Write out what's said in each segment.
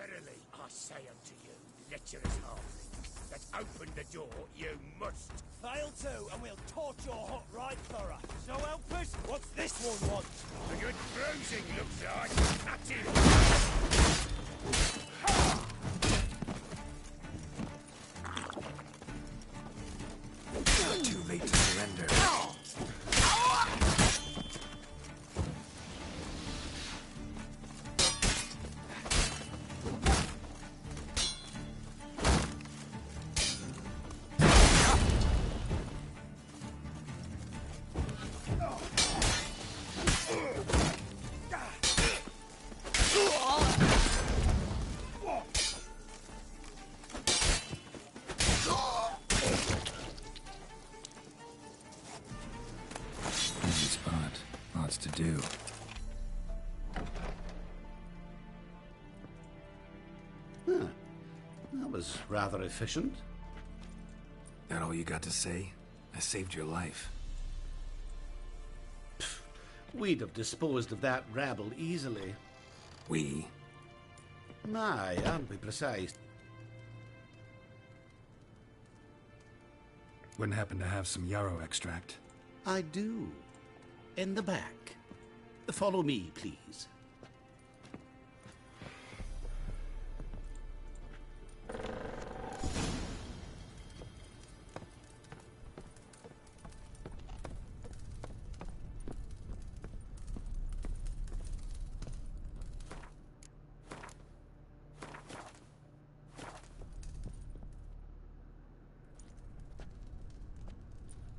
Verily, I say unto you, lecherous halfling, that open the door you must. Fail to, and we'll torch your hut right thorough. So help us, what's this one want? A good bruising looks like. At him! Too late to surrender. To do. Huh. That was rather efficient. That all you got to say? I saved your life. Pfft, we'd have disposed of that rabble easily. We? Aye, I'll be precise. Wouldn't happen to have some yarrow extract? I do. In the back. Follow me, please.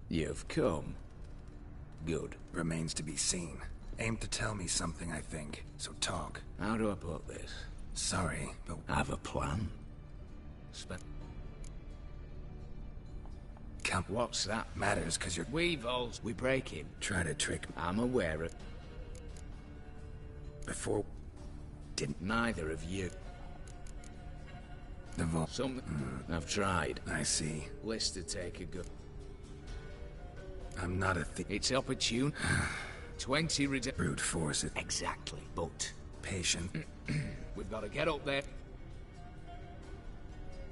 You've come. Good. Remains to be seen. Aim to tell me something, I think. So talk. How do I put this? Sorry, but... Have a plan? What's that? Matters, cause you're... Weevils, we break him. Try to trick... I'm aware of... Before... Didn't... Neither of you. The vault... Something... I've tried. I see. List to take a good... I'm not a thief. It's opportune. 20 brute force it. Exactly, but... Patient. We've got to get up there.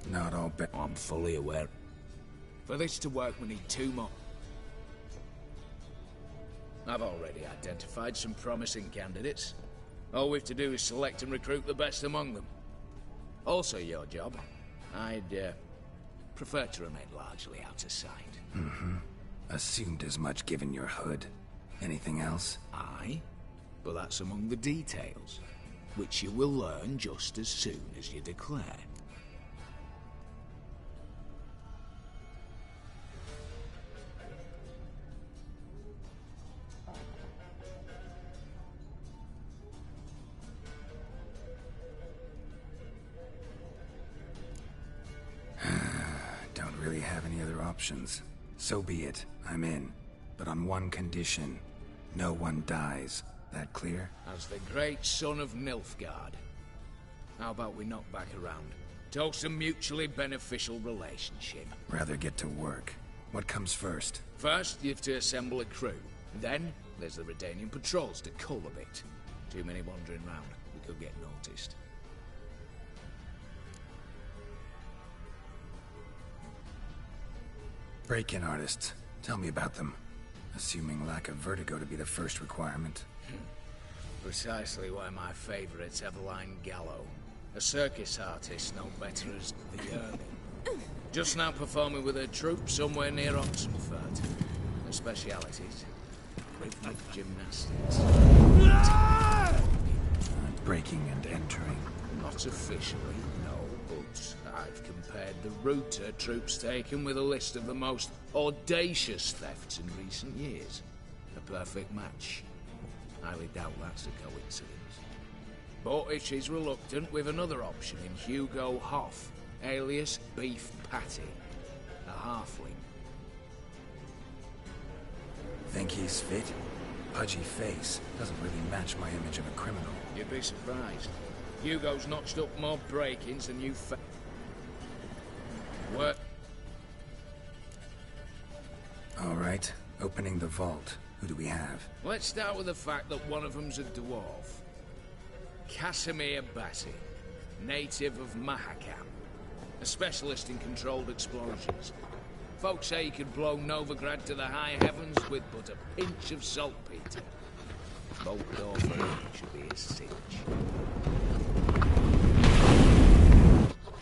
Not all I'm fully aware. For this to work, we need 2 more. I've already identified some promising candidates. All we've to do is select and recruit the best among them. Also your job. I'd prefer to remain largely out of sight. Mm-hmm. Assumed as much given your hood. Anything else? Aye, but that's among the details, which you will learn just as soon as you declare. Don't really have any other options. So be it. I'm in. But on one condition. No one dies. That clear? As the great son of Nilfgaard. How about we knock back around? Toast a mutually beneficial relationship. Rather get to work. What comes first? First, you have to assemble a crew. Then, there's the Redanian patrols to cull a bit. Too many wandering round. We could get noticed. Break-in artists. Tell me about them. Assuming lack of vertigo to be the first requirement. Precisely why my favorite's Eveline Gallo. A circus artist known better as the Ermine. Just now performing with her troupe somewhere near Oxenfurt. Her specialities: rhythmic gymnastics. Breaking and entering. Not officially, no, but I've compared the route her troops taken with a list of the most audacious thefts in recent years. A perfect match. Highly doubt that's a coincidence. But if she's reluctant, we've another option in Hugo Hoff, alias Beef Patty, a halfling. Think he's fit? Pudgy face. Doesn't really match my image of a criminal. You'd be surprised. Hugo's notched up more break-ins than you Work. All right. Opening the vault. Who do we have? Let's start with the fact that one of them's a dwarf. Casimir Bassi. native of Mahakam, a specialist in controlled explosions. Folks say he could blow Novigrad to the high heavens with but a pinch of saltpeter. Bolt door for him should be his cinch.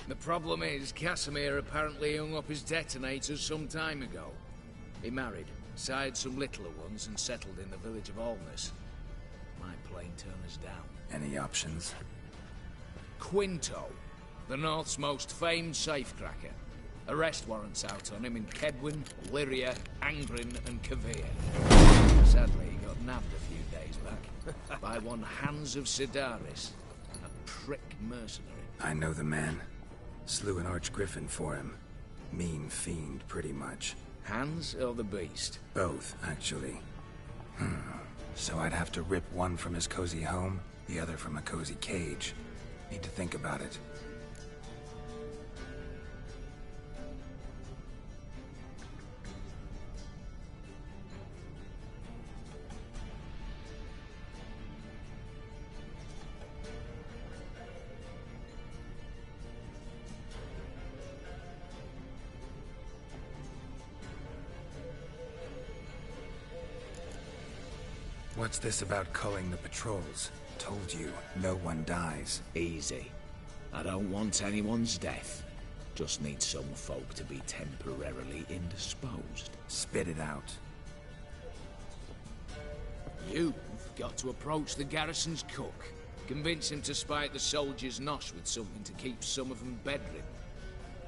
The problem is, Casimir apparently hung up his detonators some time ago. He married, sired some littler ones, and settled in the village of Alness. Might plain turn us down. Any options? Quinto, the North's most famed safecracker. Arrest warrants out on him in Kedwin, Lyria, Angrin, and Kavir. Sadly, he got nabbed a few days back by one Hans of Sidaris, a prick mercenary. I know the man. Slew an archgriffin for him. Mean fiend, pretty much. Hans or the beast? Both, actually. So I'd have to rip one from his cozy home, the other from a cozy cage. Need to think about it. What's this about culling the patrols? Told you, no one dies. Easy. I don't want anyone's death. Just need some folk to be temporarily indisposed. Spit it out. You've got to approach the garrison's cook. Convince him to spike the soldiers' nosh with something to keep some of them bedridden.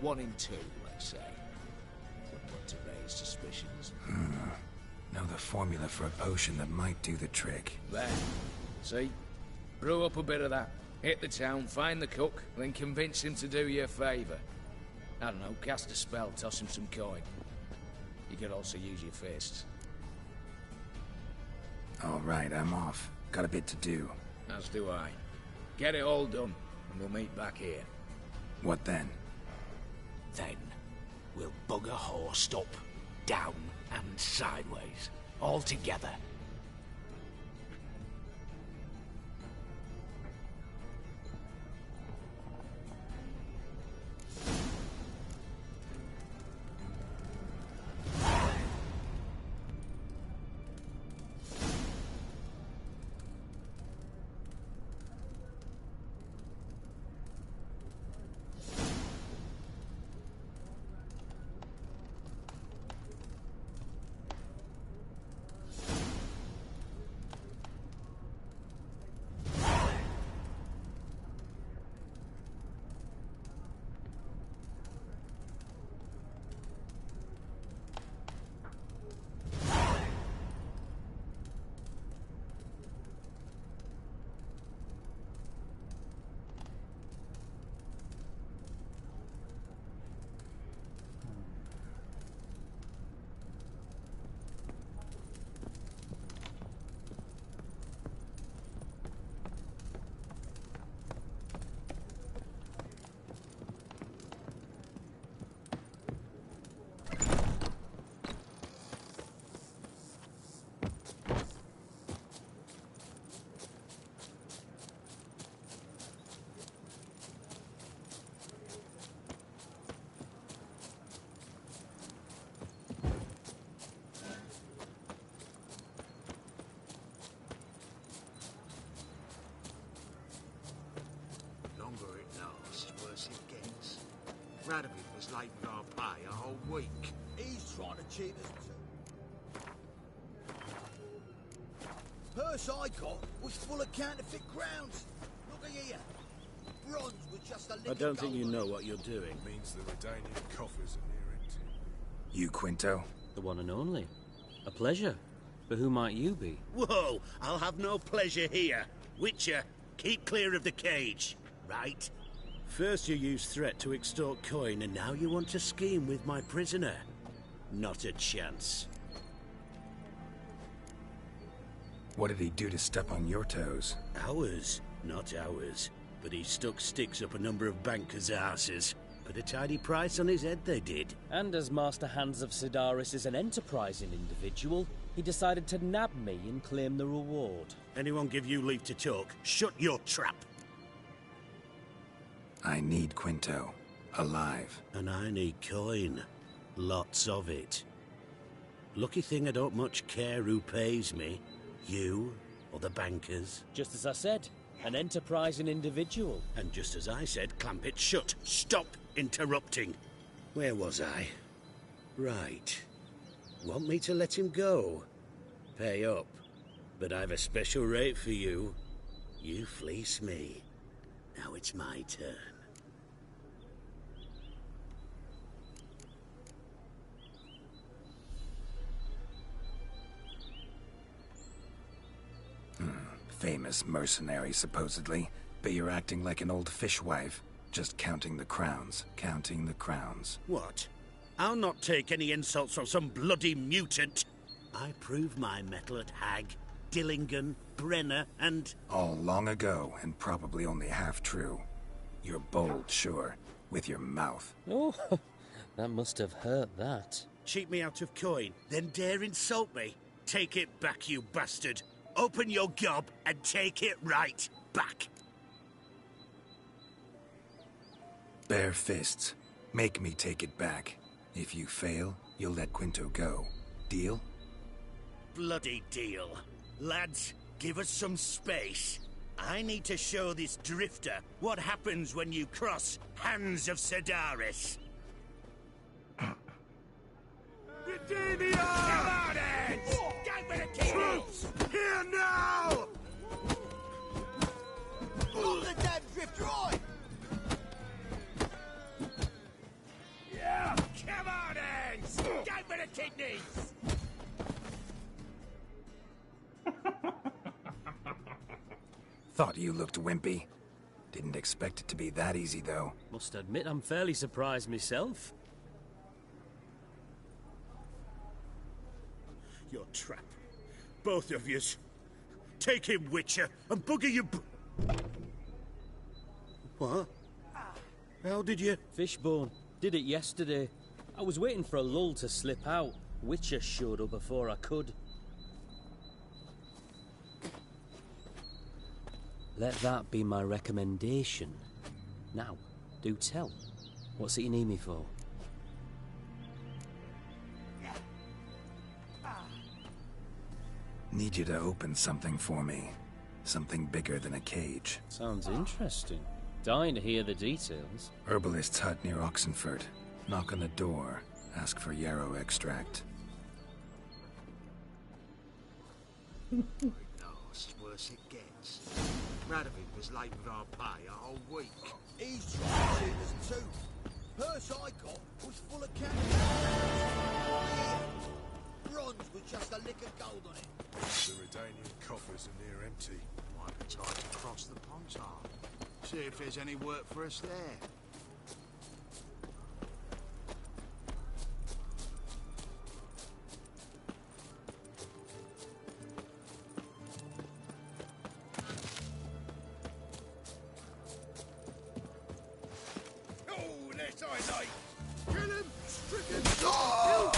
1 in 2, let's say. Wouldn't want to raise suspicions. Know the formula for a potion that might do the trick. There. See? Brew up a bit of that. Hit the town, find the cook, then convince him to do you a favour. I don't know, cast a spell, toss him some coin. You could also use your fists. All right, I'm off. Got a bit to do. As do I. Get it all done, and we'll meet back here. What then? Then, we'll bugger horsed up, down, and sideways. All together. Radovid was late with our pay a whole week. He's trying to cheat us too. Purse I got was full of counterfeit crowns. Look at here. Bronze with just a little I don't think you gold on know it. what you're doing. Means the Redanian coffers are near empty. You, Quinto? The one and only. A pleasure. But who might you be? Whoa! I'll have no pleasure here. Witcher, keep clear of the cage, right? First you used threat to extort coin, and now you want to scheme with my prisoner. Not a chance. What did he do to step on your toes? Ours, not ours. But he stuck sticks up a number of bankers' asses. Put a tidy price on his head, they did. And as Master Hans of Sidaris is an enterprising individual, he decided to nab me and claim the reward. Anyone give you leave to talk? Shut your trap! I need Quinto. Alive. And I need coin. Lots of it. Lucky thing I don't much care who pays me. You or the bankers. Just as I said, an enterprising individual. And just as I said, clamp it shut. Stop interrupting. Where was I? Right. Want me to let him go? Pay up. But I've a special rate for you. You fleece me. Now it's my turn. Famous mercenary, supposedly. But you're acting like an old fishwife. Just counting the crowns. Counting the crowns. What? I'll not take any insults from some bloody mutant. I proved my mettle at Hag, Dillingen, Brenner, and... All long ago, and probably only half true. You're bold, sure. With your mouth. Oh, that must have hurt that. Cheat me out of coin, then dare insult me. Take it back, you bastard. Open your gob and take it right back. Bare fists. Make me take it back. If you fail, you'll let Quinto go. Deal? Bloody deal. Lads, give us some space. I need to show this drifter what happens when you cross Hands of Sedaris. Come on, Eds! Get rid of Troops! Here now! Pull the damn drifter on! Yeah! Come on, Eds! Get rid of kidneys! Thought you looked wimpy. Didn't expect it to be that easy, though. Must admit I'm fairly surprised myself. Your trap. Both of yous. Take him, Witcher, and bugger your... What? How did you... Fishbone. Did it yesterday. I was waiting for a lull to slip out. Witcher showed up before I could. Let that be my recommendation. Now, do tell. What's it you need me for? Need you to open something for me. Something bigger than a cage. Sounds interesting. Dying to hear the details. Herbalist's hut near Oxenford. Knock on the door. Ask for yarrow extract. Last, worse it gets. Radovid was late with our pay a whole week. He's trying to shoot us too. Purse I got was full of cash. Yeah. Bronze with just a lick of gold on it. The Redanian coffers are near empty. Might be time to cross the Pontar. See if there's any work for us there. Oh, this I like! Kill him! Stricken! Oh!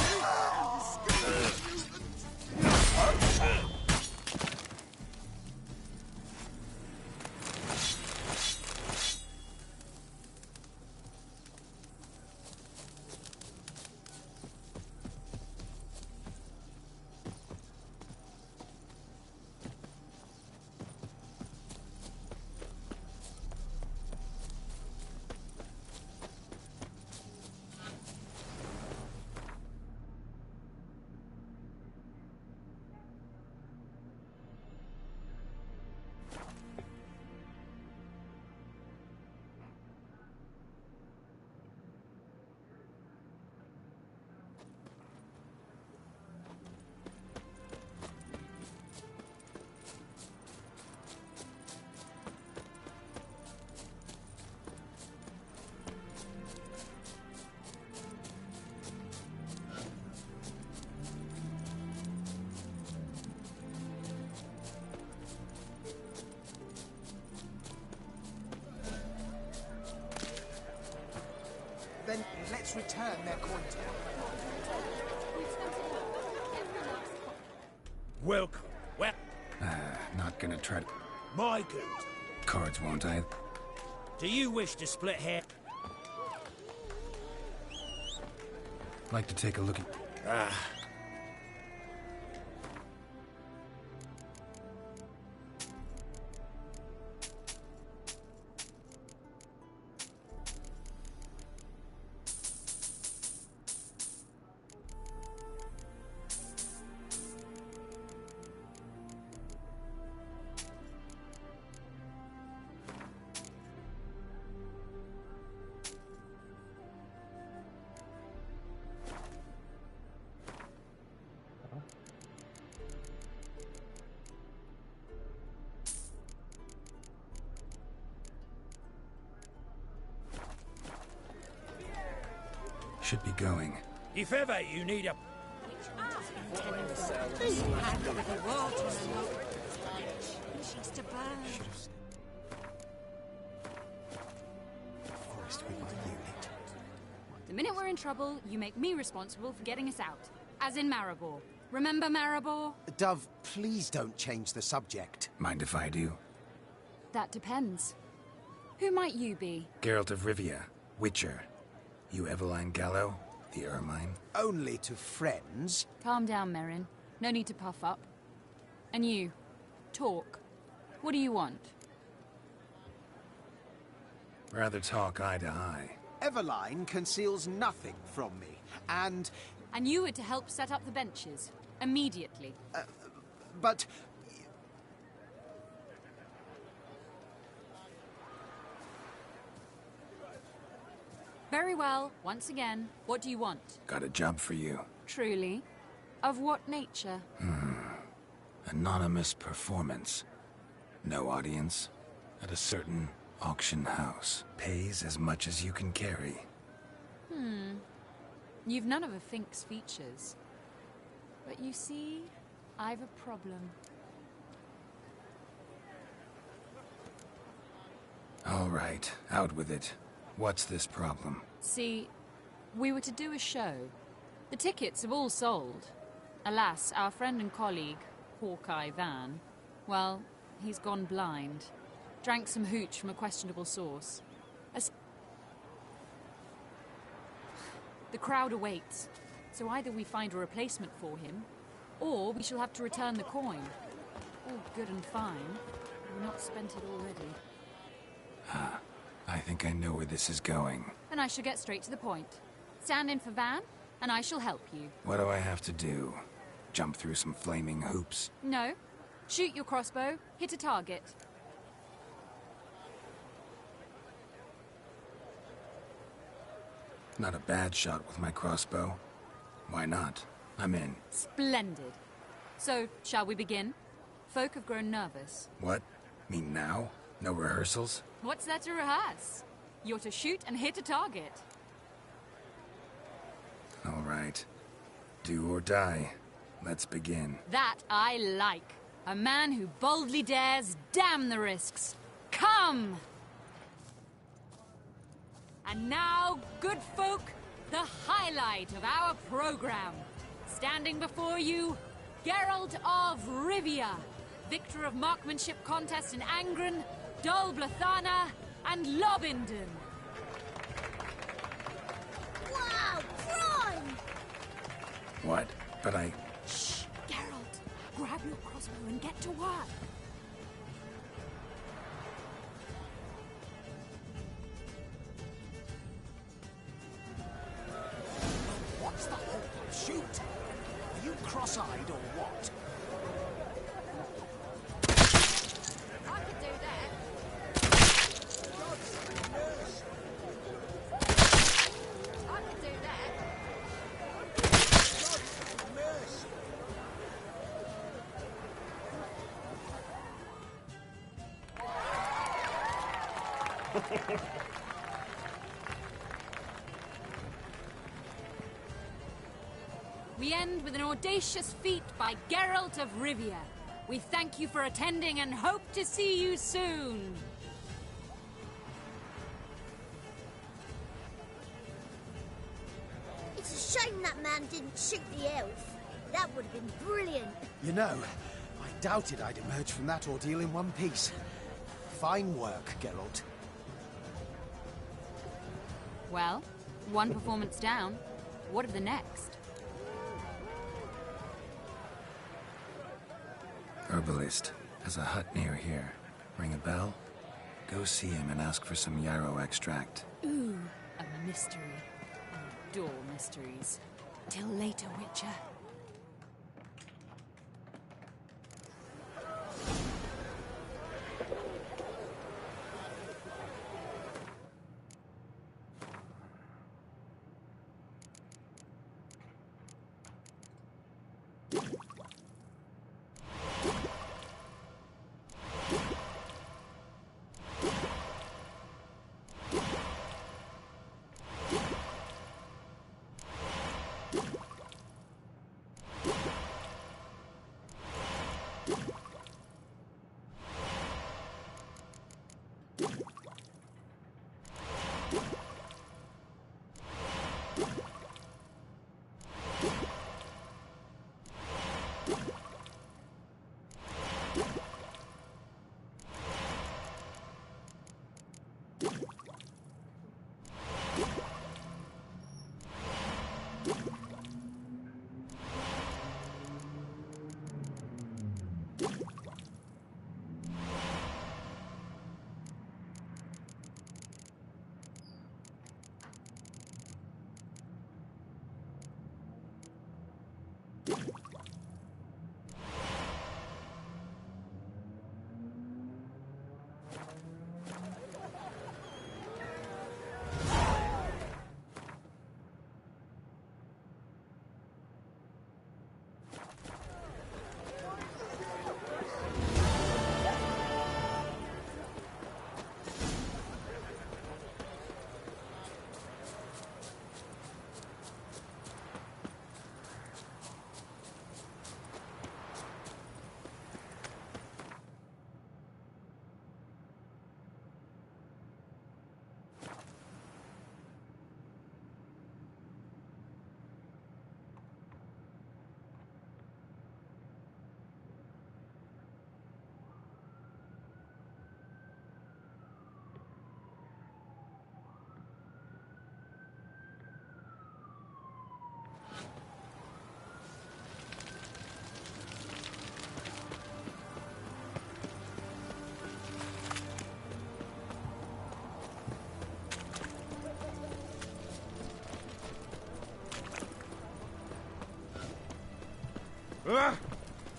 Then let's return their coin to them. Welcome. Well, Not gonna try to... my good. Cards, won't I? Do you wish to split hair? Like to take a look at... Should be going. If ever you need a... The minute we're in trouble, you make me responsible for getting us out. As in Maribor. Remember Maribor? Dove, please don't change the subject. Mind if I do? That depends. Who might you be? Geralt of Rivia, Witcher. You Eveline Gallo, the Ermine? Only to friends. Calm down, Merrin. No need to puff up. And you, talk. What do you want? Rather talk eye to eye. Eveline conceals nothing from me, and... And you were to help set up the benches. Immediately. But... Very well. Once again, what do you want? Got a job for you. Truly? Of what nature? Anonymous performance. No audience. At a certain auction house. Pays as much as you can carry. You've none of a Fink's features. But you see, I've a problem. All right, out with it. What's this problem? See, we were to do a show. The tickets have all sold. Alas, our friend and colleague, Hawkeye Van, well, he's gone blind. Drank some hooch from a questionable source. The crowd awaits, so either we find a replacement for him, or we shall have to return the coin. All good and fine. We've not spent it already. I think I know where this is going. Then I shall get straight to the point. Stand in for Van, and I shall help you. What do I have to do? Jump through some flaming hoops? No. Shoot your crossbow, hit a target. Not a bad shot with my crossbow. Why not? I'm in. Splendid. So, shall we begin? Folk have grown nervous. What? Mean now? No rehearsals? What's there to rehearse? You're to shoot and hit a target. All right. Do or die. Let's begin. That I like. A man who boldly dares, damn the risks. Come! And now, good folk, the highlight of our program. Standing before you, Geralt of Rivia, victor of marksmanship contests in Angren, Dol Blathana, and Lobindon. Wow, crime! What? But I... Shh, Geralt. Grab your crossbow and get to work. What's the whole shoot? Are you cross-eyed or what? I could do that. I could do that. We end with an audacious feat by Geralt of Rivia. We thank you for attending and hope to see you soon. It's a shame that man didn't shoot the elf. That would have been brilliant. You know, I doubted I'd emerge from that ordeal in one piece. Fine work, Geralt. Well, one performance down. What of the next? Herbalist has a hut near here. Ring a bell? Go see him and ask for some yarrow extract. Ooh, a mystery. I adore mysteries. Till later, Witcher.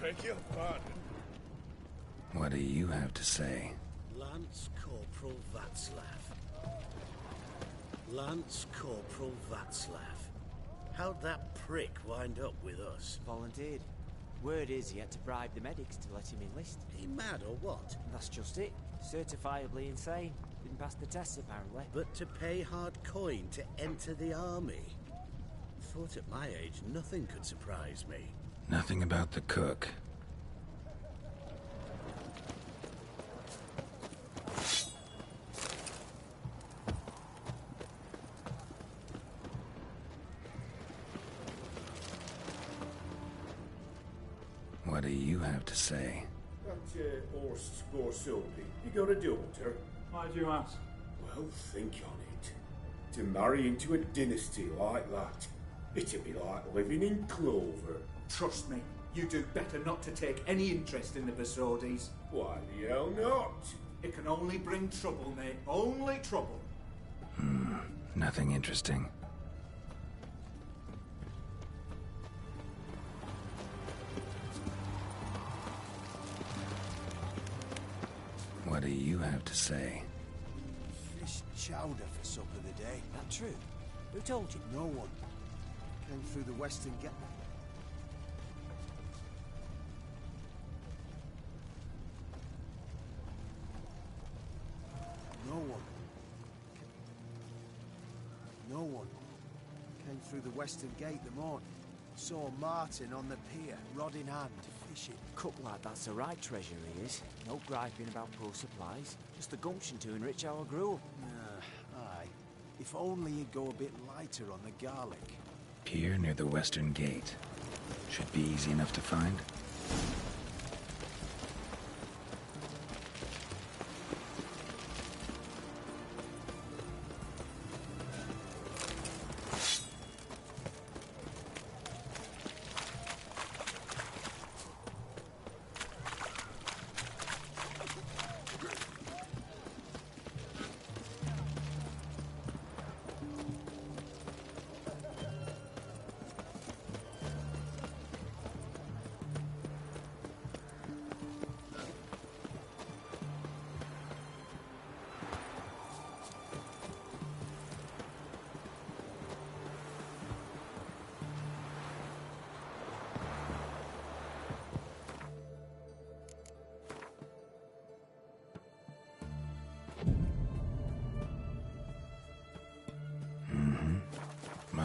Beg your pardon. What do you have to say? Lance Corporal Václav. Lance Corporal Václav. How'd that prick wind up with us? Volunteered. Word is he had to bribe the medics to let him enlist. He mad or what? That's just it. Certifiably insane. Didn't pass the tests, apparently. But to pay hard coin to enter the army? Thought at my age nothing could surprise me. Nothing about the cook. What do you have to say? That horse score Soapy, you got a daughter? Why do you ask? Well, think on it. To marry into a dynasty like that, it'd be like living in clover. Trust me, you do better not to take any interest in the Besodis. Why the hell not? It can only bring trouble, mate. Only trouble. Nothing interesting. What do you have to say? Fish chowder for supper the day. That true? Who told you? No one. Came through the western gate. No one. Came through the western gate the morning. Saw Martin on the pier, rod in hand, fishing. Cook like that's the right treasure he is. No griping about poor supplies. Just the gumption to enrich our gruel. Aye. If only he'd go a bit lighter on the garlic. Pier near the western gate. Should be easy enough to find.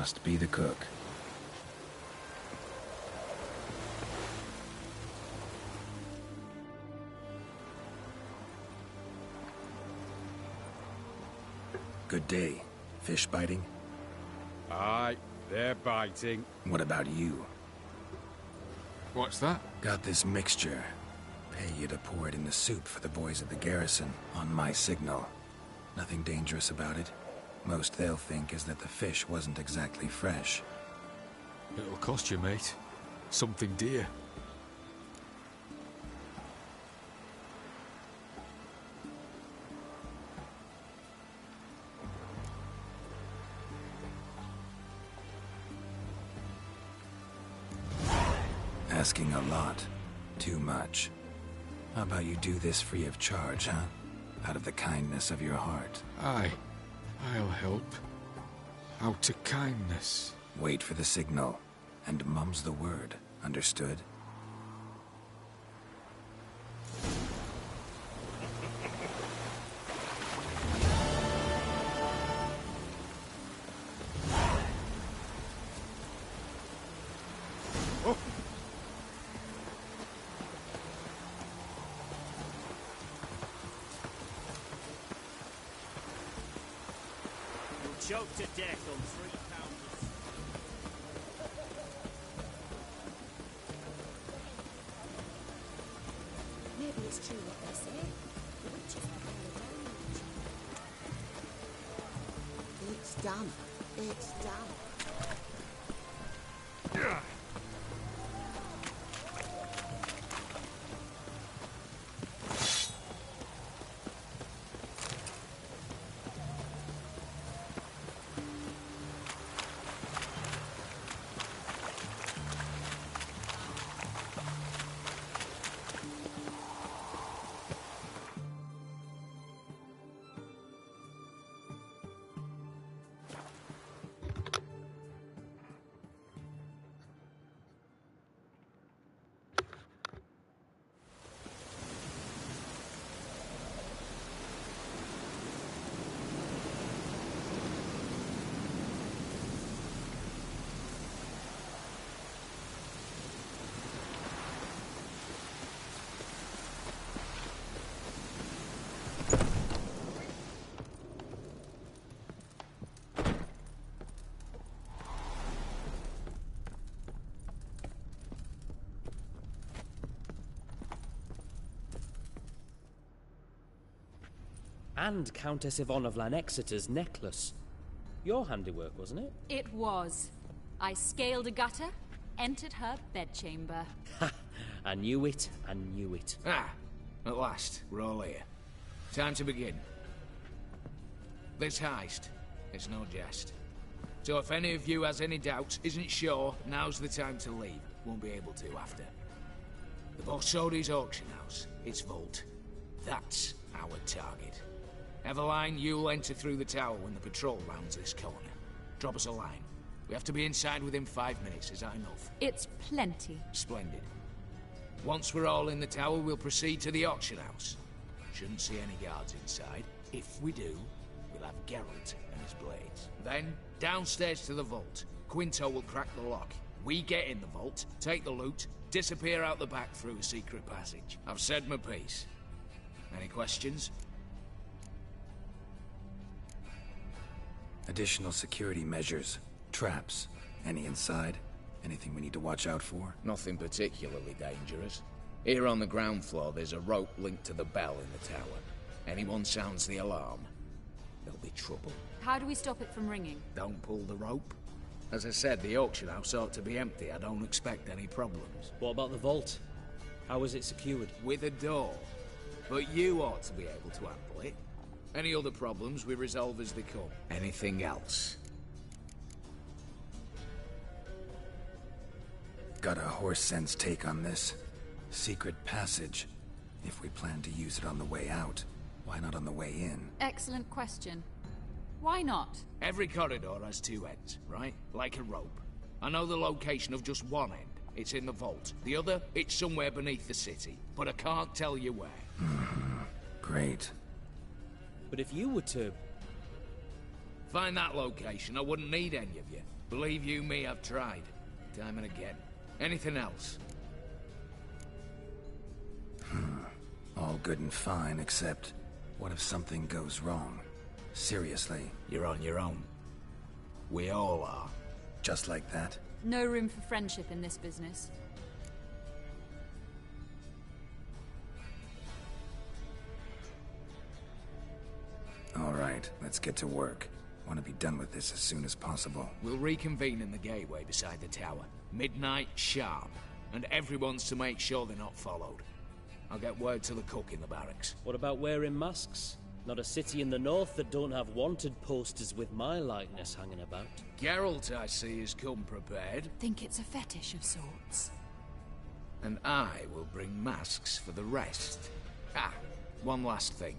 Must be the cook. Good day. Fish biting? Aye, they're biting. What about you? What's that? Got this mixture. Pay you to pour it in the soup for the boys at the garrison, on my signal. Nothing dangerous about it. Most they'll think is that the fish wasn't exactly fresh. It'll cost you, mate. Something dear. Asking a lot. Too much. How about you do this free of charge, huh? Out of the kindness of your heart. Aye, I'll help. Out of kindness. Wait for the signal, and mum's the word. Understood? Choked to death on 3 pounds. Maybe it's true what they say. The witches have all the It's done. It's done. And Countess Yvonne of Lanexeter's necklace. Your handiwork, wasn't it? It was. I scaled a gutter, entered her bedchamber. Ha! I knew it, I knew it. Ah, at last, we're all here. Time to begin. This heist, it's no jest. So if any of you has any doubts, isn't sure, now's the time to leave. Won't be able to after. The Borsodi's auction house, its vault. That's our target. Eveline, you'll enter through the tower when the patrol rounds this corner. Drop us a line. We have to be inside within 5 minutes, is that enough? It's plenty. Splendid. Once we're all in the tower, we'll proceed to the auction house. Shouldn't see any guards inside. If we do, we'll have Geralt and his blades. Then, downstairs to the vault. Quinto will crack the lock. We get in the vault, take the loot, disappear out the back through a secret passage. I've said my piece. Any questions? Additional security measures. Traps. Any inside? Anything we need to watch out for? Nothing particularly dangerous. Here on the ground floor, there's a rope linked to the bell in the tower. Anyone sounds the alarm, there'll be trouble. How do we stop it from ringing? Don't pull the rope. As I said, the auction house ought to be empty. I don't expect any problems. What about the vault? How is it secured? With a door. But you ought to be able to handle it. Any other problems we resolve as they come. Anything else? Got a horse sense take on this. Secret passage. If we plan to use it on the way out, why not on the way in? Excellent question. Why not? Every corridor has 2 ends, right? Like a rope. I know the location of just one end. It's in the vault. The other, it's somewhere beneath the city. But I can't tell you where. Great. But if you were to... Find that location, I wouldn't need any of you. Believe you me, I've tried. Time and again. Anything else? All good and fine, except... what if something goes wrong? Seriously. You're on your own. We all are. Just like that? No room for friendship in this business. All right, let's get to work. Want to be done with this as soon as possible. We'll reconvene in the gateway beside the tower. Midnight sharp. And everyone's to make sure they're not followed. I'll get word to the cook in the barracks. What about wearing masks? Not a city in the north that don't have wanted posters with my likeness hanging about. Geralt, I see, has come prepared. Think it's a fetish of sorts. And I will bring masks for the rest. Ah, one last thing.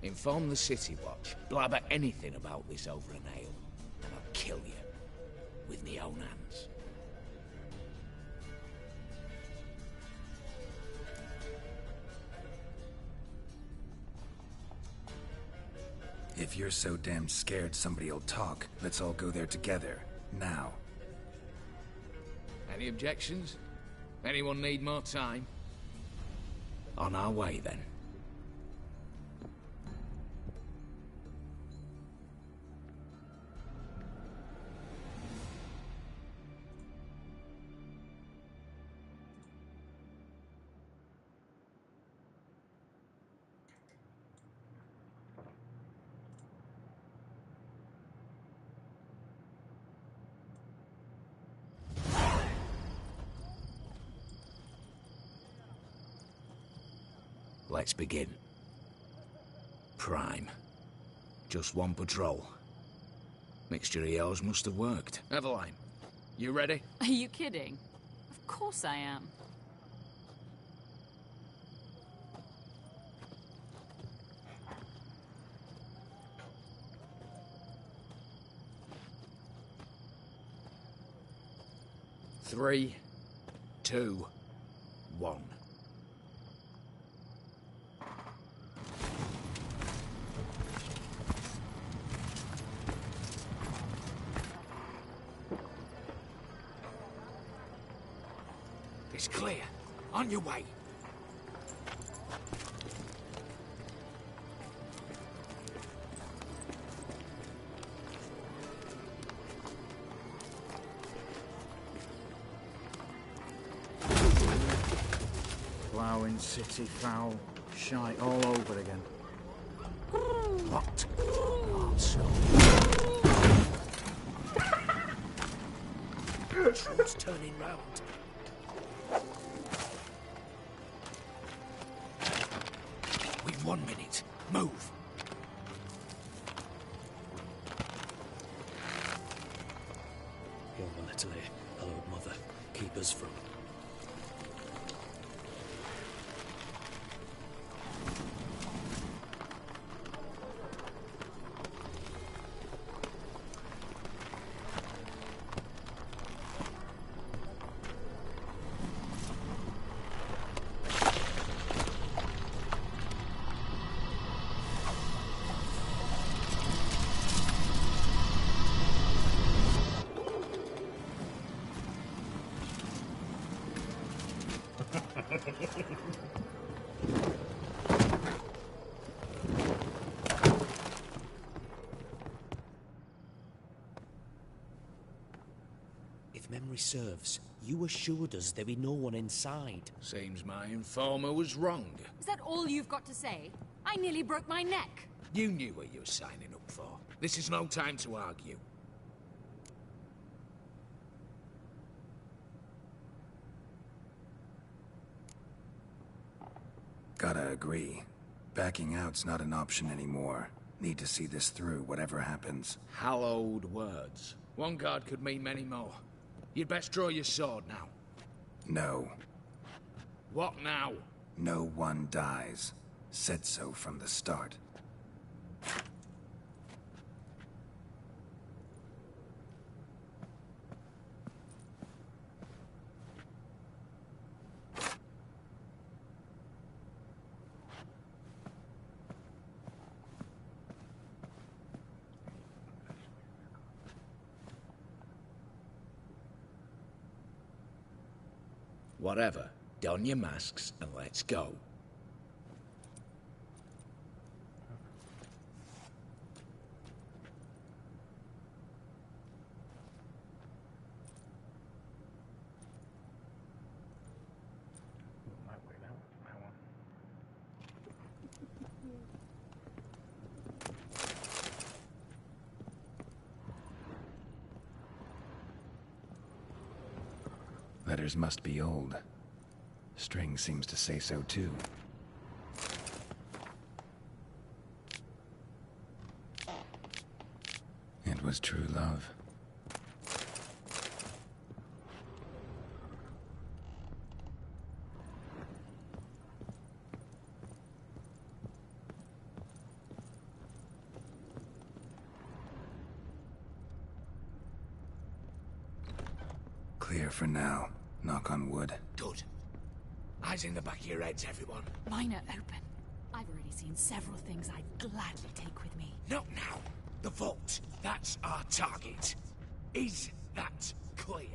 Inform the City Watch. Blabber anything about this over an ale, and I'll kill you. With me own hands. If you're so damn scared somebody'll talk, let's all go there together. Now. Any objections? Anyone need more time? On our way, then. Let's begin. Prime. Just one patrol. Mixture of yours must have worked. Eveline, you ready? Are you kidding? Of course I am. Three, two, one. It's clear. On your way. Ploughing city foul. Shite all over again. What? Troops turning round. We've 1 minute. Move. You're military. Hello, mother. Keep us from... If memory serves, you assured us there be no one inside. Seems my informer was wrong. Is that all you've got to say? I nearly broke my neck. You knew what you were signing up for. This is no time to argue. Gotta agree. Backing out's not an option anymore. Need to see this through, whatever happens. Hallowed words. One guard could mean many more. You'd best draw your sword now. No. What now? No one dies. Said so from the start. Whatever. Don your masks and let's go. Letters must be old. String seems to say so too. It was true love. Clear for now. Knock on wood. Good. Eyes in the back of your heads, everyone. Mine are open. I've already seen several things I'd gladly take with me. Not now. The vault. That's our target. Is that clear?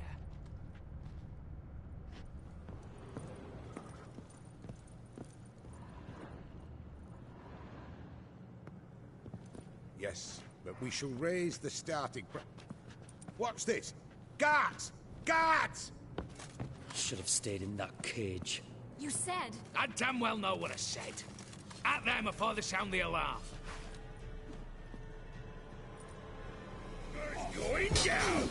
Yes, but we shall raise the starting Watch this! Guards! Guards! Should have stayed in that cage. You said... I damn well know what I said. At them before they sound the alarm. Going down!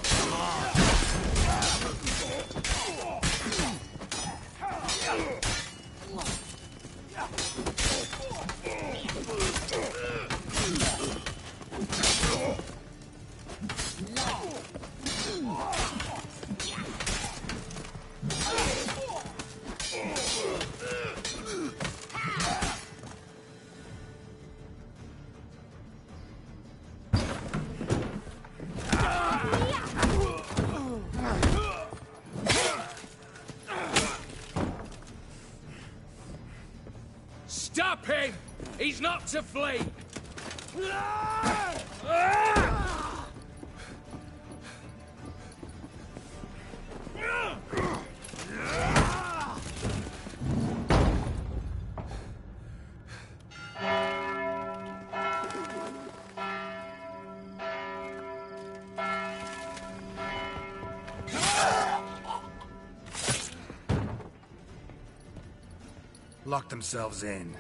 Stop him! He's not to flee! Lock themselves in.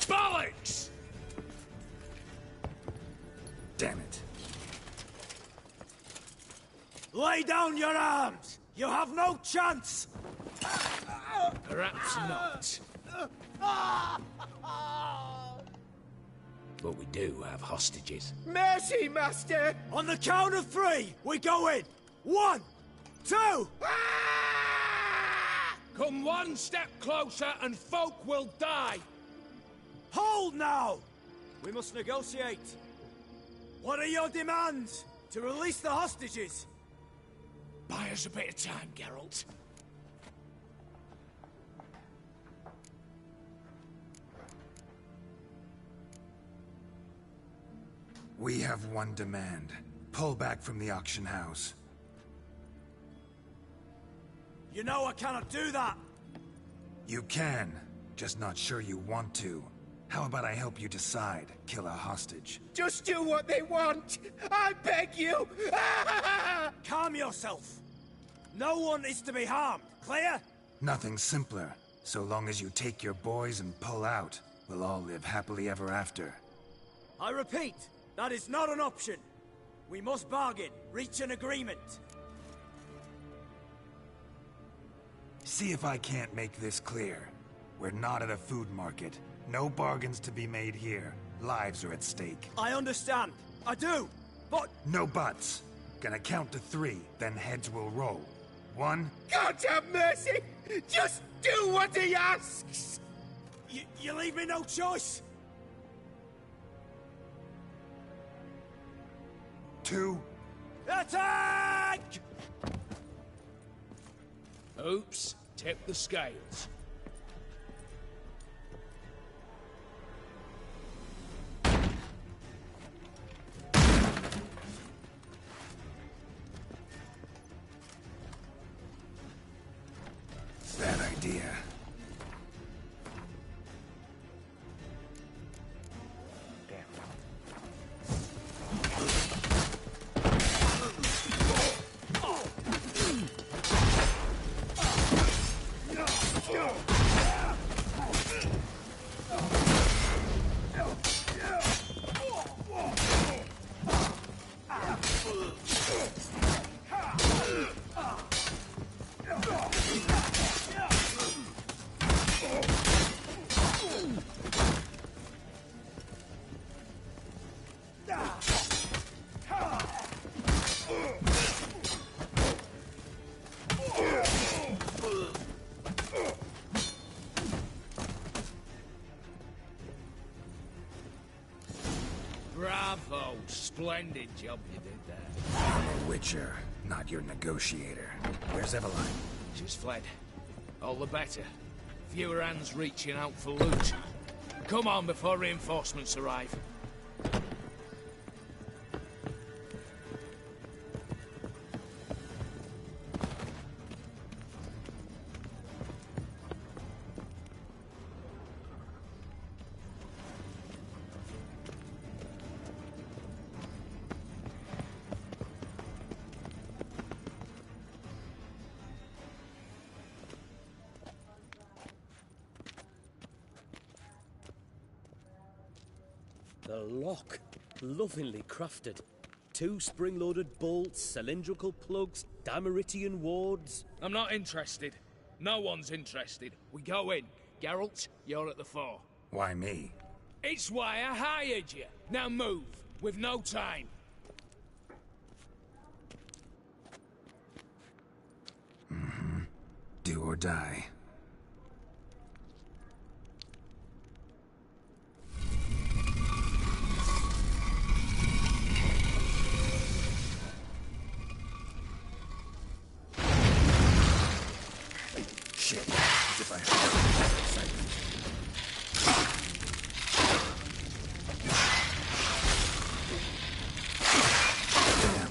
Bollocks! Damn it. Lay down your arms! You have no chance! Perhaps not. But we do have hostages. Mercy, Master! On the count of three, we go in! 1, 2... Come one step closer and folk will die! Hold now! We must negotiate. What are your demands? To release the hostages? Buy us a bit of time, Geralt. We have one demand. Pull back from the auction house. You know I cannot do that! You can, just not sure you want to. How about I help you decide, kill a hostage? Just do what they want! I beg you! Calm yourself! No one is to be harmed, clear? Nothing simpler. So long as you take your boys and pull out, we'll all live happily ever after. I repeat, that is not an option. We must bargain, reach an agreement. See if I can't make this clear. We're not at a food market. No bargains to be made here. Lives are at stake. I understand. I do. But... No buts. Gonna count to 3, then heads will roll. 1... God have mercy! Just do what he asks! You leave me no choice! 2... Attack! Oops, tip the scales. That I Bravo! Splendid job you did there. I'm a witcher, not your negotiator. Where's Eveline? She's fled. All the better. Fewer hands reaching out for loot. Come on before reinforcements arrive. The lock. Lovingly crafted. 2 spring-loaded bolts, cylindrical plugs, Dameritian wards. I'm not interested. No one's interested. We go in. Geralt, you're at the fore. Why me? It's why I hired you. Now move. We've no time. Do or die. Shit. As if I heard excitement. Damn.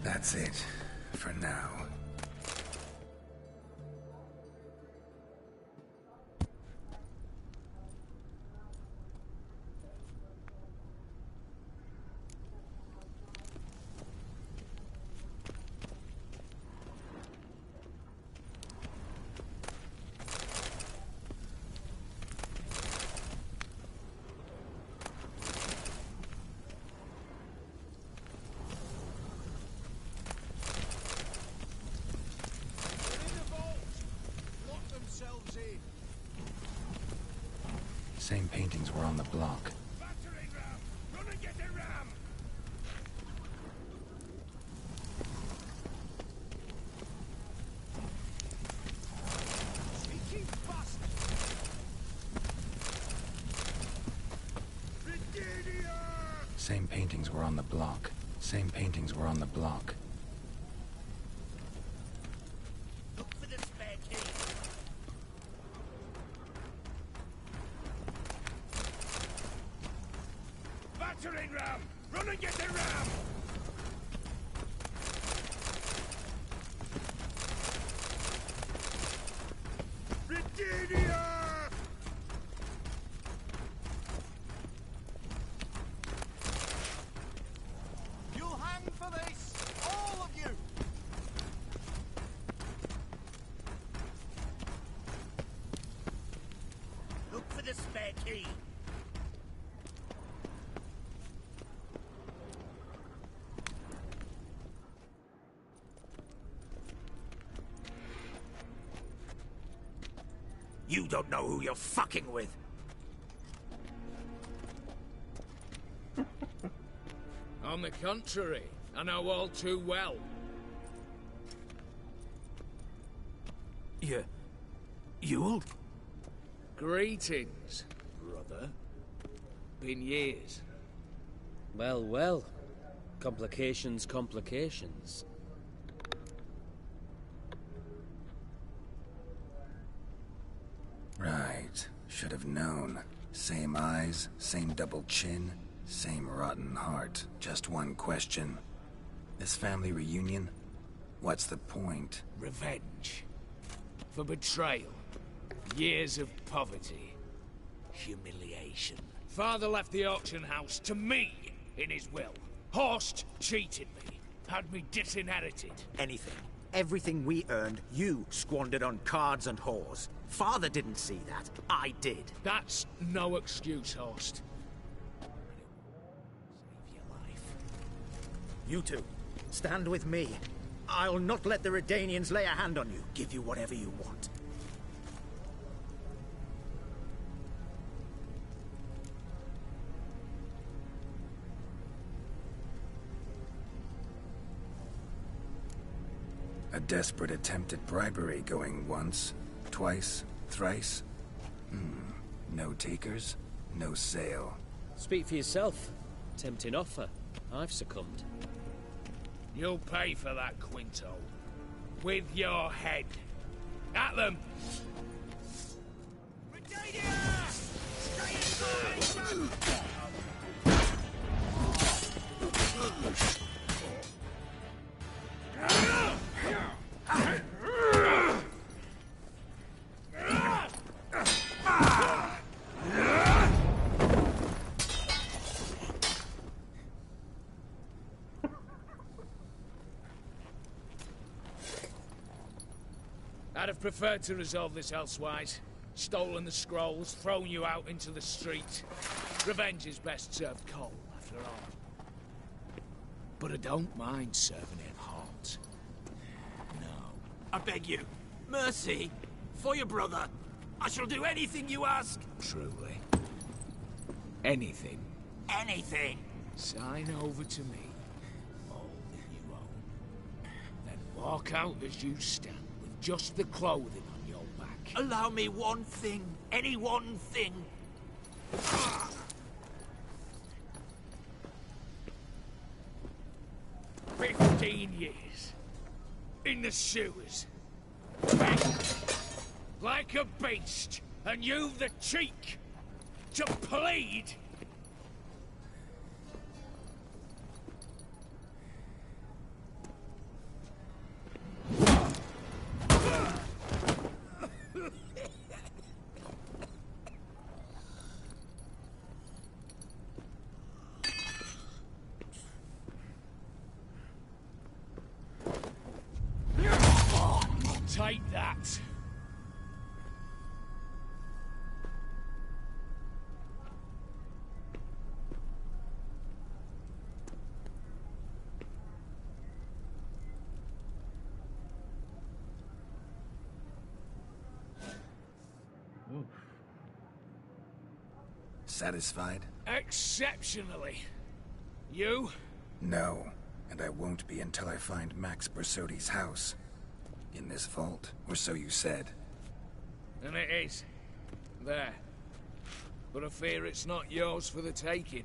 That's it. For now. Same paintings were on the block. Run and get the ram! Sneaky bastard! Brigadier! Same paintings were on the block. Same paintings were on the block. Look for the spare key. Battering ram! Run and get the ram! Brigadier! You'll hang for this! All of you! Look for the spare key. You don't know who you're fucking with. On the contrary, I know all too well. You'll? Greetings, brother. Been years. Well, well. Complications, complications. Right. Should have known. Same eyes, same double chin, same rotten heart. Just one question. This family reunion? What's the point? Revenge. For betrayal. Years of poverty. Humiliation. Father left the auction house to me in his will. Horst cheated me. Had me disinherited. Anything. Everything we earned, you squandered on cards and whores. Father didn't see that. I did. That's no excuse, Horst. You two, stand with me. I'll not let the Redanians lay a hand on you. Give you whatever you want. A desperate attempt at bribery going once, twice, thrice. No takers, no sale. Speak for yourself. Tempting offer. I've succumbed. You'll pay for that, Quinto. With your head. At them! I'd have preferred to resolve this elsewise. Stolen the scrolls, thrown you out into the street. Revenge is best served cold, after all. But I don't mind serving it hot. No. I beg you, mercy, for your brother. I shall do anything you ask. Truly. Anything. Anything. Sign over to me. All that you own. Then walk out as you stand, with just the clothing on your back. Allow me one thing. Any one thing. 15 years. In the sewers. Begging. Like a beast. And you've the cheek to plead. Take that. Satisfied? Exceptionally. You? No, and I won't be until I find Max Bersodi's house. In this vault, or so you said. And it is. There. But I fear it's not yours for the taking.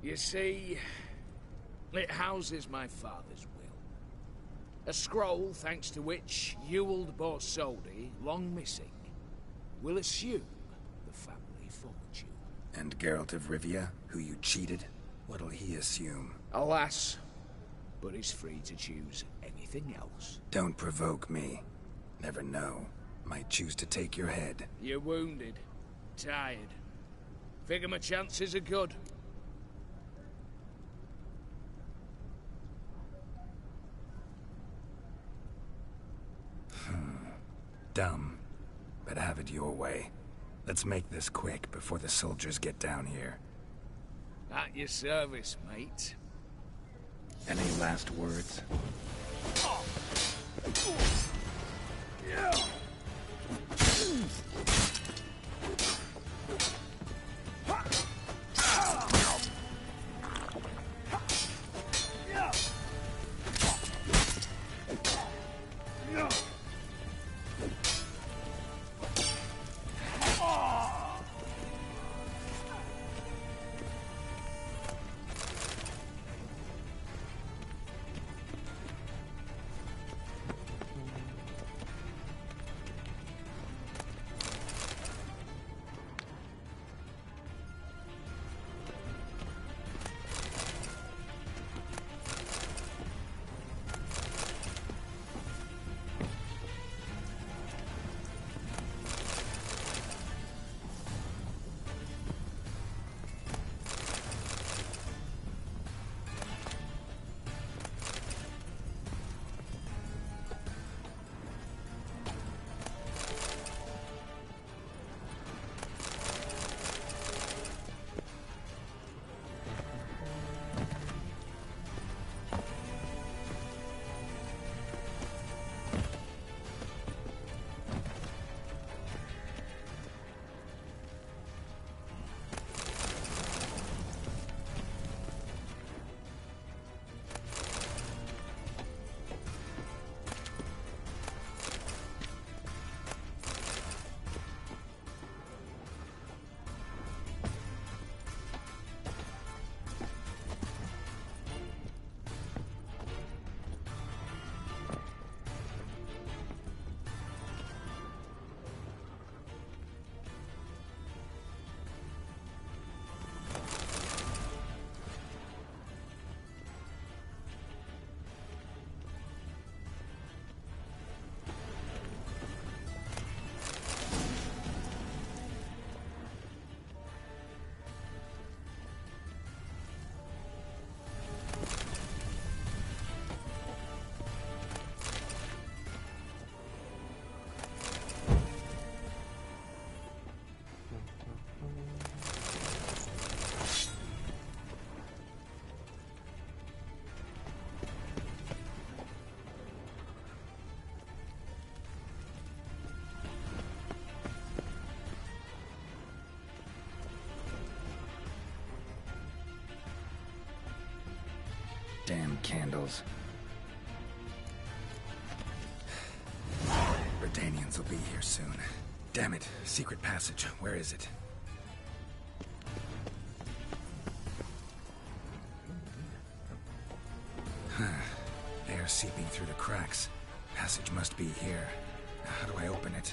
You see, it houses my father's will. A scroll thanks to which Ewald Borsodi, long missing, will assume the family fortune. And Geralt of Rivia, who you cheated, what'll he assume? Alas, but he's free to choose anything else. Don't provoke me. Never know. Might choose to take your head. You're wounded. Tired. Figure my chances are good. Dumb. But have it your way. Let's make this quick before the soldiers get down here. At your service, mate. Any last words? Damn candles. Bredanians will be here soon. Damn it. Secret passage. Where is it? Air seeping through the cracks. Passage must be here. How do I open it?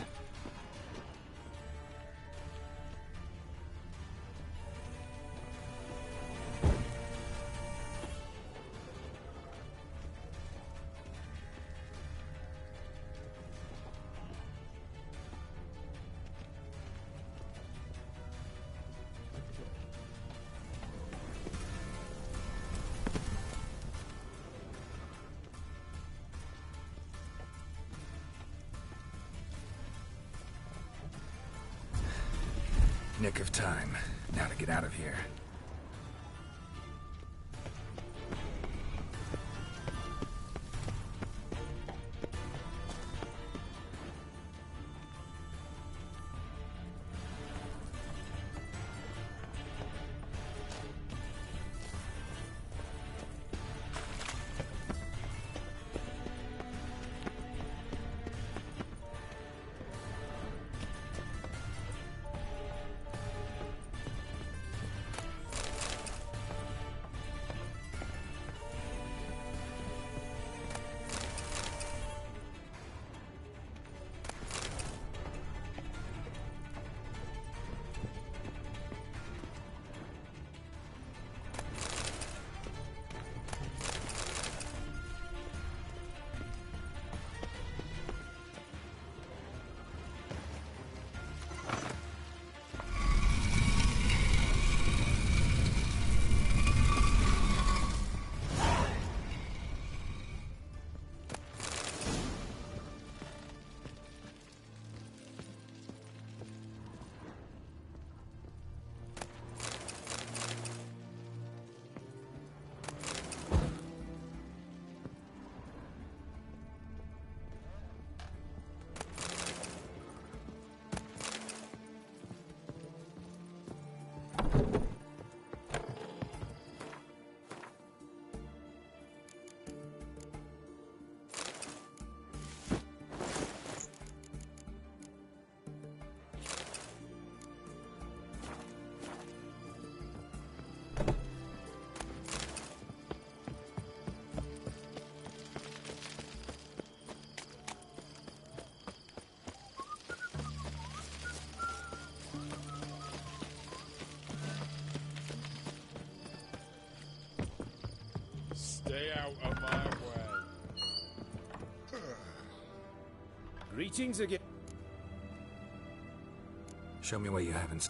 Nick of time. Now to get out of here. Stay out of my way. Greetings again. Show me what you haven't.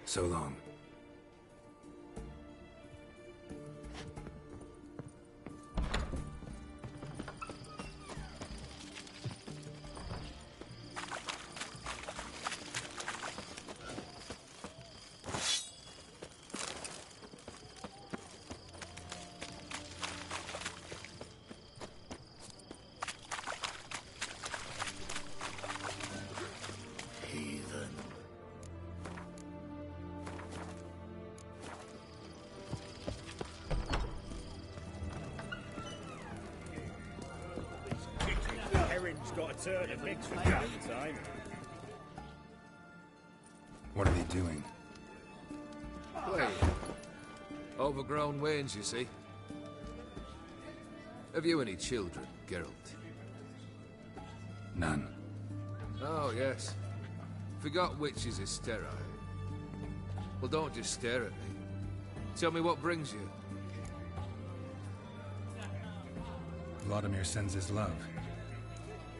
So long. Erin's got a turn of mix from time to time. What are they doing? Wait. Overgrown wains, you see. Have you any children, Geralt? None. Oh, yes. Forgot witches are sterile. Well, don't just stare at me. Tell me what brings you. Vladimir sends his love.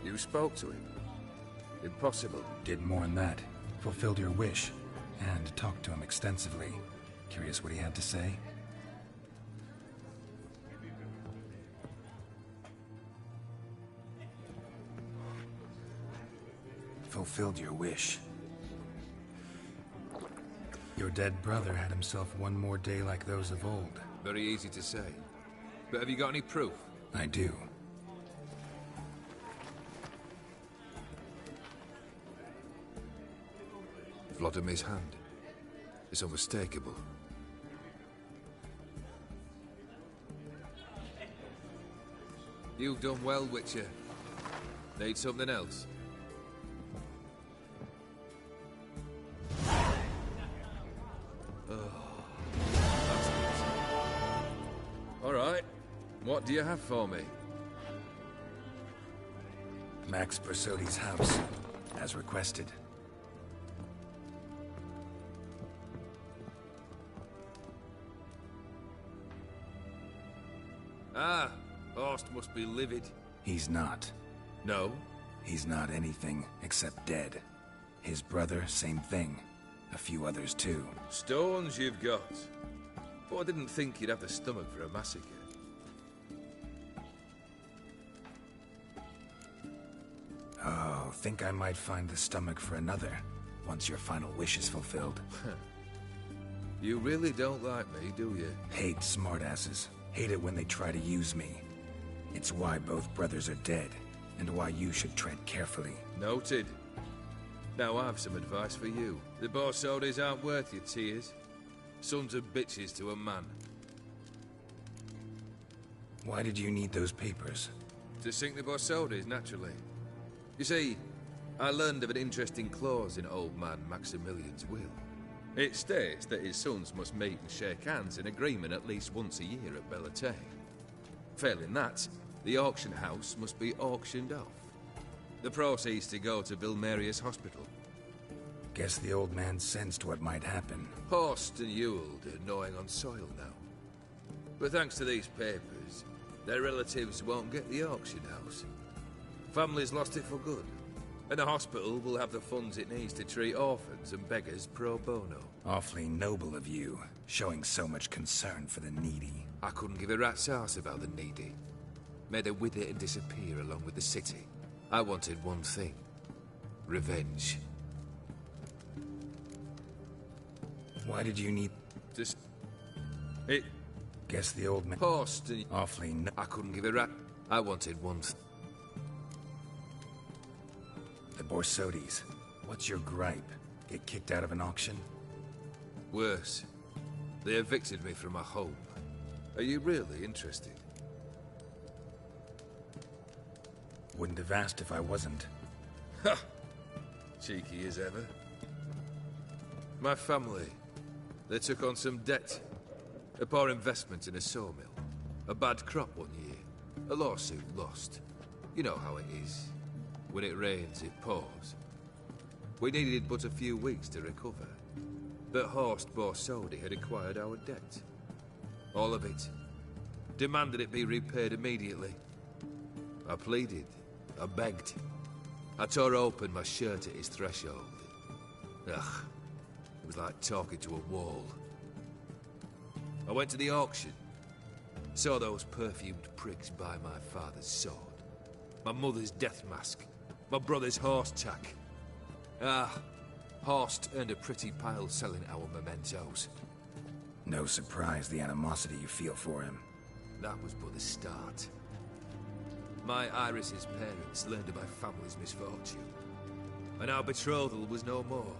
You spoke to him? Impossible. Did more than that. Fulfilled your wish. And talked to him extensively. Curious what he had to say? Fulfilled your wish. Your dead brother had himself one more day like those of old. Very easy to say. But have you got any proof? I do. Vladimir's hand. It's unmistakable. You've done well, Witcher. Need something else? Alright. What do you have for me? Max Bersodi's house, as requested. Ah, Horst must be livid. He's not. No? He's not anything except dead. His brother, same thing. A few others too. Stones you've got. But I didn't think you'd have the stomach for a massacre. Oh, think I might find the stomach for another, once your final wish is fulfilled. You really don't like me, do you? Hate smartasses. Hate it when they try to use me. It's why both brothers are dead, and why you should tread carefully. Noted. Now I've some advice for you. The Borsodis aren't worth your tears. Sons of bitches to a man. Why did you need those papers? To sink the Borsodis, naturally. You see, I learned of an interesting clause in old man Maximilian's will. It states that his sons must meet and shake hands in agreement at least once a year at Bellatane. Failing that, the auction house must be auctioned off. The proceeds to go to Vilmerius Hospital. Guess the old man sensed what might happen. Horst and Ewald are gnawing on soil now. But thanks to these papers, their relatives won't get the auction house. Family's lost it for good. And the hospital will have the funds it needs to treat orphans and beggars pro bono. Awfully noble of you, showing so much concern for the needy. I couldn't give a rat's ass about the needy. Made her wither and disappear along with the city. I wanted one thing. Revenge. Why did you need... Just... It... Guess the old man... Horst and... Awfully no... I couldn't give a rat... I wanted one thing. The Borsodis. What's your gripe? Get kicked out of an auction? Worse. They evicted me from my home. Are you really interested? Wouldn't have asked if I wasn't. Ha! Cheeky as ever. My family, they took on some debt. A poor investment in a sawmill. A bad crop one year. A lawsuit lost. You know how it is. When it rains, it pours. We needed but a few weeks to recover. But Horst Borsodi had acquired our debt. All of it. Demanded it be repaid immediately. I pleaded. I begged. I tore open my shirt at his threshold. Ugh. It was like talking to a wall. I went to the auction. Saw those perfumed pricks buy my father's sword. My mother's death mask. My brother's horse tack. Ah, Horst earned a pretty pile selling our mementos. No surprise the animosity you feel for him. That was but the start. My Iris's parents learned of my family's misfortune, and our betrothal was no more.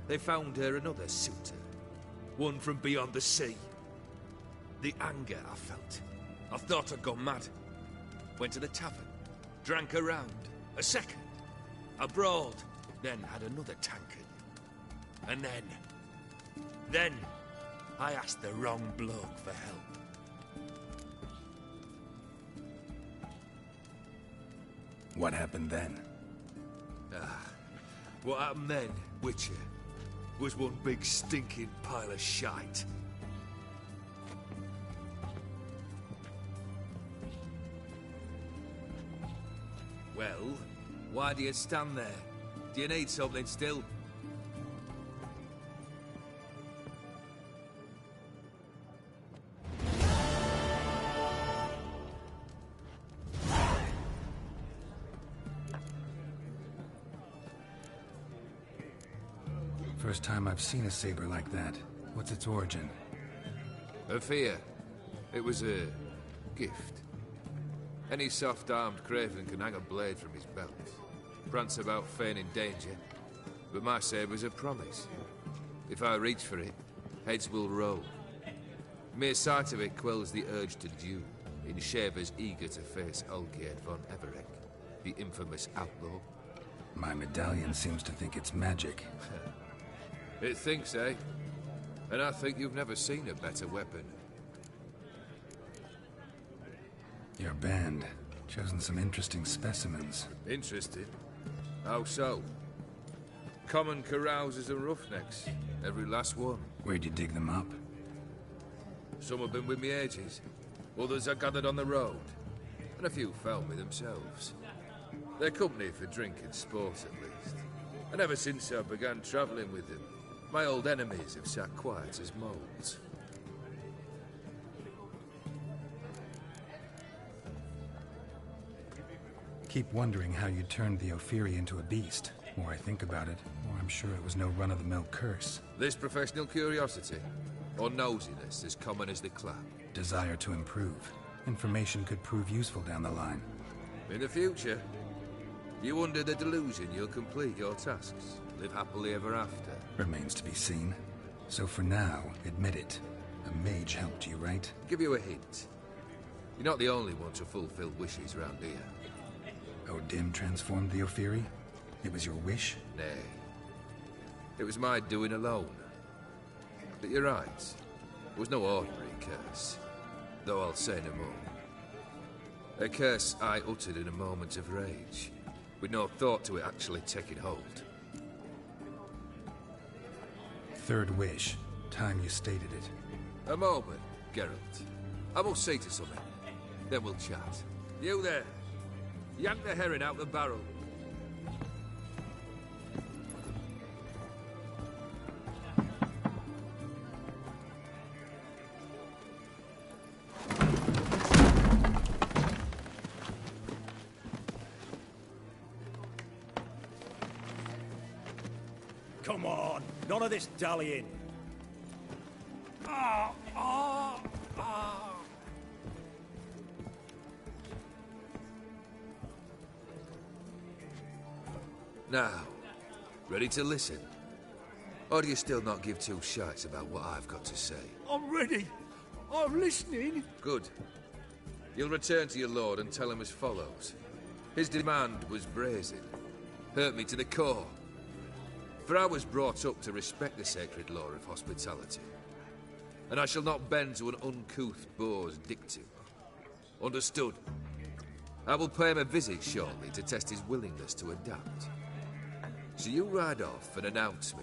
They found her another suitor, one from beyond the sea. The anger I felt. I thought I'd gone mad. Went to the tavern, drank a round, a second, a brawled, then had another tankard. And then... I asked the wrong bloke for help. What happened then? What happened then, Witcher, was one big stinking pile of shite. Well, why do you stand there? Do you need something still? First time I've seen a saber like that. What's its origin? A fear. It was a gift. Any soft-armed craven can hang a blade from his belt, prance about feigning danger, but my saber's a promise. If I reach for it, heads will roll. Mere sight of it quells the urge to duel, in shavers eager to face Olgierd von Everec, the infamous outlaw. My medallion seems to think it's magic. It thinks, eh? And I think you've never seen a better weapon. Your band. Chosen some interesting specimens. Interested? How so? Common carousers and roughnecks. Every last one. Where'd you dig them up? Some have been with me ages. Others I gathered on the road. And a few found me themselves. They're company for drink and sport, at least. And ever since I began travelling with them, my old enemies have sat quiet as moles. Keep wondering how you turned the Ophiri into a beast. The more I think about it, the more I'm sure it was no run-of-the-mill curse. This professional curiosity, or nosiness as common as the clap. Desire to improve. Information could prove useful down the line. In the future, you under the delusion you'll complete your tasks, live happily ever after. Remains to be seen. So for now, admit it. A mage helped you, right? Give you a hint. You're not the only one to fulfill wishes round here. O'Dim transformed the Ophiri? It was your wish? Nay. It was my doing alone. But you're right. It was no ordinary curse. Though I'll say no more. A curse I uttered in a moment of rage, with no thought to it actually taking hold. Third wish. Time you stated it. A moment, Geralt. I must see to something. Then we'll chat. You there! Yank the herring out the barrel. Come on, none of this dallying. Ah, ah, ah. Now, ready to listen? Or do you still not give two shites about what I've got to say? I'm ready. I'm listening. Good. You'll return to your lord and tell him as follows. His demand was brazen. Hurt me to the core. For I was brought up to respect the sacred law of hospitality. And I shall not bend to an uncouth boor's dictum. Understood? I will pay him a visit shortly to test his willingness to adapt. So you ride off and announce me.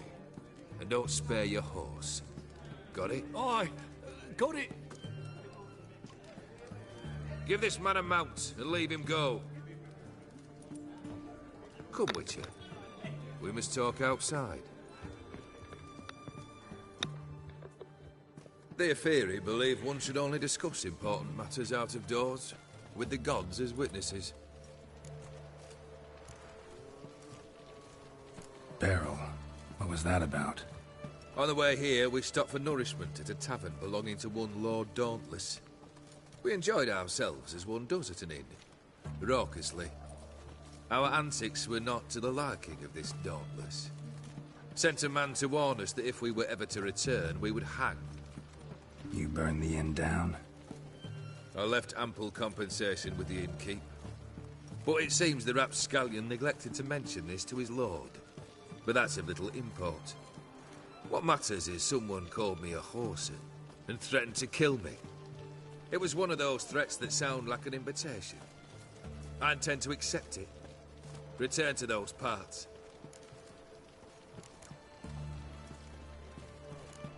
And don't spare your horse. Got it? Aye, got it. Give this man a mount and leave him go. Come, Witcher. We must talk outside. The Ophiri believe one should only discuss important matters out of doors, with the gods as witnesses. Barrel. What was that about? On the way here, we stopped for nourishment at a tavern belonging to one Lord Dauntless. We enjoyed ourselves as one does at an inn, raucously. Our antics were not to the liking of this Dauntless. Sent a man to warn us that if we were ever to return, we would hang. You burned the inn down? I left ample compensation with the innkeep. But it seems the rapscallion neglected to mention this to his lord. But that's of little import. What matters is someone called me a whoreson and threatened to kill me. It was one of those threats that sound like an invitation. I intend to accept it. Return to those parts.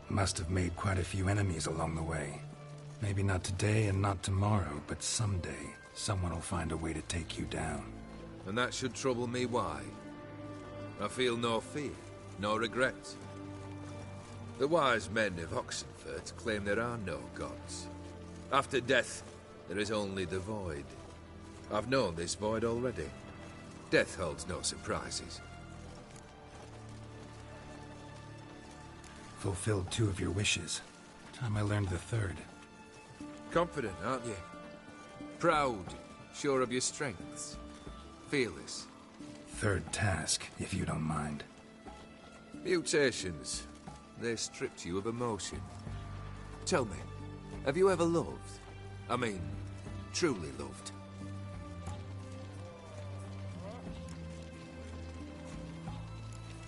Must have made quite a few enemies along the way. Maybe not today and not tomorrow, but someday, someone will find a way to take you down. And that should trouble me why? I feel no fear, no regret. The wise men of Oxenfurt claim there are no gods. After death, there is only the void. I've known this void already. Death holds no surprises. Fulfilled 2 of your wishes. Time I learned the 3rd. Confident, aren't you? Proud, sure of your strengths. Fearless. 3rd task, if you don't mind. Mutations. They stripped you of emotion. Tell me, have you ever loved? I mean, truly loved?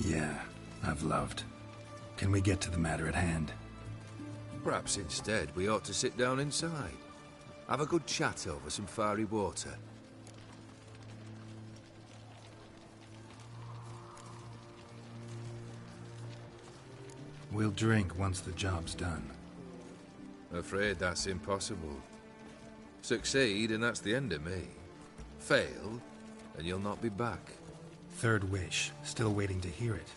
Yeah, I've loved. Can we get to the matter at hand? Perhaps instead we ought to sit down inside. Have a good chat over some fiery water. We'll drink once the job's done. Afraid that's impossible. Succeed and that's the end of me. Fail and you'll not be back. 3rd wish. Still waiting to hear it.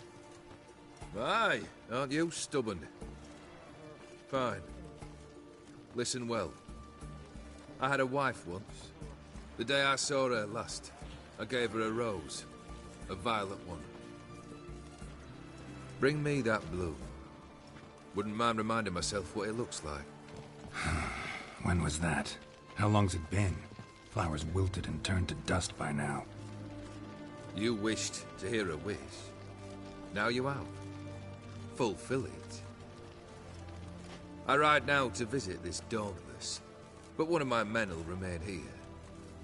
Aye, aren't you stubborn? Fine. Listen well. I had a wife once. The day I saw her last, I gave her a rose. A violet one. Bring me that bloom. Wouldn't mind reminding myself what it looks like. When was that? How long's it been? Flowers wilted and turned to dust by now. You wished to hear a wish. Now you have. Fulfill it. I ride now to visit this Dauntless, but one of my men will remain here.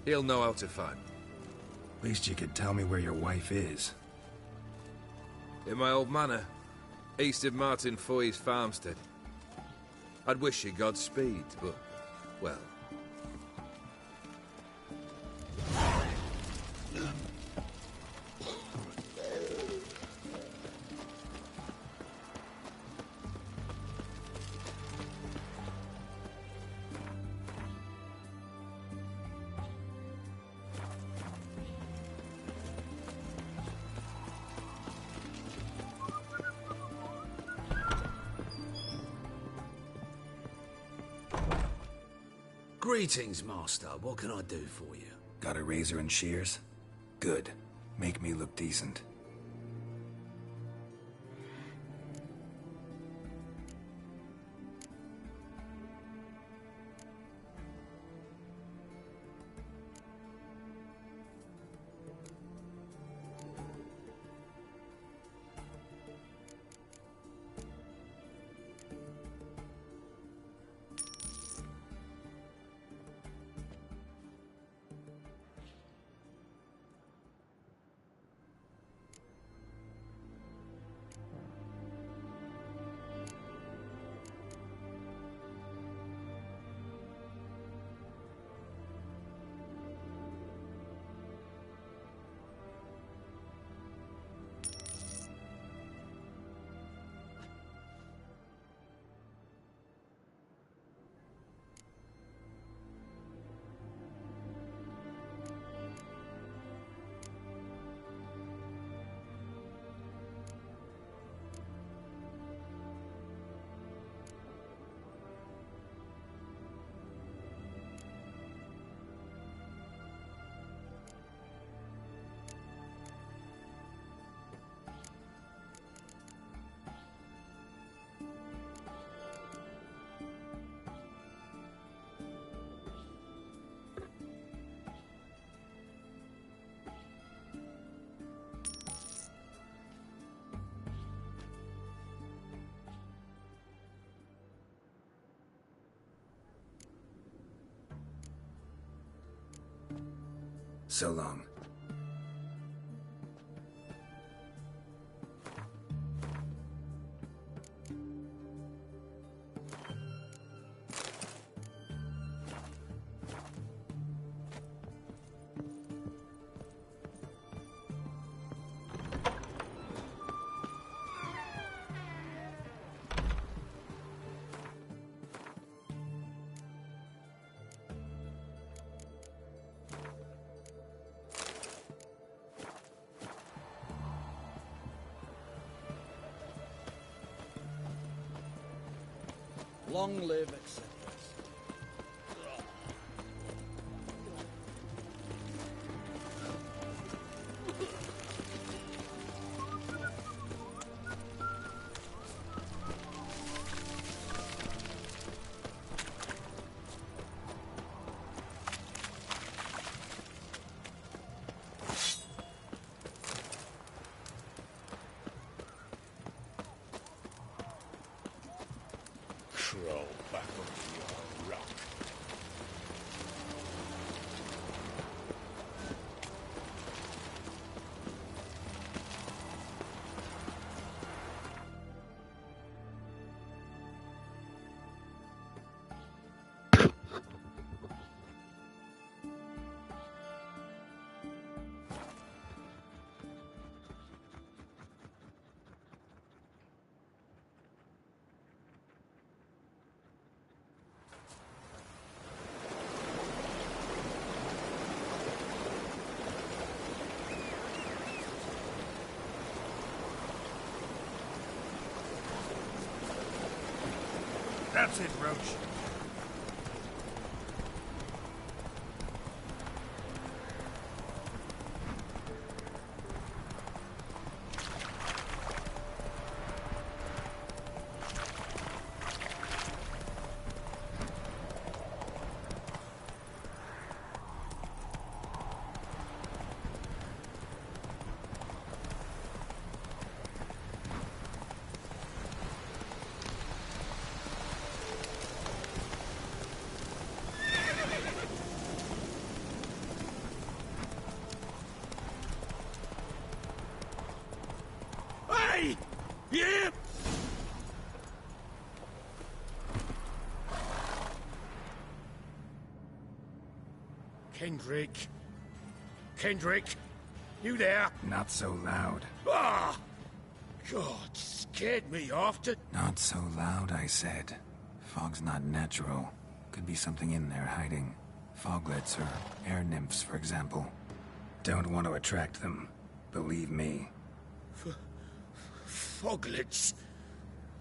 He'll know how to find me. Least you could tell me where your wife is. In my old manor, east of Martin Foy's farmstead. I'd wish you Godspeed, but, well... Greetings, Master. What can I do for you? Got a razor and shears? Good. Make me look decent. So long. Long live, etc. Crawl back under your rock. That's it, Roach. Hey! Yeah! Kendrick. Kendrick, you there? Not so loud. Ah! God, scared me after. Not so loud, I said. Fog's not natural. Could be something in there hiding. Foglets or air nymphs, for example. Don't want to attract them. Believe me. Foglets?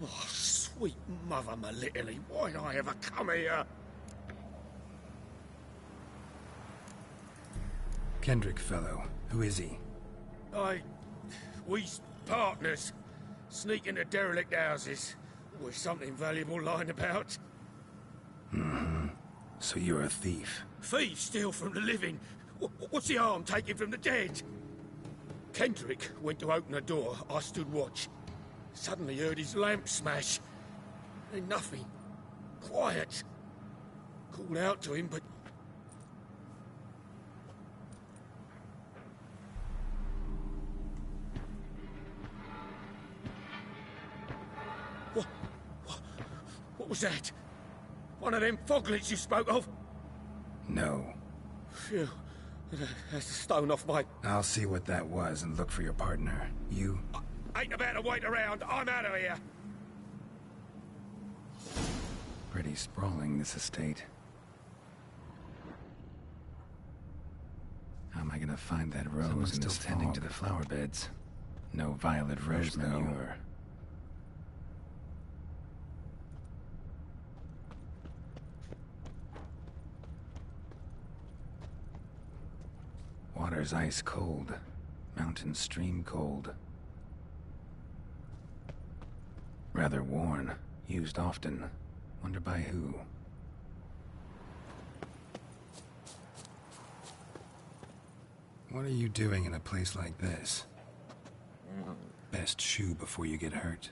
Oh, sweet mother Melitterly, why'd I ever come here? Kendrick fellow. Who is he? We's partners. Sneak into derelict houses. With something valuable lying about. Mm-hmm. So you're a thief. Thieves steal from the living. What's the harm taking from the dead? Kendrick went to open a door. I stood watch. Suddenly heard his lamp smash. Then nothing. Quiet. Called out to him, but... What was that? One of them foglets you spoke of? No. Phew. That's a stone off my... I'll see what that was and look for your partner. You... Ain't about to wait around. I'm out of here. Pretty sprawling, this estate. How am I gonna find that rose in this tending to the flower beds? No violet rose manure. Water's ice cold. Mountain stream cold. Rather worn. Used often. Wonder by who. What are you doing in a place like this? Best shoe before you get hurt.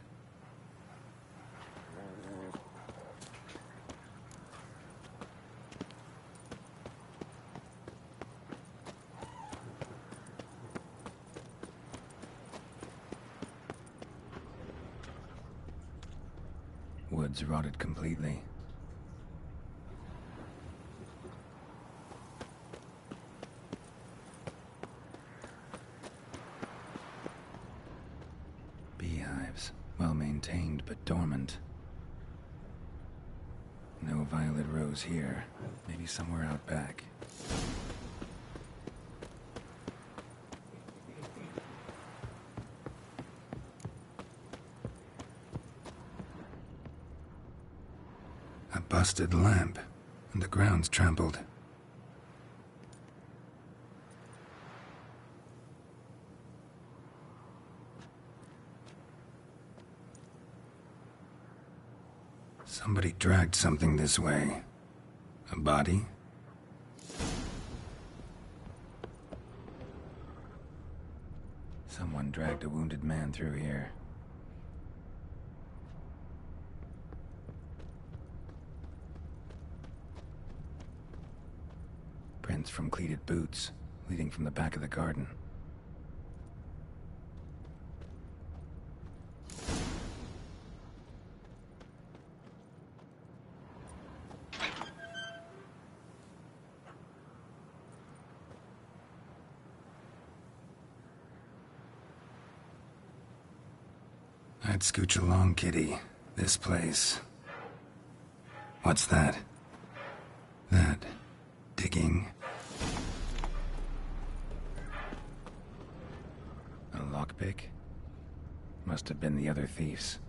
Wood's rotted completely. Beehives. Well maintained, but dormant. No violet rose here. Maybe somewhere out back. busted lamp, and the ground's trampled. Somebody dragged something this way. A body? Someone dragged a wounded man through here. Prints from cleated boots, leading from the back of the garden. I'd scooch along, kitty. This place. What's that? That. Digging. A lockpick? Must have been the other thieves.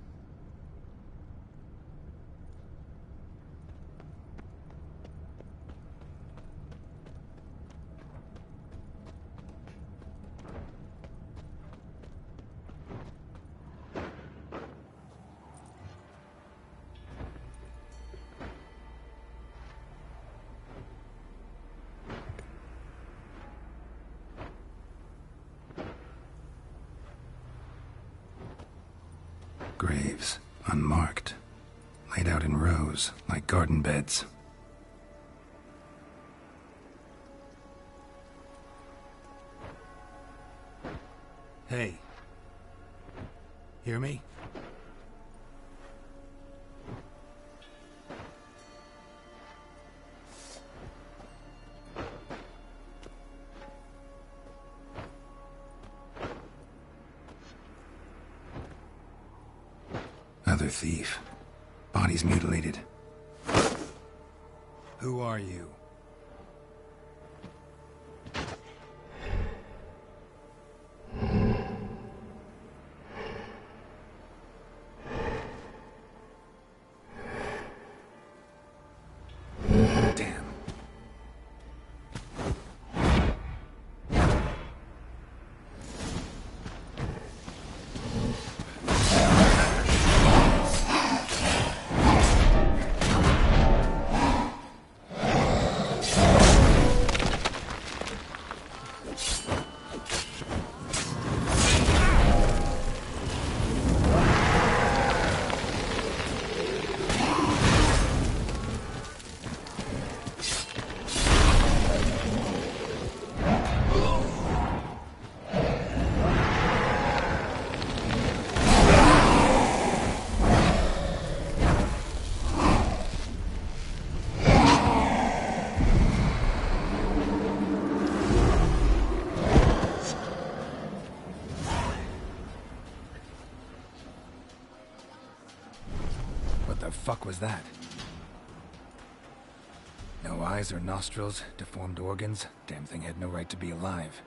Graves, unmarked, laid out in rows like garden beds. Hey. Hear me? Another thief. Body's mutilated. Who are you? Damn. What the fuck was that? No eyes or nostrils, deformed organs. Damn thing had no right to be alive.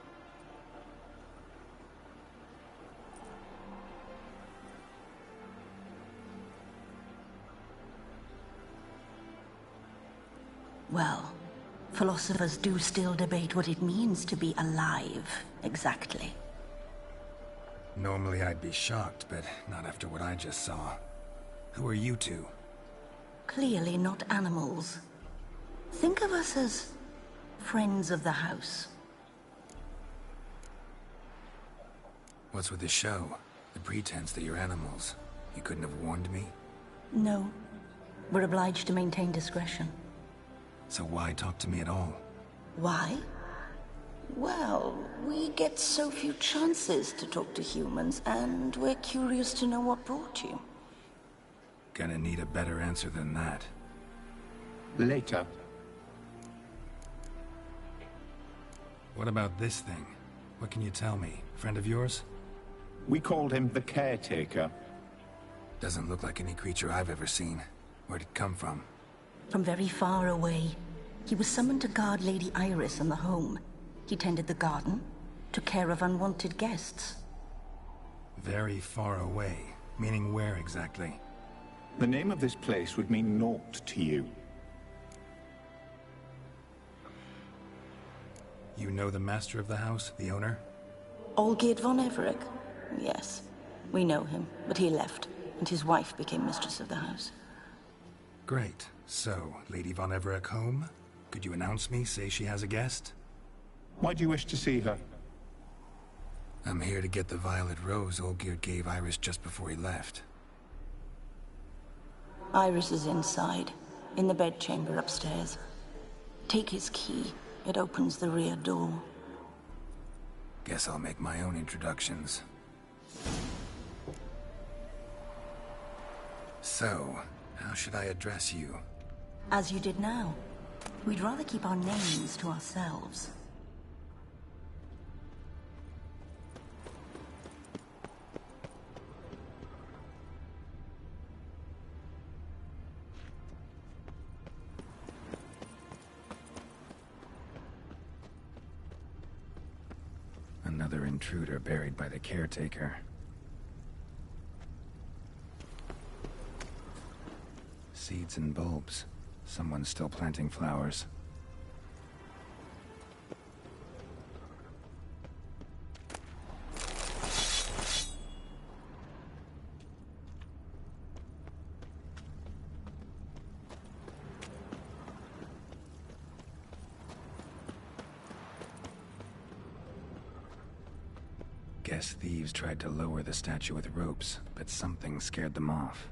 Well, philosophers do still debate what it means to be alive, exactly. Normally I'd be shocked, but not after what I just saw. Who are you two? Clearly not animals. Think of us as friends of the house. What's with the show? The pretense that you're animals. You couldn't have warned me? No. We're obliged to maintain discretion. So why talk to me at all? Why? Well, we get so few chances to talk to humans, and we're curious to know what brought you. Gonna need a better answer than that. Later. What about this thing? What can you tell me? Friend of yours? We called him the Caretaker. Doesn't look like any creature I've ever seen. Where'd it come from? From very far away. He was summoned to guard Lady Iris and the home. He tended the garden, took care of unwanted guests. Very far away? Meaning where exactly? The name of this place would mean naught to you. You know the master of the house, the owner? Olgierd von Everec? Yes. We know him, but he left, and his wife became mistress of the house. Great. So, Lady von Everec home? Could you announce me, say she has a guest? Why do you wish to see her? I'm here to get the violet rose Olgierd gave Iris just before he left. Iris is inside, in the bedchamber upstairs. Take his key. It opens the rear door. Guess I'll make my own introductions. So, how should I address you? As you did now. We'd rather keep our names to ourselves. Another intruder buried by the caretaker. Seeds and bulbs. Someone's still planting flowers. Guess thieves tried to lower the statue with ropes, but something scared them off.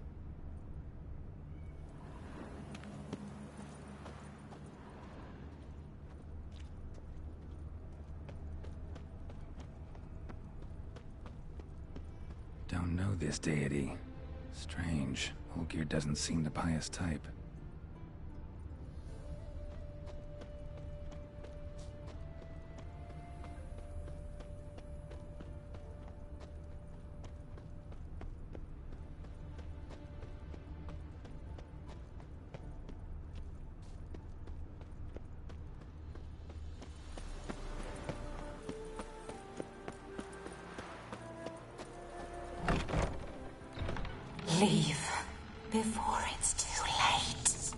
Don't know this deity. Strange. Olgierd doesn't seem the pious type. Leave before it's too late.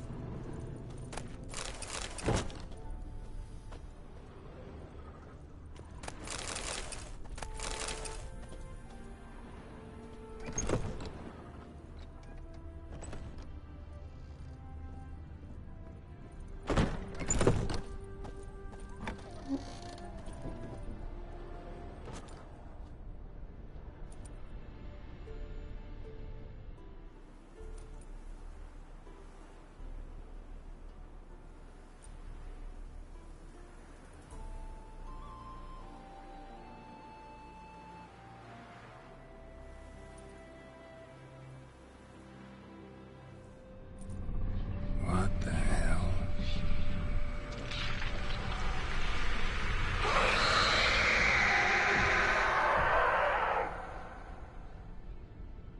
What the hell?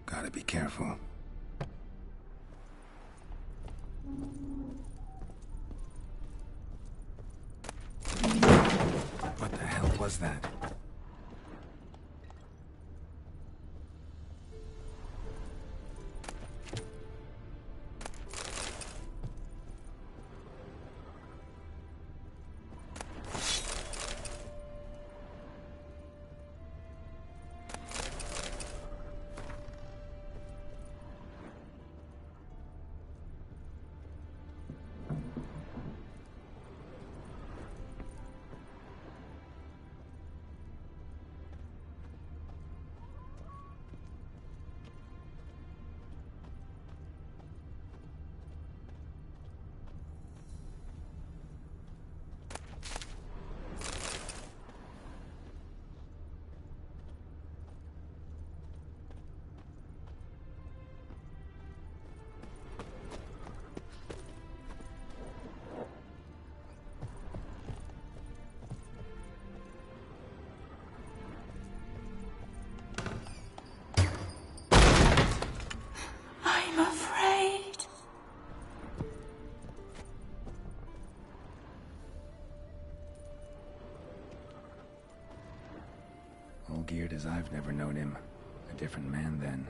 Gotta be careful. What the hell was that? I'm afraid. Olgierd as I've never known him. A different man then.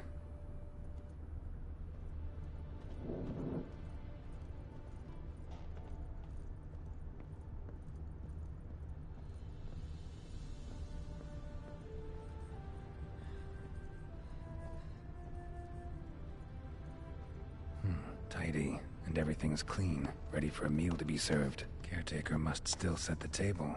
provided everything's clean, ready for a meal to be served. Caretaker must still set the table.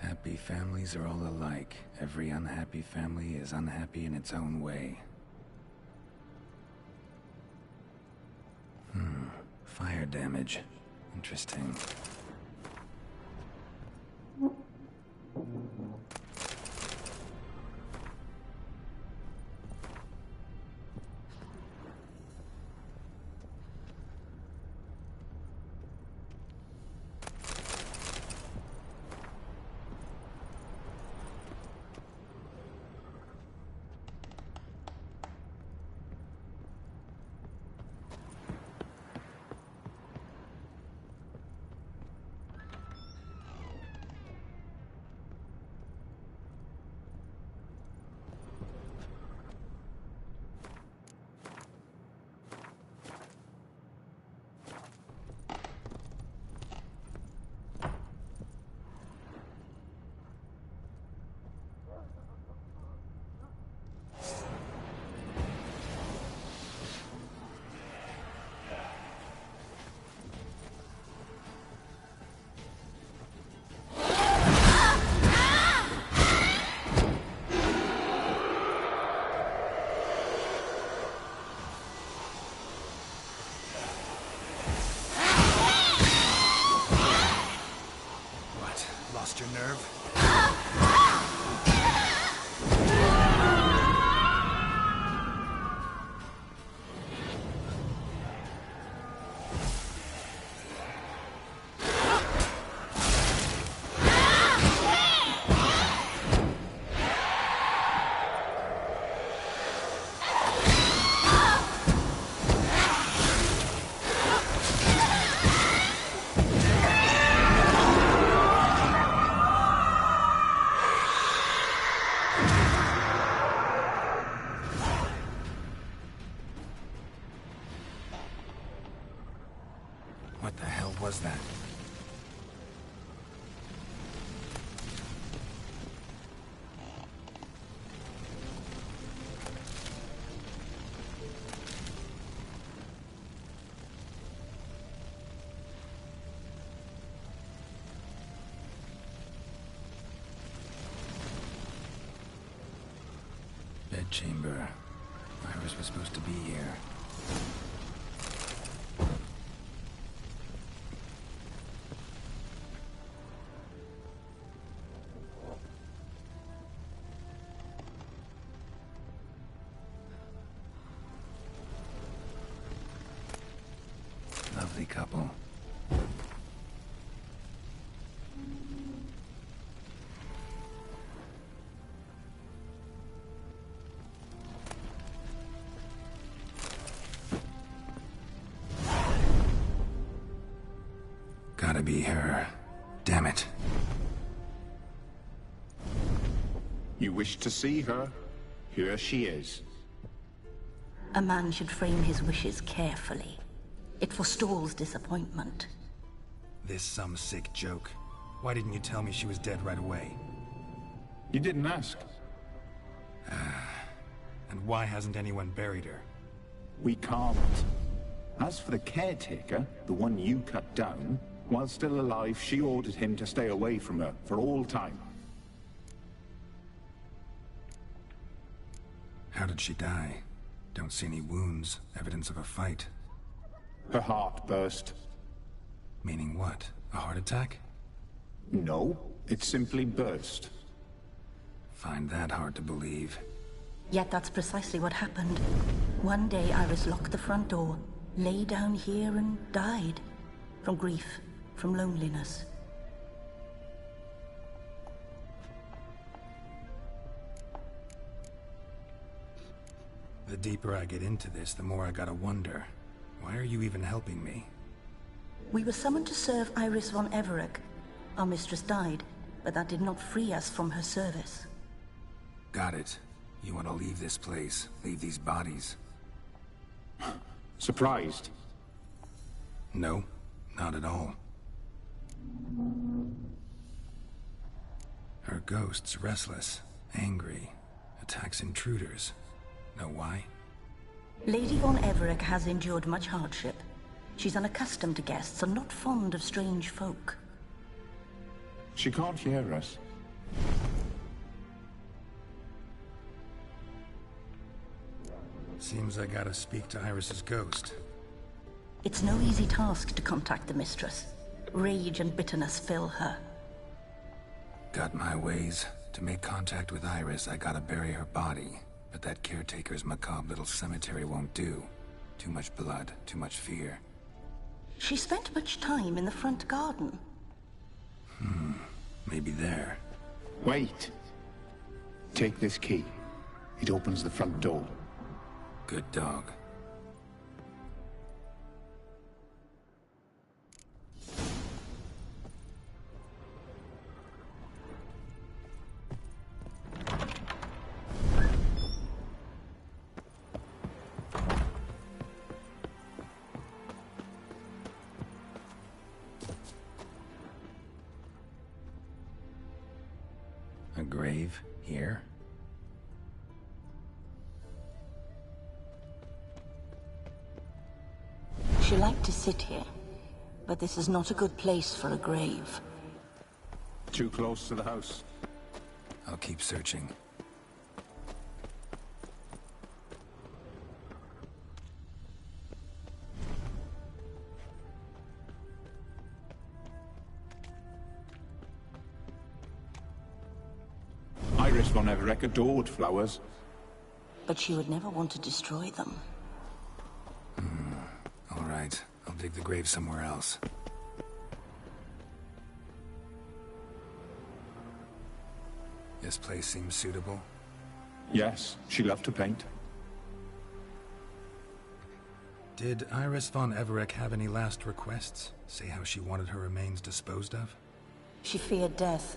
Happy families are all alike. Every unhappy family is unhappy in its own way. Fire damage. Interesting. Lost your nerve? What the hell was that? Bedchamber. Iris was supposed to be here. Lovely couple. Gotta be her. Damn it. You wish to see her? Here she is. A man should frame his wishes carefully. It forestalls disappointment. This some sick joke. Why didn't you tell me she was dead right away? You didn't ask. And why hasn't anyone buried her? We can't. As for the caretaker, the one you cut down, while still alive, she ordered him to stay away from her for all time. How did she die? Don't see any wounds, evidence of a fight. Her heart burst. Meaning what? A heart attack? No, it simply burst. Find that hard to believe. Yet that's precisely what happened. One day Iris locked the front door, lay down here and died. From grief, from loneliness. The deeper I get into this, the more I gotta wonder. Why are you even helping me? We were summoned to serve Iris von Everec. Our mistress died, but that did not free us from her service. Got it. You want to leave this place, leave these bodies. Surprised? No, not at all. Her ghost's restless, angry, attacks intruders. Know why? Lady von Everec has endured much hardship. She's unaccustomed to guests and not fond of strange folk. She can't hear us. Seems I gotta speak to Iris's ghost. It's no easy task to contact the mistress. Rage and bitterness fill her. Got my ways. To make contact with Iris, I gotta bury her body. But that caretaker's macabre little cemetery won't do. Too much blood, too much fear. She spent much time in the front garden. Maybe there. Wait. Take this key. It opens the front door. Good dog. A grave here? She liked to sit here, but this is not a good place for a grave. Too close to the house. I'll keep searching. Iris von Everec adored flowers. But she would never want to destroy them. All right, I'll dig the grave somewhere else. This place seems suitable. Yes, she loved to paint. Did Iris von Everec have any last requests? Say how she wanted her remains disposed of? She feared death.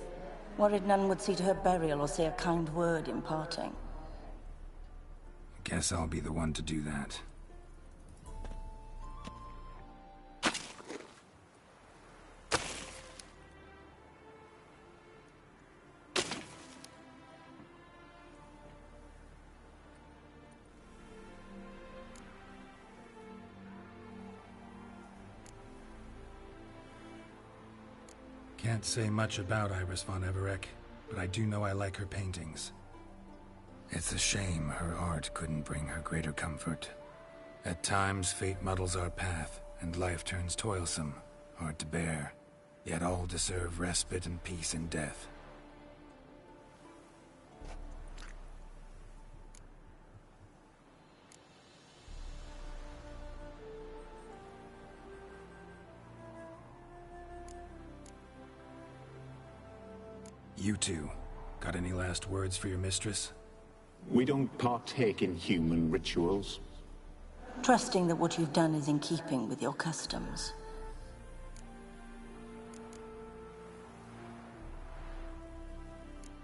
Worried none would see to her burial or say a kind word in parting. Guess I'll be the one to do that. Can't say much about Iris von Everec, but I do know I like her paintings. It's a shame her art couldn't bring her greater comfort. At times, fate muddles our path, and life turns toilsome, hard to bear. Yet all deserve respite and peace in death. You two, got any last words for your mistress? We don't partake in human rituals. Trusting that what you've done is in keeping with your customs.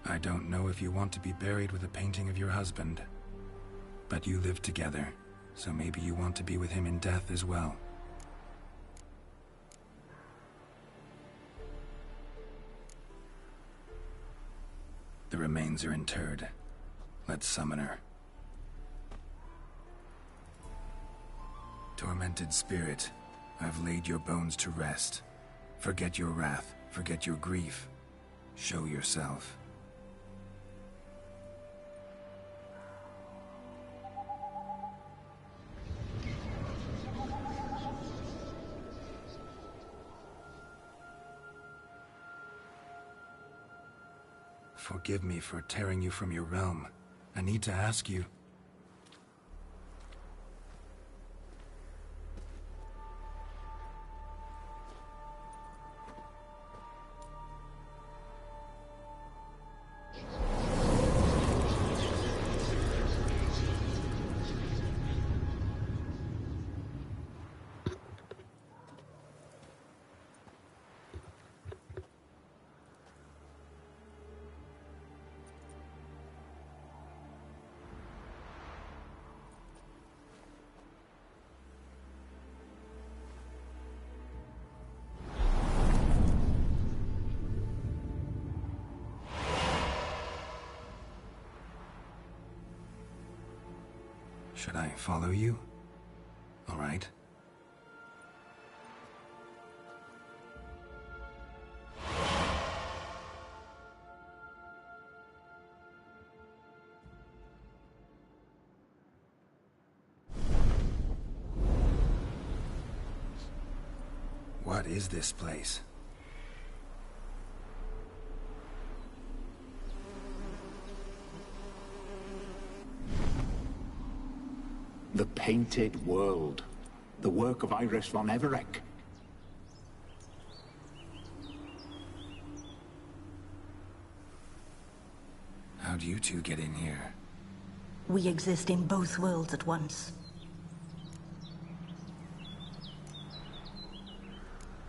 I don't know if you want to be buried with a painting of your husband, but you live together, so maybe you want to be with him in death as well. The remains are interred. Let's summon her. Tormented spirit, I've laid your bones to rest. Forget your wrath, forget your grief. Show yourself. Forgive me for tearing you from your realm. I need to ask you. Should I follow you? All right. What is this place? The Painted World. The work of Iris von Everec. How'd you two get in here? We exist in both worlds at once.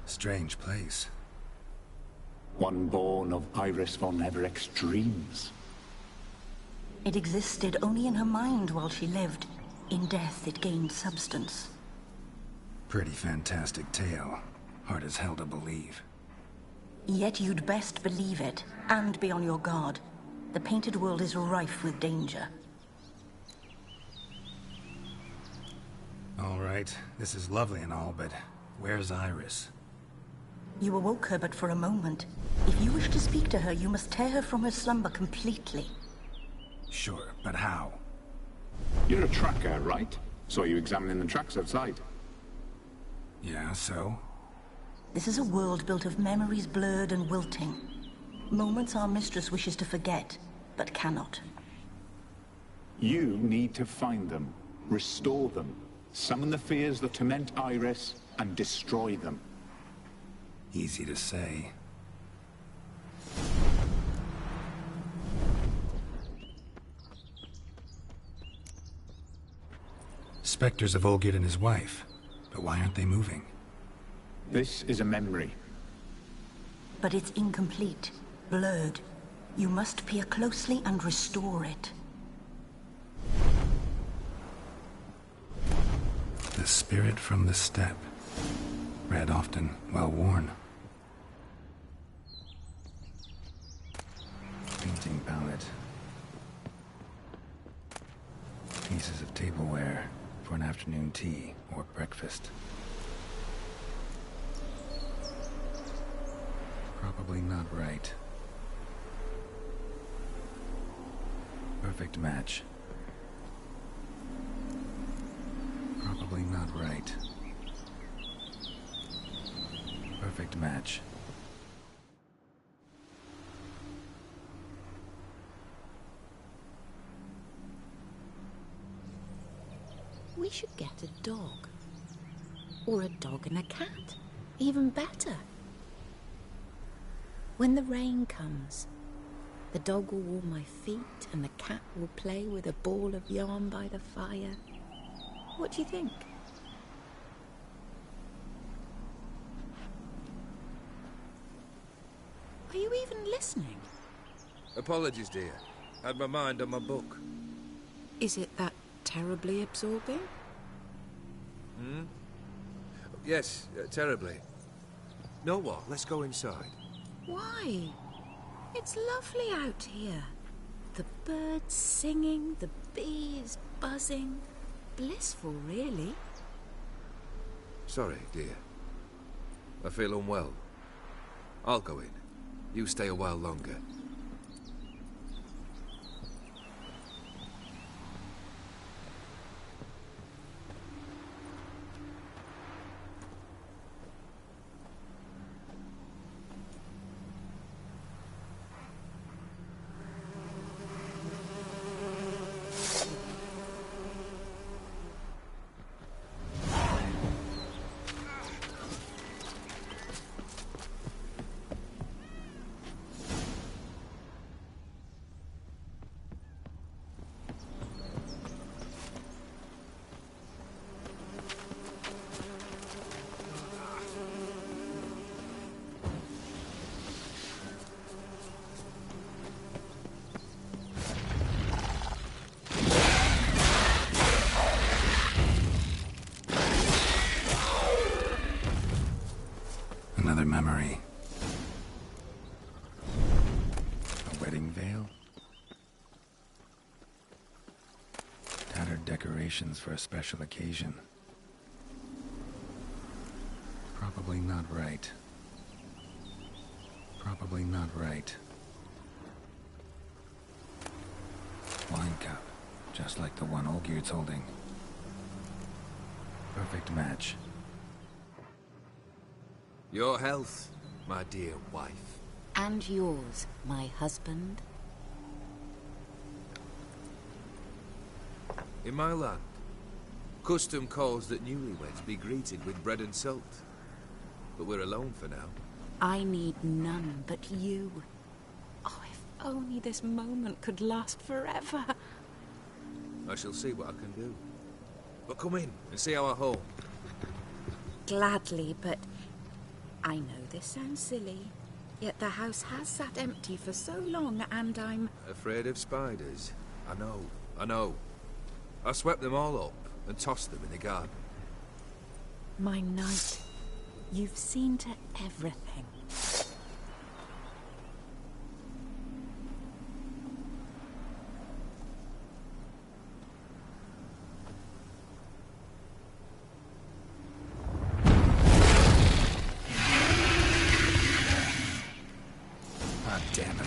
Strange place. One born of Iris von Everec's dreams. It existed only in her mind while she lived. In death, it gained substance. Pretty fantastic tale. Hard as hell to believe. Yet you'd best believe it, and be on your guard. The Painted World is rife with danger. All right, this is lovely and all, but where's Iris? You awoke her but for a moment. If you wish to speak to her, you must tear her from her slumber completely. Sure, but how? You're a tracker, right? Saw you examining the tracks outside. Yeah, so? This is a world built of memories blurred and wilting. Moments our mistress wishes to forget, but cannot. You need to find them, restore them, summon the fears that torment Iris, and destroy them. Easy to say. Spectres of Olgerd and his wife. But why aren't they moving? This is a memory. But it's incomplete, blurred. You must peer closely and restore it. The spirit from the steppe. Read often, well worn. Painting palette. Pieces of tableware for an afternoon tea or breakfast. Probably not right. Perfect match. Probably not right. Perfect match. We should get a dog. Or a dog and a cat. Even better. When the rain comes, the dog will warm my feet and the cat will play with a ball of yarn by the fire. What do you think? Are you even listening? Apologies, dear. Had my mind on my book. Is it that terribly absorbing? Hmm? Yes, terribly. Know what? Let's go inside. Why? It's lovely out here. The birds singing, the bees buzzing. Blissful, really. Sorry, dear. I feel unwell. I'll go in. You stay a while longer. Another memory. A wedding veil? Tattered decorations for a special occasion. Probably not right. Probably not right. Wine cup, just like the one Olgierd's holding. Perfect match. Your health, my dear wife. And yours, my husband. In my land, custom calls that newlyweds be greeted with bread and salt. But we're alone for now. I need none but you. Oh, if only this moment could last forever. I shall see what I can do. But come in and see our home. Gladly, but I know this sounds silly, yet the house has sat empty for so long, and I'm Afraid of spiders? I know. I swept them all up and tossed them in the garden. my knight. You've seen to everything. God damn it.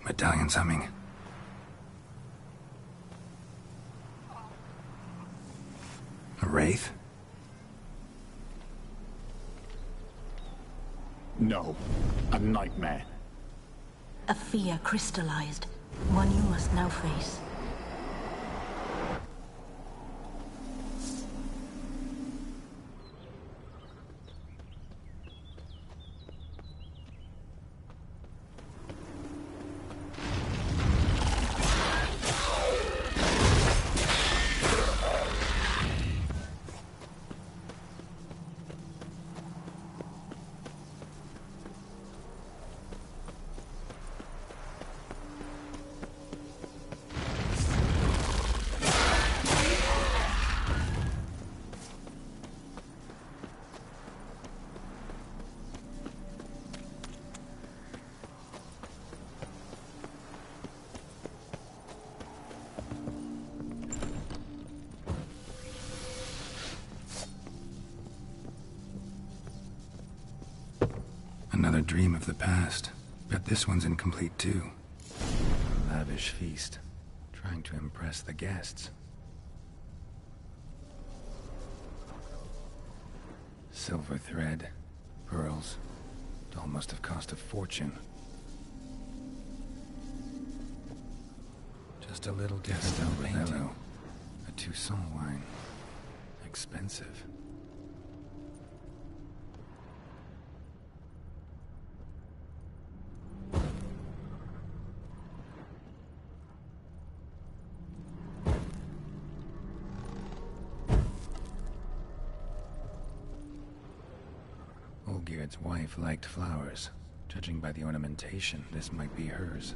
Medallion's humming. A wraith? No, a nightmare. A fear crystallized, one you must now face. Another dream of the past. Bet this one's incomplete too. A lavish feast, trying to impress the guests. Silver thread, pearls. It all must have cost a fortune. Just a little Gaston painting. A Toussaint wine. Expensive. Blackbeard's wife liked flowers. Judging by the ornamentation, this might be hers.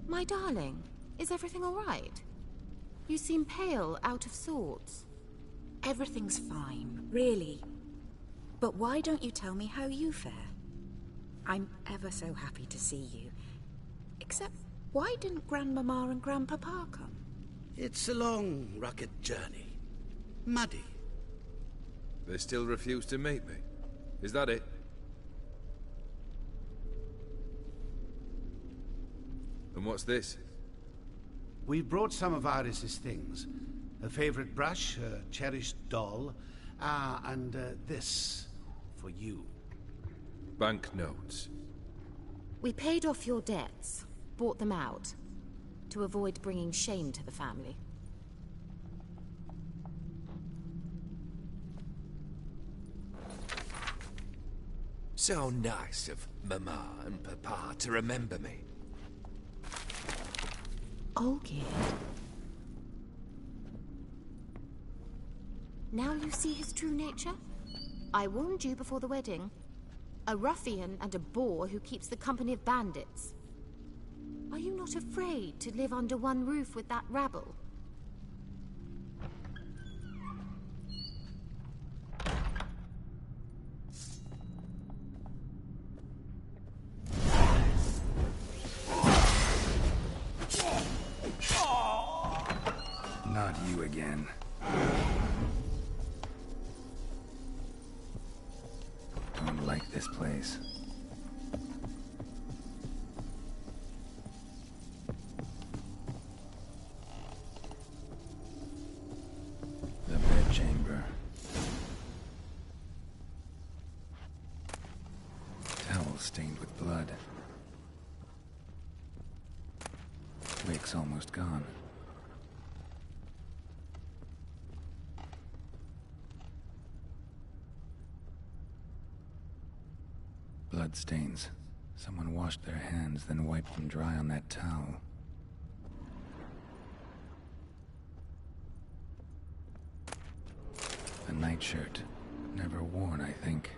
My darling, is everything all right? You seem pale, out of sorts. Everything's fine, really. But why don't you tell me how you fare? I'm ever so happy to see you. Except, why didn't Grandmama and Grandpapa come? It's a long, rugged journey. Muddy. They still refuse to meet me. Is that it? And what's this? We brought some of Iris's things. Her favorite brush, her cherished doll, and this for you. Banknotes. We paid off your debts, bought them out, to avoid bringing shame to the family. So nice of Mama and Papa to remember me. Olgierd. Now you see his true nature? I warned you before the wedding. A ruffian and a boor who keeps the company of bandits. Are you not afraid to live under one roof with that rabble? Not you again. Don't like this place. The bedchamber. Towel stained with blood. Wick's almost gone. Bloodstains. Someone washed their hands, then wiped them dry on that towel. A nightshirt. Never worn, I think.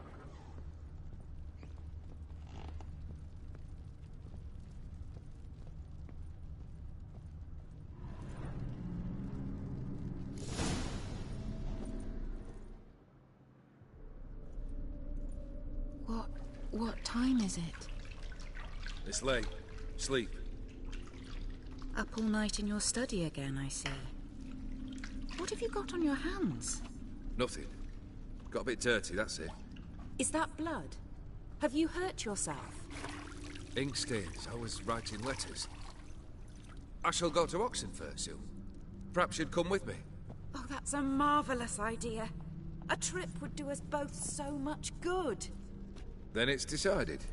What time is it? It's late. Sleep. Up all night in your study again, I see. What have you got on your hands? Nothing. Got a bit dirty, that's it. Is that blood? Have you hurt yourself? Ink stains. I was writing letters. I shall go to Oxenfurt soon. Perhaps you'd come with me. Oh, that's a marvelous idea. A trip would do us both so much good. Then it's decided.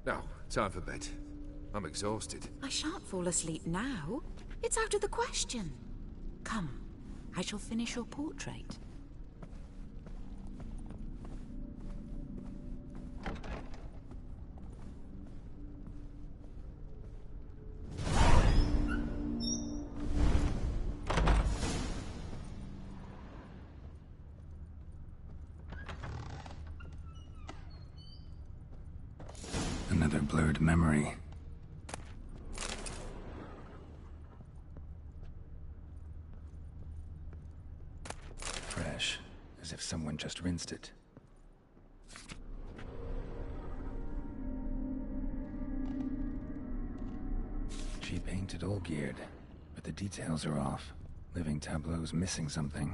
Now, time for bed. I'm exhausted. I shan't fall asleep now. It's out of the question. Come, I shall finish your portrait. Another blurred memory. Fresh, as if someone just rinsed it. She painted all geared, but the details are off. Living tableau's missing something.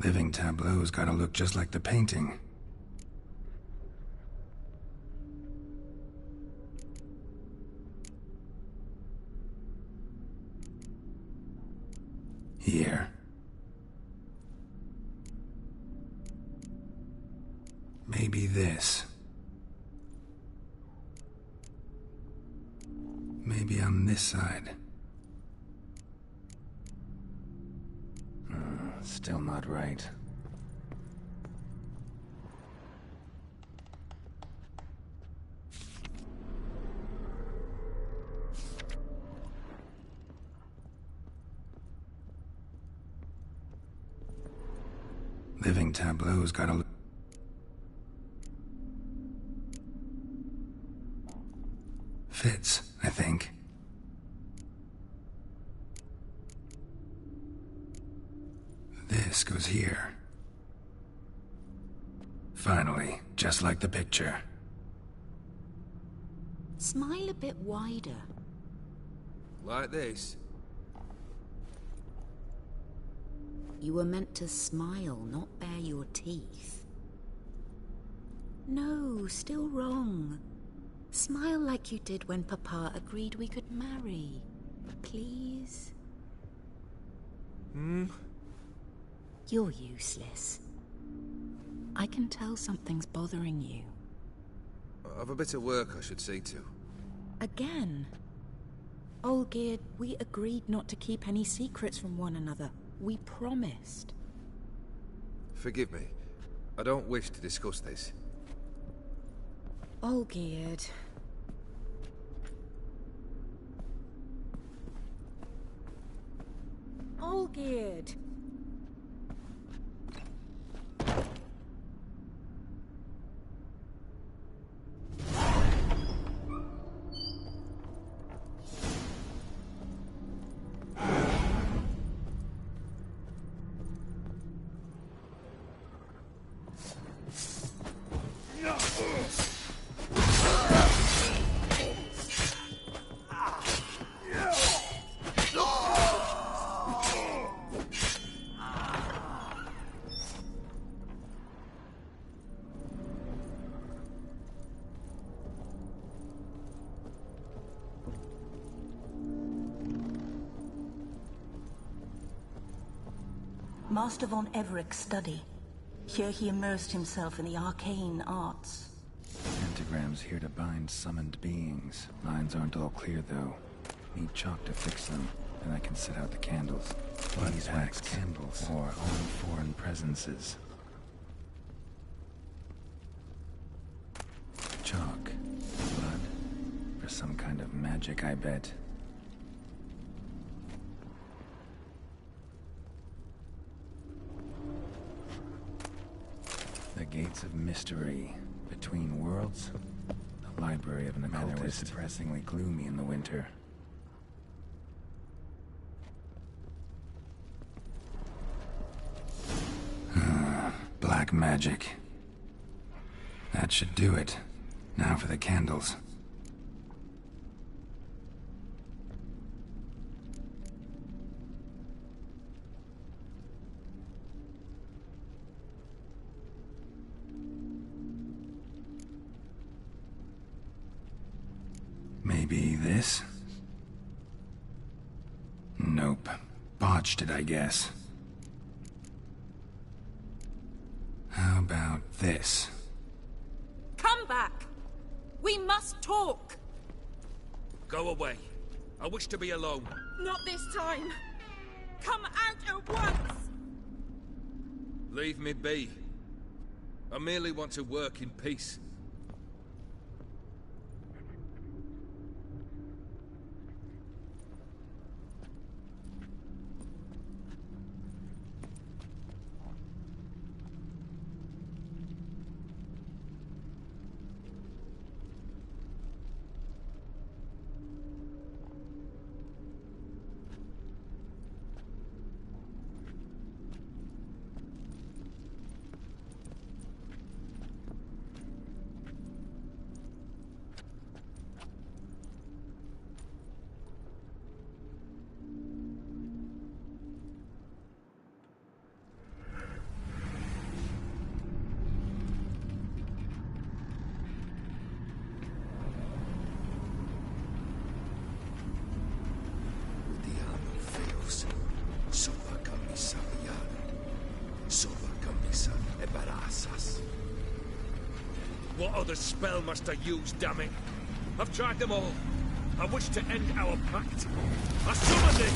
Living tableau's gotta look just like the painting. Here. Maybe this. Maybe on this side. Still not right. Living tableau's gotta look. Fits, I think. This goes here. Finally, just like the picture. Smile a bit wider. Like this? You were meant to smile, not bare your teeth. No, still wrong. Smile like you did when Papa agreed we could marry. Please? You're useless. I can tell something's bothering you. I've a bit of work I should see to. Again? Olgierd, we agreed not to keep any secrets from one another. We promised. Forgive me. I don't wish to discuss this. Olgierd. Olgierd. Master von Everett's study. Here he immersed himself in the arcane arts. Pentagrams here to bind summoned beings. Lines aren't all clear, though. Need chalk to fix them, and I can set out the candles. Beeswax candles, or own foreign presences. Chalk. Blood. For some kind of magic, I bet. The Gates of Mystery. Between worlds? The library of an occultist. Depressingly gloomy in the winter. Black magic. That should do it. Now for the candles. Maybe this? Nope. Botched it, I guess. How about this? Come back! We must talk! Go away. I wish to be alone. Not this time! Come out at once! Leave me be. I merely want to work in peace. What other spell must I use, damn it? I've tried them all. I wish to end our pact. I summoned it!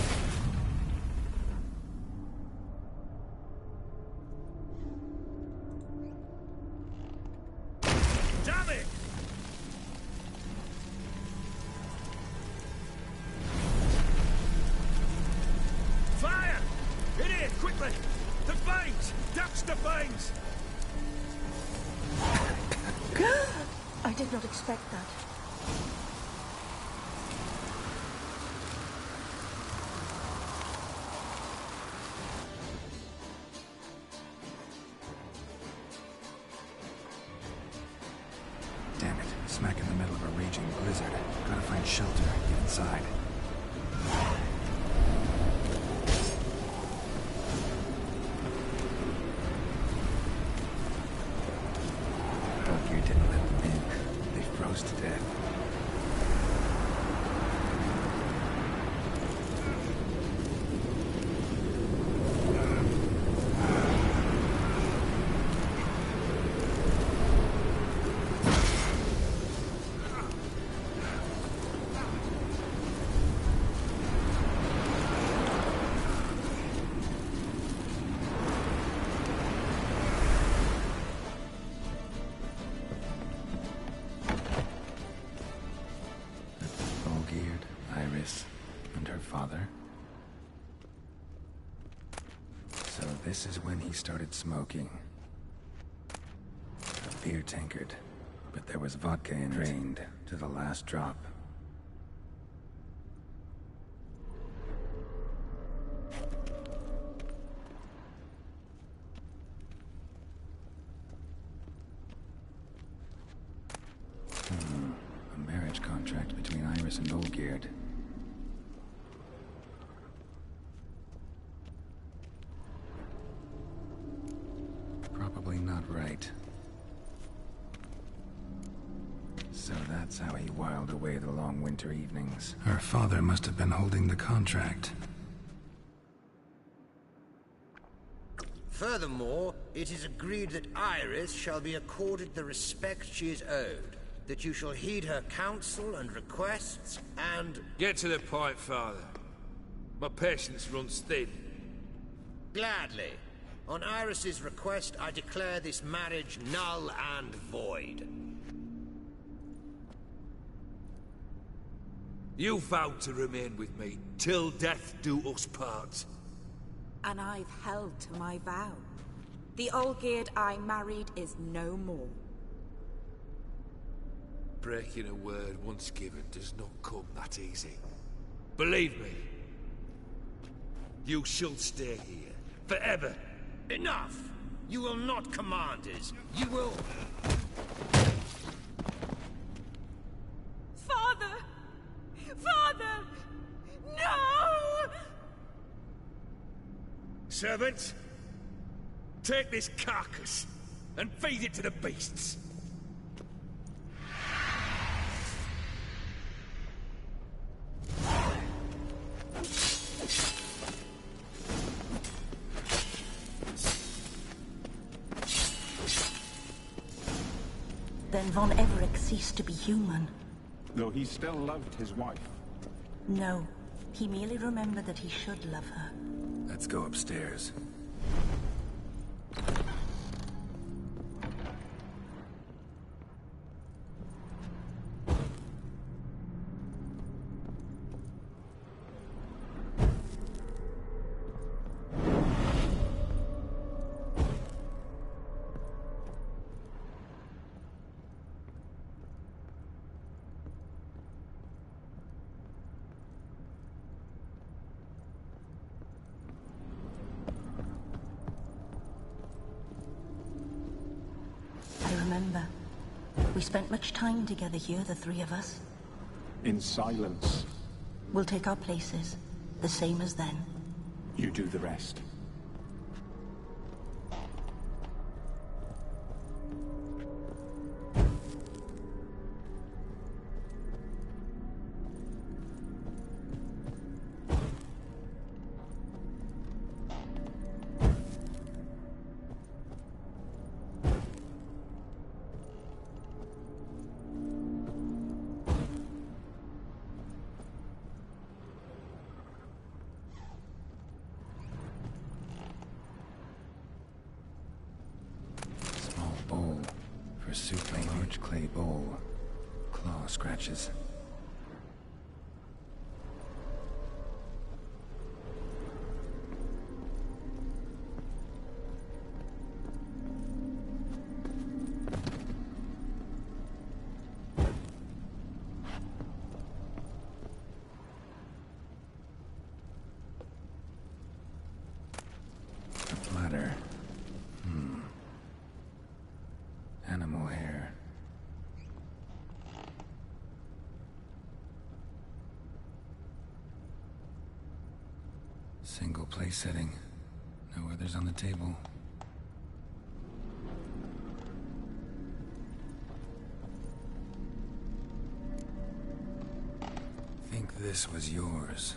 Damn it! Fire! In here, quickly! The veins! Douse the veins! I did not expect that. Damn it. Smack in the middle of a raging blizzard. Gotta find shelter. Get inside. Hope you didn't let them in. They froze to death. And her father. So this is when he started smoking. A beer tankard, but there was vodka in it, drained to the last drop. A marriage contract between Iris and Olgierd. Probably not right. So that's how he whiled away the long winter evenings. Her father must have been holding the contract. Furthermore, it is agreed that Iris shall be accorded the respect she is owed, that you shall heed her counsel and requests, and... Get to the point, Father. My patience runs thin. Gladly. On Iris's request, I declare this marriage null and void. You vowed to remain with me till death do us part. And I've held to my vow. The Olgierd I married is no more. Breaking a word once given does not come that easy. Believe me, you shall stay here forever. Enough! You will not command us. You will... Father! Father! No! Servant, take this carcass and feed it to the beasts. Then Von Everett ceased to be human. Though he still loved his wife. No, he merely remembered that he should love her. Let's go upstairs. We spent much time together here, the three of us. In silence. We'll take our places, the same as then. You do the rest. clay bowl. Claw scratches. Ladder. Animal hair. Single place setting. No others on the table. Think this was yours.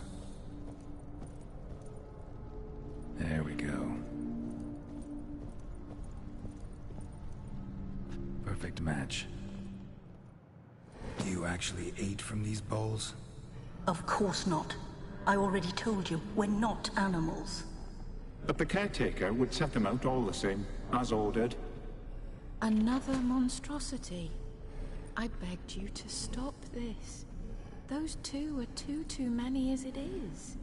There we go. Perfect match. You actually ate from these bowls? Of course not. I already told you, we're not animals. But the caretaker would set them out all the same, as ordered. Another monstrosity. I begged you to stop this. Those two are too many as it is.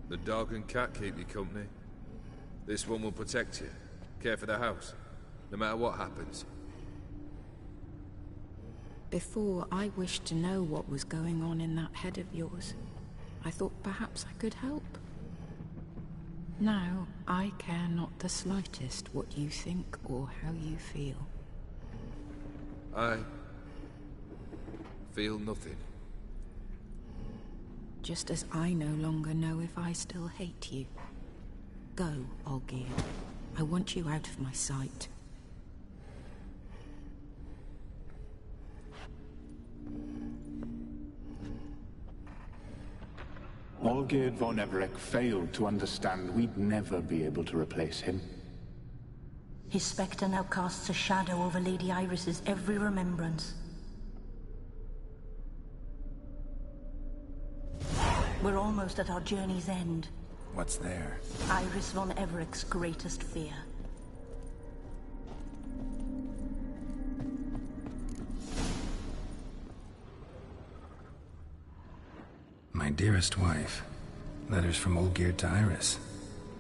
The dog and cat keep you company. This one will protect you, care for the house, no matter what happens. Before, I wished to know what was going on in that head of yours. I thought perhaps I could help. Now, I care not the slightest what you think or how you feel. I feel nothing. Just as I no longer know if I still hate you. Go, Olgierd. I want you out of my sight. Olgierd von Everec failed to understand we'd never be able to replace him. His spectre now casts a shadow over Lady Iris's every remembrance. We're almost at our journey's end. What's there? Iris von Everec's greatest fear. My dearest wife. Letters from Olgierd to Iris.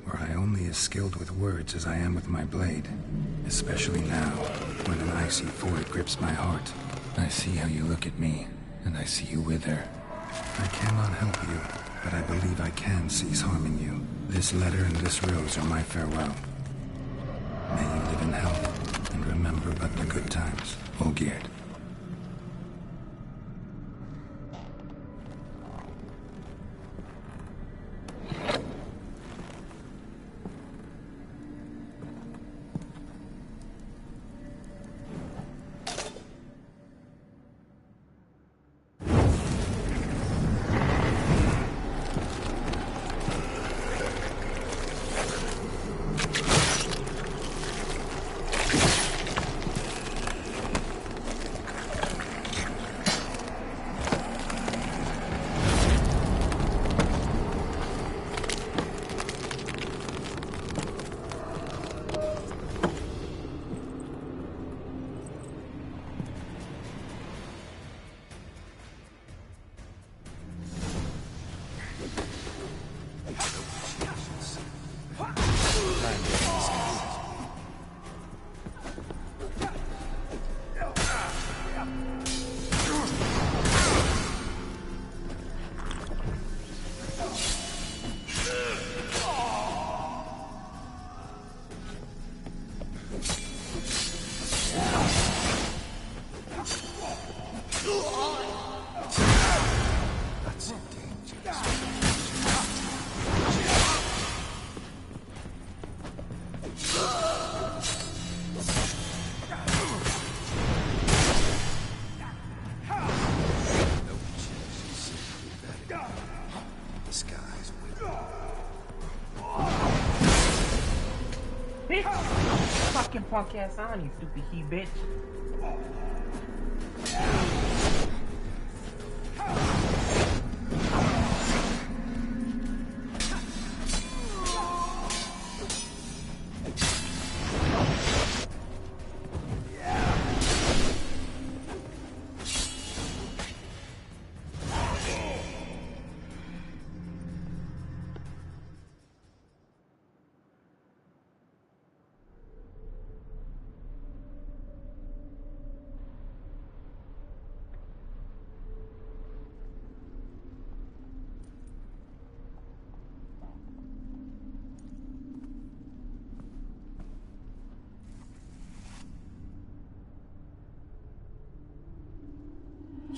Were I only as skilled with words as I am with my blade. Especially now, when an icy void grips my heart. I see how you look at me, and I see you wither. I cannot help you, but I believe I can cease harming you. This letter and this rose are my farewell. May you live in health, and remember but the good times, Olgierd. Fucking punk ass on, you stupid he bitch.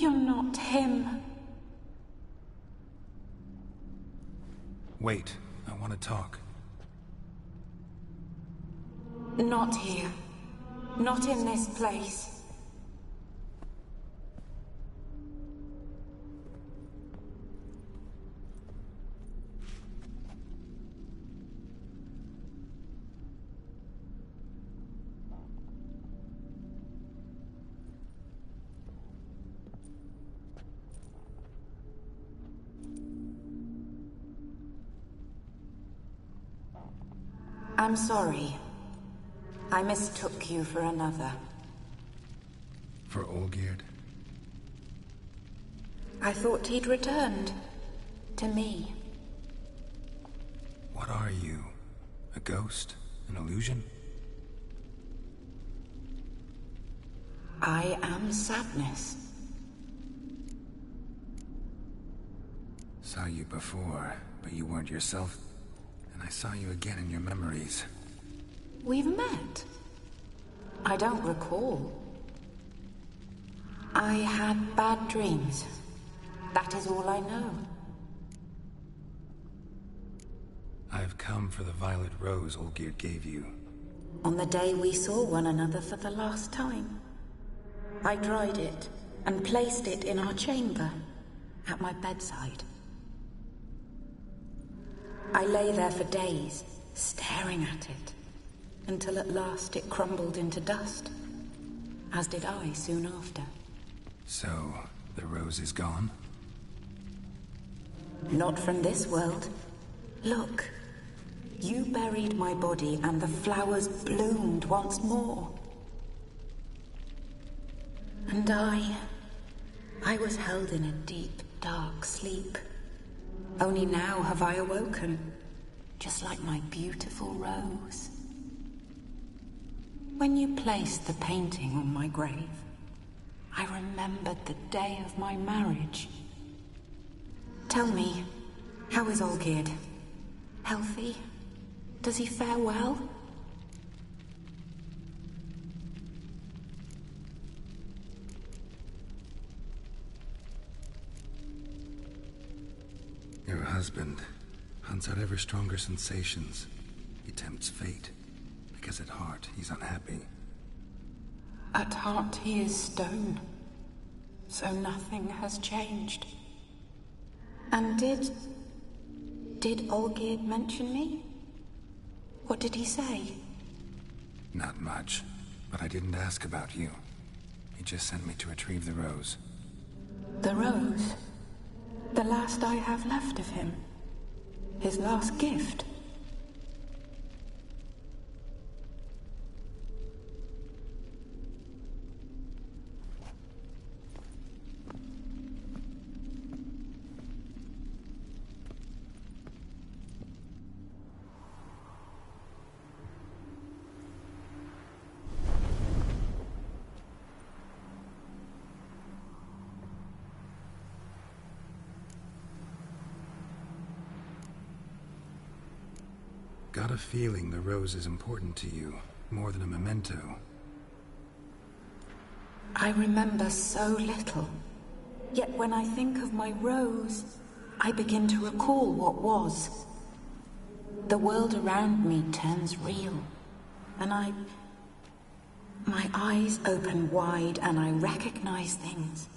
You're not him. Wait, I want to talk. Not here. Not in this place. I'm sorry. I mistook you for another. For Olgierd? I thought he'd returned. To me. What are you? A ghost? An illusion? I am sadness. Saw you before, but you weren't yourself. And I saw you again in your memories. We've met. I don't recall. I had bad dreams. That is all I know. I've come for the violet rose Olgierd gave you. On the day we saw one another for the last time, I dried it and placed it in our chamber, at my bedside. I lay there for days, staring at it, until at last it crumbled into dust, as did I soon after. So, the rose is gone? Not from this world. Look, you buried my body and the flowers bloomed once more. And I was held in a deep, dark sleep. Only now have I awoken, just like my beautiful rose. When you placed the painting on my grave, I remembered the day of my marriage. Tell me, how is Olgierd? Healthy? Does he fare well? Your husband hunts out ever stronger sensations. He tempts fate, because at heart he's unhappy. At heart he is stone, so nothing has changed. And did Olgierd mention me? What did he say? Not much, but I didn't ask about you. He just sent me to retrieve the rose. The rose? The last I have left of him? His last gift? Got a feeling the rose is important to you, more than a memento. I remember so little. Yet when I think of my rose, I begin to recall what was. The world around me turns real, and my eyes open wide and I recognize things.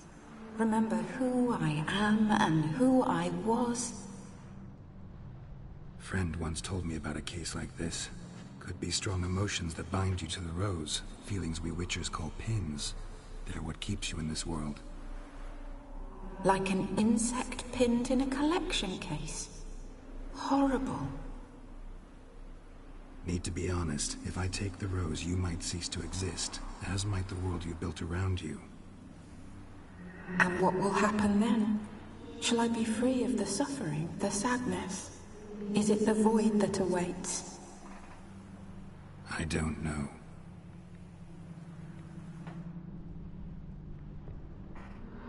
Remember who I am and who I was. Friend once told me about a case like this. Could be strong emotions that bind you to the rose, feelings we witchers call pins. They're what keeps you in this world. Like an insect pinned in a collection case. Horrible. Need to be honest, if I take the rose, you might cease to exist, as might the world you built around you. And what will happen then? Shall I be free of the suffering, the sadness? Is it the void that awaits? I don't know.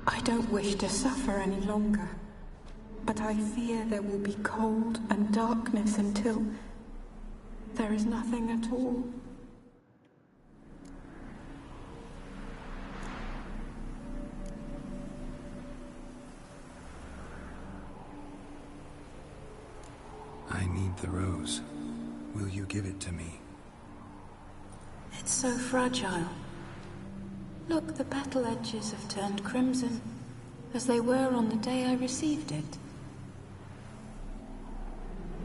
I don't wish to suffer any longer, but I fear there will be cold and darkness until there is nothing at all. I need the rose. Will you give it to me? It's so fragile. Look, the petal edges have turned crimson, as they were on the day I received it.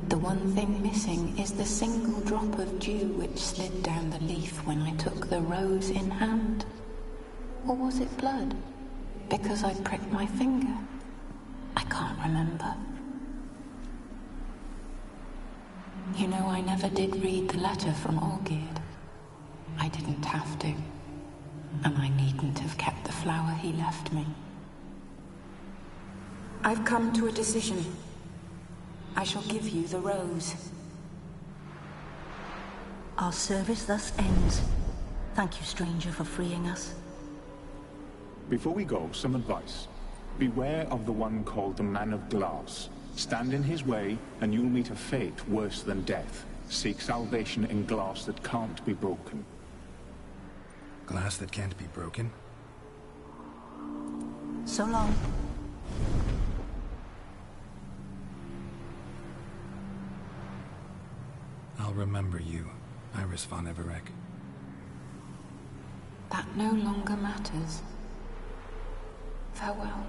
The one thing missing is the single drop of dew which slid down the leaf when I took the rose in hand. Or was it blood? Because I pricked my finger. I can't remember. You know, I never did read the letter from Olgierd. I didn't have to. And I needn't have kept the flower he left me. I've come to a decision. I shall give you the rose. Our service thus ends. Thank you, stranger, for freeing us. Before we go, some advice. Beware of the one called the Man of Glass. Stand in his way, and you'll meet a fate worse than death. Seek salvation in glass that can't be broken. Glass that can't be broken? So long. I'll remember you, Iris von Everec. That no longer matters. Farewell.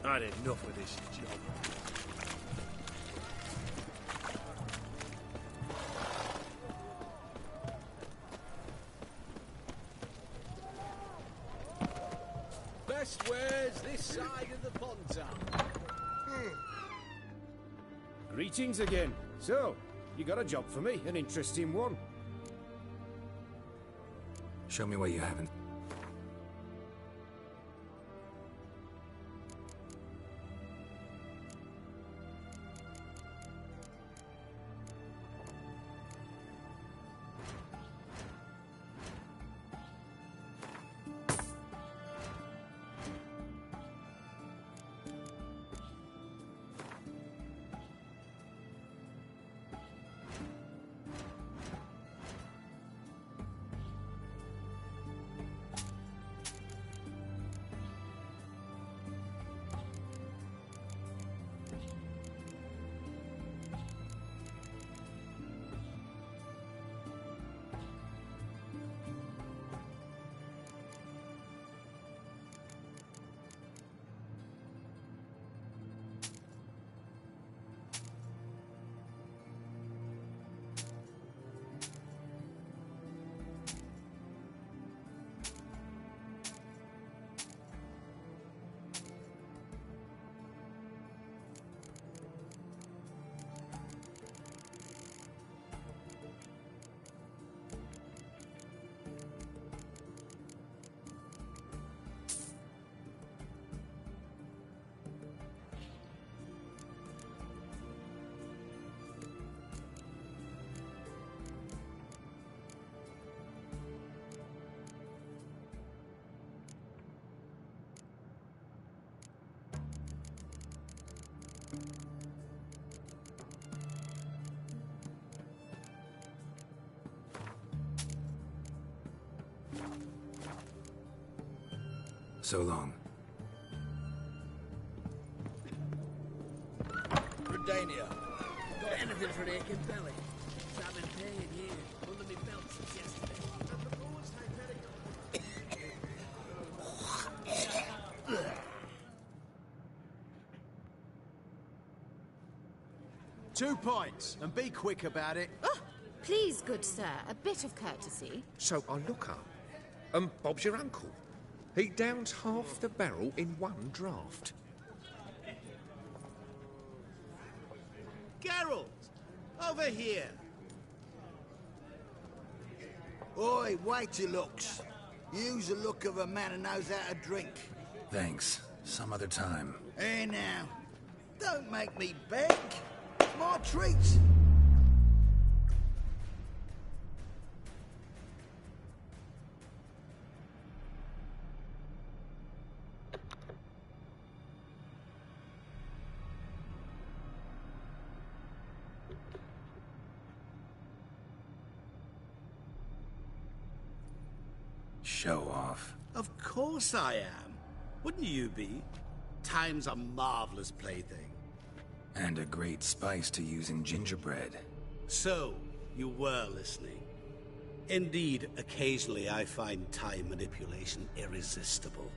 I had enough of this job. Best wares this side of the pond. Greetings again. So, you got a job for me, an interesting one. Show me what you haven't. So long. Redania, got anything for an aching belly? I've been paying here, under my belt since yesterday. 2 pints, and be quick about it. Oh, please, good sir, a bit of courtesy. So I look up, and Bob's your uncle. He downs half the barrel in one draught. Geralt, over here. Oi, wait your looks. Use the look of a man who knows how to drink. Thanks. Some other time. Hey now, don't make me beg. It's my treat. Show off. Of course I am. Wouldn't you be? Time's a marvelous plaything. And a great spice to use in gingerbread. So, you were listening. Indeed, occasionally I find time manipulation irresistible.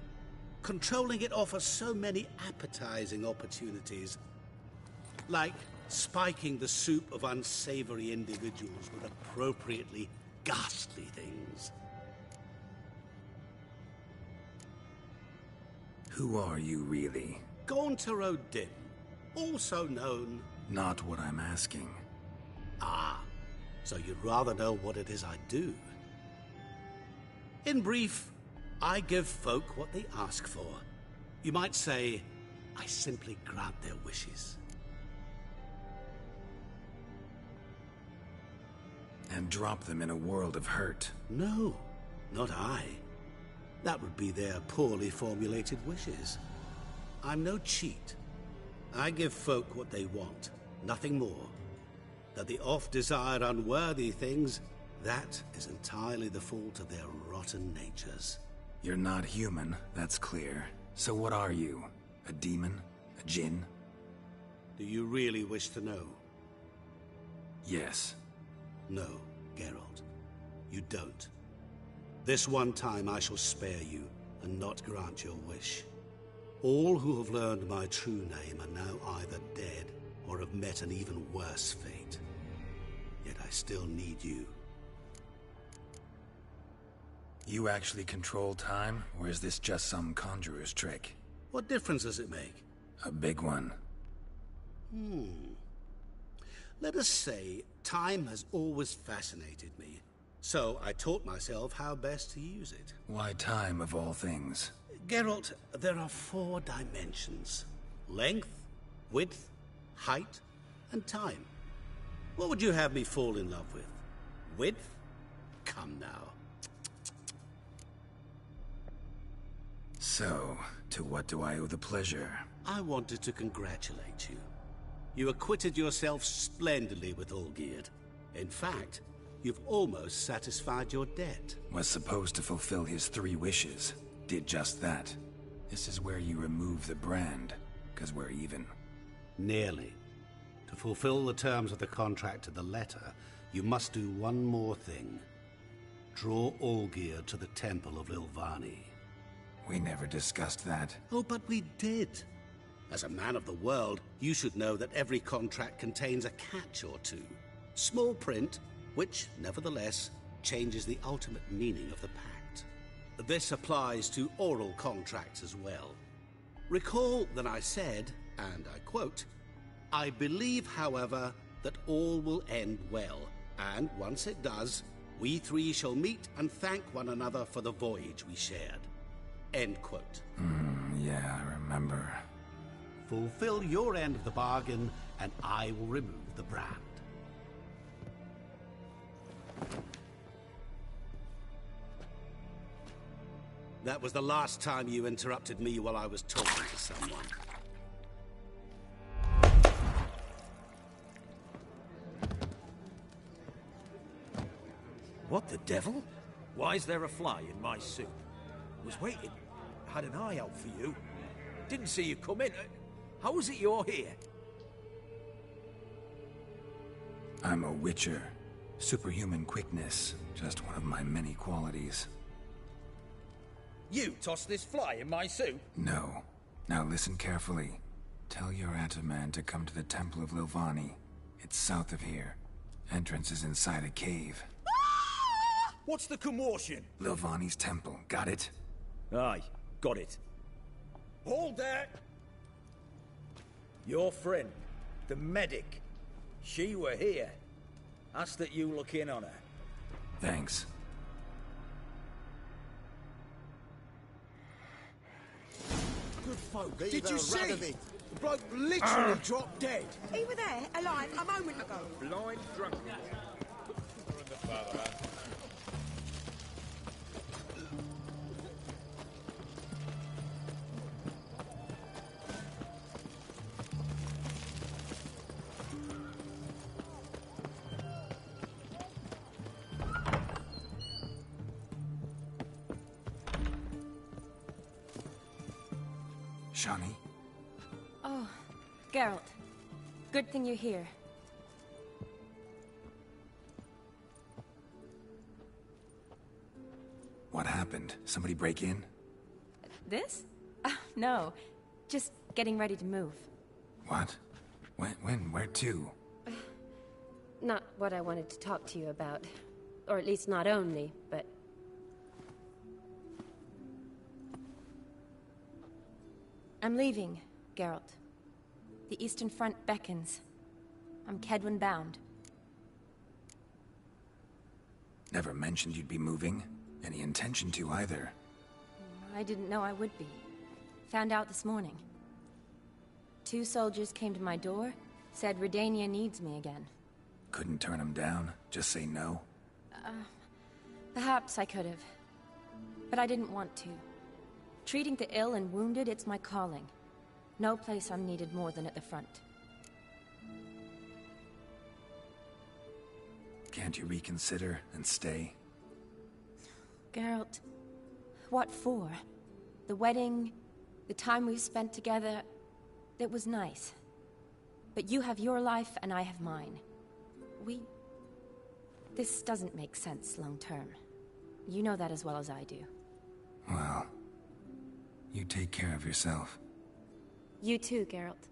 Controlling it offers so many appetizing opportunities. Like spiking the soup of unsavory individuals with appropriately ghastly things. Who are you, really? Gaunter O'Dim, also known... Not what I'm asking. Ah, so you'd rather know what it is I do. In brief, I give folk what they ask for. You might say, I simply grant their wishes. And drop them in a world of hurt. No, not I. That would be their poorly formulated wishes. I'm no cheat. I give folk what they want, nothing more. That the oft-desired unworthy things, that is entirely the fault of their rotten natures. You're not human, that's clear. So what are you? A demon? A djinn? Do you really wish to know? Yes. No, Geralt. You don't. This one time I shall spare you, and not grant your wish. All who have learned my true name are now either dead, or have met an even worse fate. Yet I still need you. You actually control time, or is this just some conjurer's trick? What difference does it make? A big one. Let us say, time has always fascinated me. So I taught myself how best to use it. Why time, of all things? Geralt, there are 4 dimensions. Length, width, height, and time. What would you have me fall in love with? Width? Come now. So, to what do I owe the pleasure? I wanted to congratulate you. You acquitted yourself splendidly with Olgierd. In fact, you've almost satisfied your debt. Was supposed to fulfill his 3 wishes. Did just that. This is where you remove the brand, 'cause we're even. Nearly. To fulfill the terms of the contract to the letter, you must do one more thing. Draw Olgierd to the Temple of Lilvani. We never discussed that. Oh, but we did. As a man of the world, you should know that every contract contains a catch or two. Small print, which, nevertheless, changes the ultimate meaning of the pact. This applies to oral contracts as well. Recall that I said, and I quote, "I believe, however, that all will end well, and once it does, we 3 shall meet and thank one another for the voyage we shared." End quote. Yeah, I remember. Fulfill your end of the bargain, and I will remove the brand. That was the last time you interrupted me while I was talking to someone. What the devil? Why is there a fly in my soup? Was waiting. had an eye out for you. Didn't see you come in. How is it you're here? I'm a witcher. Superhuman quickness, just one of my many qualities. You tossed this fly in my soup? No. Now listen carefully. Tell your Ataman to come to the Temple of Lilvani. It's south of here. Entrance is inside a cave. What's the commotion? Lilvani's temple, got it? Aye, got it. Hold there! Your friend, the medic, she were here. Ask that you look in on her. Thanks. Good folk. Did you see? The bloke literally dropped dead. He were there, alive, a moment ago. Blind drunk. Shani? Oh, Geralt. Good thing you're here. What happened? Somebody break in? This? No. Just getting ready to move. What? When? Where to? Not what I wanted to talk to you about. Or at least not only, but... I'm leaving, Geralt. The Eastern Front beckons. I'm Kedwin bound. Never mentioned you'd be moving. Any intention to either. I didn't know I would be. Found out this morning. 2 soldiers came to my door, said Redania needs me again. Couldn't turn him down? Just say no? Perhaps I could have. But I didn't want to. Treating the ill and wounded, it's my calling. No place I'm needed more than at the front. Can't you reconsider and stay? Geralt, what for? The wedding, the time we've spent together, it was nice. But you have your life and I have mine. This doesn't make sense long term. You know that as well as I do. Well, you take care of yourself. You too, Geralt.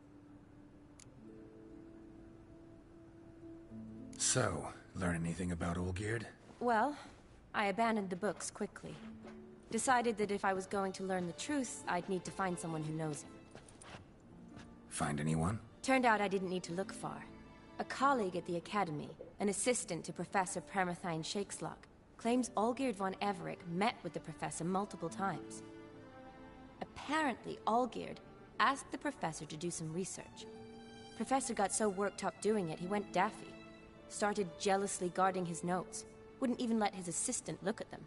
So, learn anything about Olgierd? Well, I abandoned the books quickly. Decided that if I was going to learn the truth, I'd need to find someone who knows him. Find anyone? Turned out I didn't need to look far. A colleague at the Academy, an assistant to Professor Permathine Shakeslock, claims Olgierd von Everec met with the professor multiple times. Apparently, Olgierd asked the professor to do some research. Professor got so worked up doing it, he went daffy. Started jealously guarding his notes. Wouldn't even let his assistant look at them.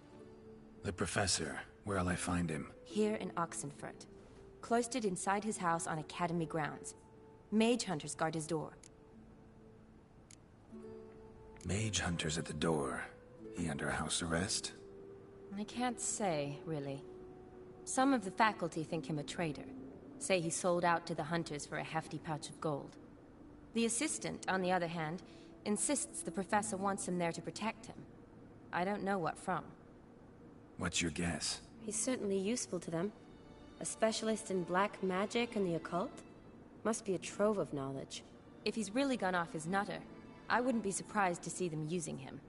The professor. Where'll I find him? Here in Oxenfurt. Cloistered inside his house on Academy grounds. Mage hunters guard his door. Mage hunters at the door. He under house arrest? I can't say, really. Some of the faculty think him a traitor. Say he sold out to the hunters for a hefty pouch of gold. The assistant, on the other hand, insists the professor wants him there to protect him. I don't know what from. What's your guess? He's certainly useful to them. A specialist in black magic and the occult? Must be a trove of knowledge. If he's really gone off his nutter, I wouldn't be surprised to see them using him.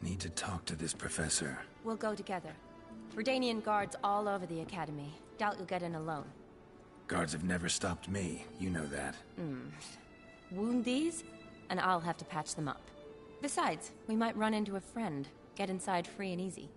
Need to talk to this professor. We'll go together. Redanian guards all over the Academy. Doubt you'll get in alone. Guards have never stopped me, you know that. Wound these, and I'll have to patch them up. Besides, we might run into a friend. Get inside free and easy.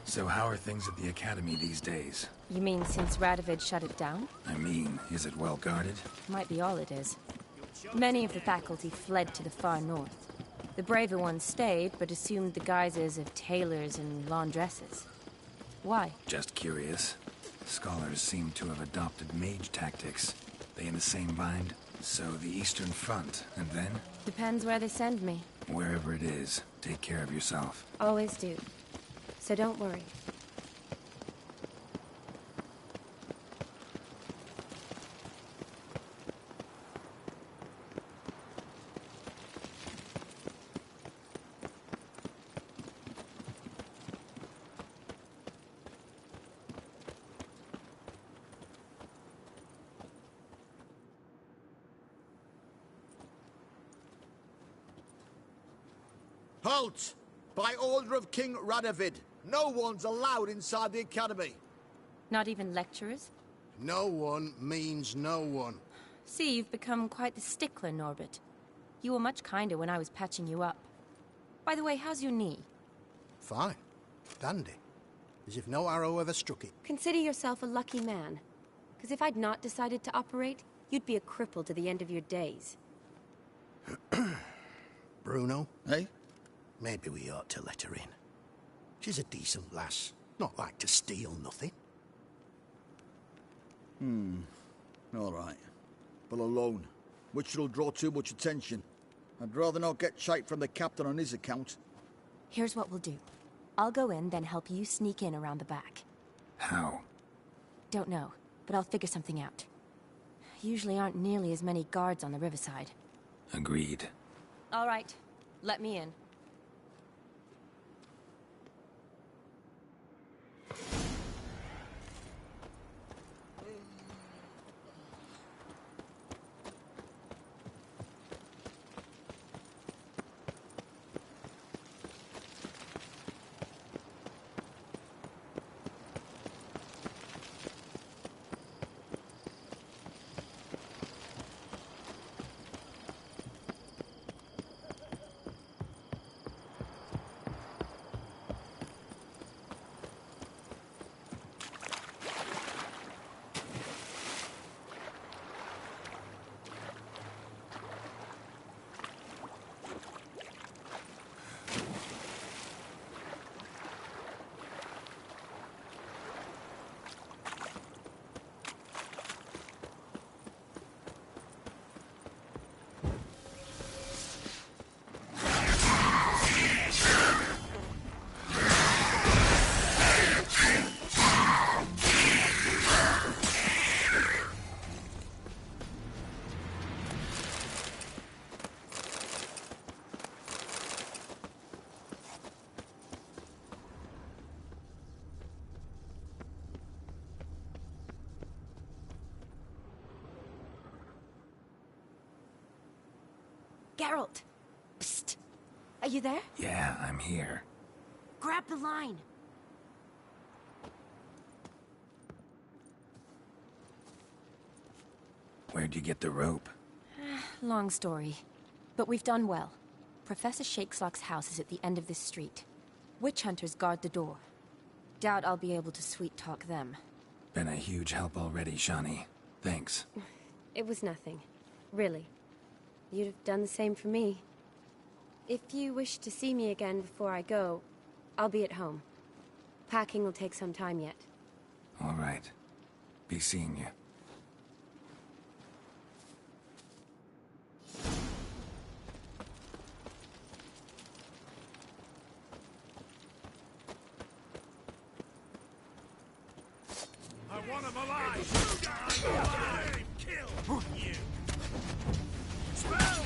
So how are things at the Academy these days? You mean since Radovid shut it down? I mean, is it well guarded? Might be all it is. Many of the faculty fled to the far north. The braver ones stayed, but assumed the guises of tailors and laundresses. Why? Just curious. Scholars seem to have adopted mage tactics. They in the same bind? So the Eastern Front, and then? Depends where they send me. Wherever it is, take care of yourself. Always do. So don't worry. Halt! By order of King Radovid, no one's allowed inside the academy. Not even lecturers? No one means no one. See, you've become quite the stickler, Norbert. You were much kinder when I was patching you up. By the way, how's your knee? Fine. Dandy. As if no arrow ever struck it. Consider yourself a lucky man. Because if I'd not decided to operate, you'd be a cripple to the end of your days. Bruno, eh? Maybe we ought to let her in. She's a decent lass. Not like to steal nothing. All right. But alone, which will draw too much attention. I'd rather not get shite from the captain on his account. Here's what we'll do. I'll go in, then help you sneak in around the back. How? Don't know, but I'll figure something out. Usually aren't nearly as many guards on the riverside. Agreed. All right. Let me in. Geralt! Psst! Are you there? Yeah, I'm here. Grab the line! Where'd you get the rope? Long story. But we've done well. Professor Shakeslock's house is at the end of this street. Witch hunters guard the door. Doubt I'll be able to sweet-talk them. Been a huge help already, Shani. Thanks. It was nothing. Really. You'd have done the same for me. If you wish to see me again before I go, I'll be at home. Packing will take some time yet. All right. Be seeing you. I want him alive! Alive! Kill you! Spell!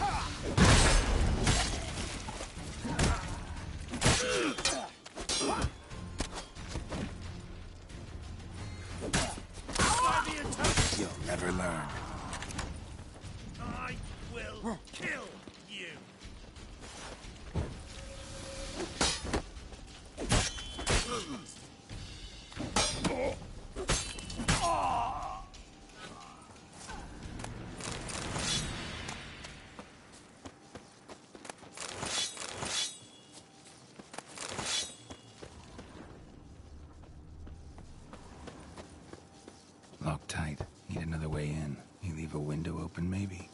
You'll never learn. I will kill you! Locked tight. Need another way in. You leave a window open, maybe?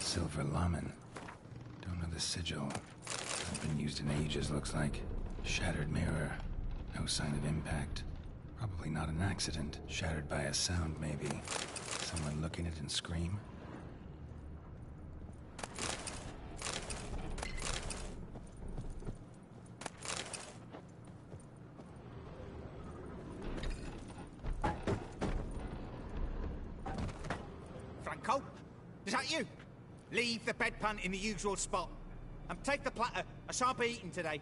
Silver Lamen. Don't know the sigil. Hasn't been used in ages, looks like. Shattered mirror. No sign of impact. Probably not an accident. Shattered by a sound, maybe. Someone look in it and scream? Franco? Is that you? Leave the bedpan in the usual spot. And take the platter. I shan't be eating today.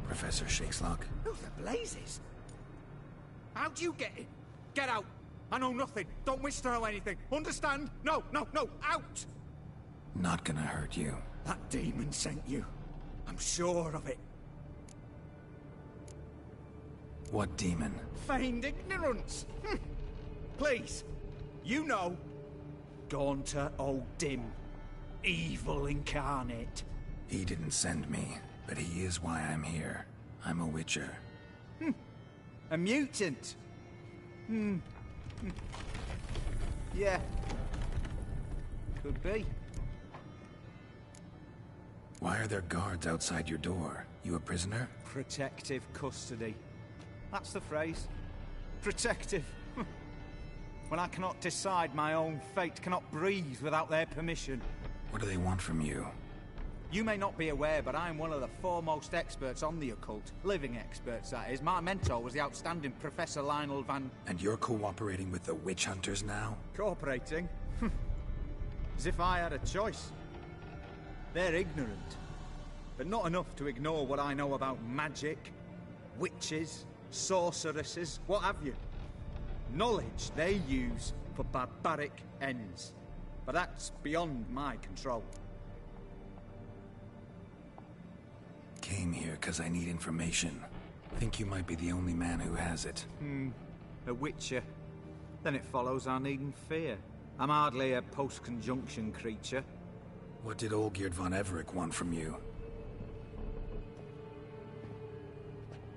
Professor Shakeslock? Who the blazes? How do you get in? Get out. I know nothing. Don't wish to know anything. Understand? No, no, no. Out! Not gonna hurt you. That demon sent you. I'm sure of it. What demon? Feigned ignorance. Please. You know. Gaunter O'Dim. Evil incarnate. He didn't send me, but he is why I'm here. I'm a witcher. A mutant. Yeah. Could be. Why are there guards outside your door? You a prisoner? Protective custody. That's the phrase. Protective. When I cannot decide my own fate, cannot breathe without their permission. What do they want from you? You may not be aware, but I am one of the foremost experts on the occult. Living experts, that is. My mentor was the outstanding Professor Lionel Van... And you're cooperating with the witch hunters now? Cooperating? As if I had a choice. They're ignorant. But not enough to ignore what I know about magic, witches, sorceresses, what have you. Knowledge they use for barbaric ends. But that's beyond my control. Came here because I need information. Think you might be the only man who has it. A witcher. Then it follows I needn't fear. I'm hardly a post-conjunction creature. What did Olgierd von Everec want from you?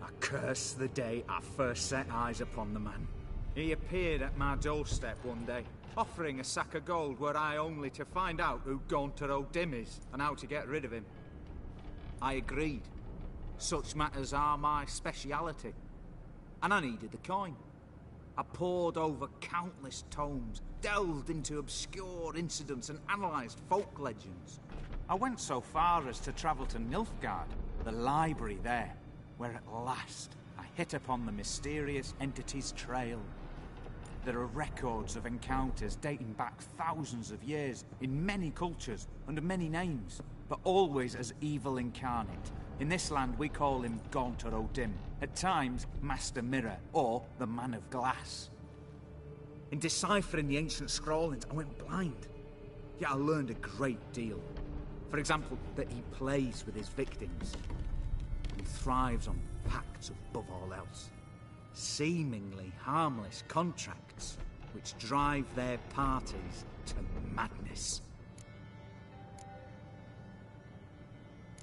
I curse the day I first set eyes upon the man. He appeared at my doorstep one day, offering a sack of gold were I only to find out who Gaunter O'Dim is and how to get rid of him. I agreed. Such matters are my speciality. And I needed the coin. I pored over countless tomes, delved into obscure incidents and analysed folk legends. I went so far as to travel to Nilfgaard, the library there, where at last I hit upon the mysterious entity's trail. There are records of encounters dating back thousands of years in many cultures, under many names, but always as evil incarnate. In this land we call him Gaunter O'Dim, at times Master Mirror, or the Man of Glass. In deciphering the ancient scrawlings, I went blind. Yet I learned a great deal. For example, that he plays with his victims. He thrives on pacts above all else. Seemingly harmless contracts which drive their parties to madness.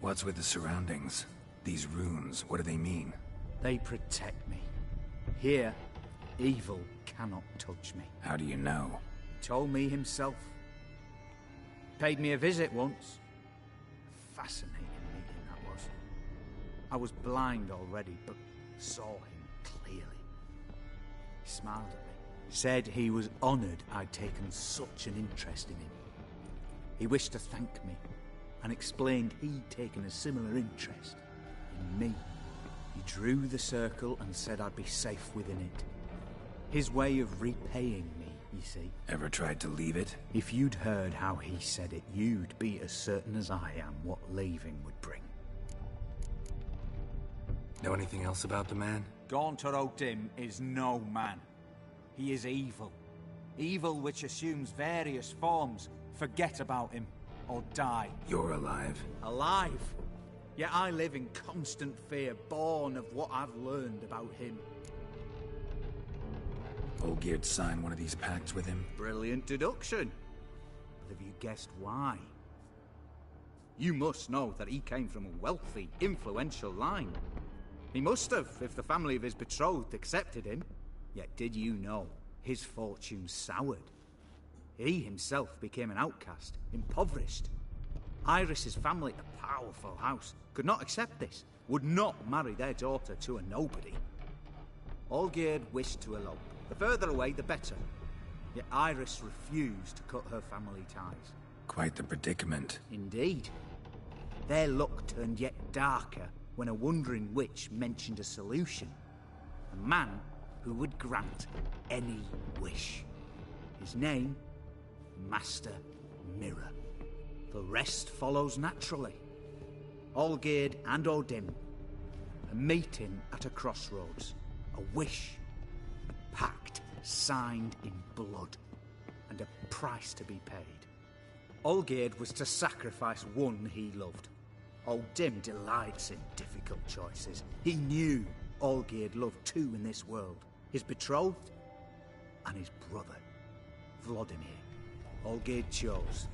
What's with the surroundings? These runes, what do they mean? They protect me. Here, evil cannot touch me. How do you know? He told me himself. Paid me a visit once. Fascinating meeting that was. I was blind already, but saw him clearly. He smiled at me. Said he was honoured I'd taken such an interest in him. He wished to thank me, and explained he'd taken a similar interest in me. He drew the circle and said I'd be safe within it. His way of repaying me, you see. Ever tried to leave it? If you'd heard how he said it, you'd be as certain as I am what leaving would bring. Know anything else about the man? Gaunter O'Dim is no man. He is evil. Evil which assumes various forms. Forget about him, or die. You're alive. Alive? Yet I live in constant fear, born of what I've learned about him. Olgierd signed one of these pacts with him? Brilliant deduction. But have you guessed why? You must know that he came from a wealthy, influential line. He must have, if the family of his betrothed accepted him. Yet did you know his fortune soured? He himself became an outcast, impoverished. Iris's family, a powerful house, could not accept this, would not marry their daughter to a nobody. Olgierd wished to elope. The further away, the better. Yet Iris refused to cut her family ties. Quite the predicament. Indeed. Their luck turned yet darker when a wandering witch mentioned a solution. A man who would grant any wish. His name, Master Mirror. The rest follows naturally. Olgierd and Odim, a meeting at a crossroads, a wish, a pact signed in blood, and a price to be paid. Olgierd was to sacrifice one he loved. Odim delights in difficult choices. He knew Olgierd loved two in this world, his betrothed and his brother, Vladimir. Olgierd chose,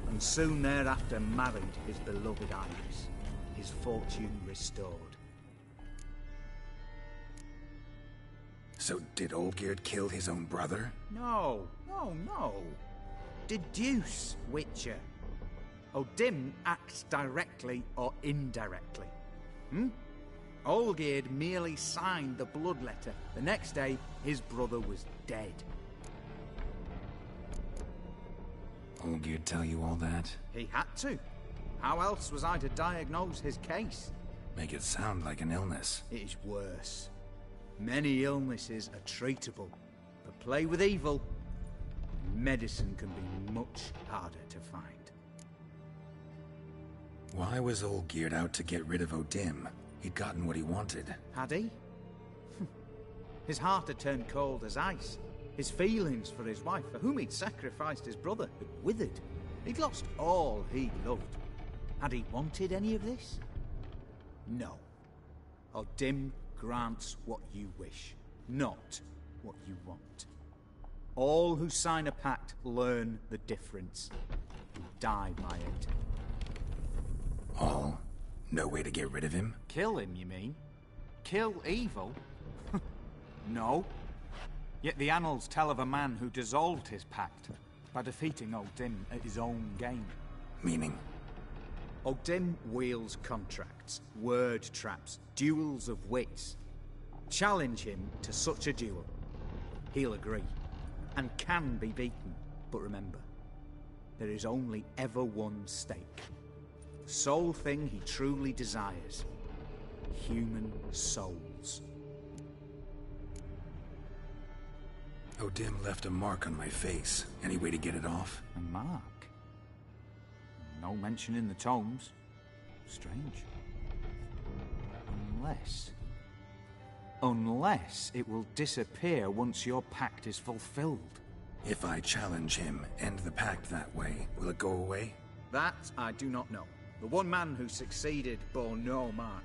and soon thereafter married his beloved Iris, his fortune restored. So did Olgierd kill his own brother? No. Deduce, Witcher. Odim acts directly or indirectly. Olgierd merely signed the blood letter. The next day, his brother was dead. Olgierd tell you all that? He had to. How else was I to diagnose his case? Make it sound like an illness. It is worse. Many illnesses are treatable, but play with evil, medicine can be much harder to find. Why was Olgierd out to get rid of Odim? He'd gotten what he wanted. Had he? His heart had turned cold as ice. His feelings for his wife, for whom he'd sacrificed his brother, had withered. He'd lost all he loved. Had he wanted any of this? No. Odim grants what you wish, not what you want. All who sign a pact learn the difference and die by it. All? No way to get rid of him? Kill him, you mean? Kill evil? No. Yet the annals tell of a man who dissolved his pact by defeating Odim at his own game. Meaning? Odim wields contracts, word traps, duels of wits. Challenge him to such a duel. He'll agree, and can be beaten. But remember, there is only ever one stake. The sole thing he truly desires. Human souls. Odim left a mark on my face. Any way to get it off? A mark? No mention in the tomes. Strange. Unless it will disappear once your pact is fulfilled. If I challenge him, end the pact that way, will it go away? That I do not know. The one man who succeeded bore no mark.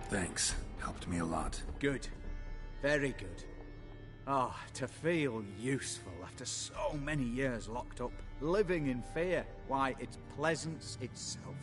Thanks. Helped me a lot. Good. Very good. Ah, to feel useful after so many years locked up, living in fear. Why, it's pleasance itself.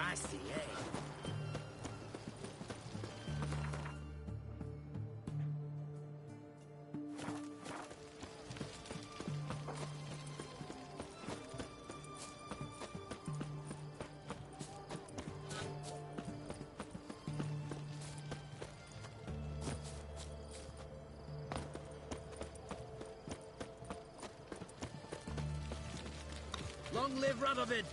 Feisty, eh? Long live Radovid!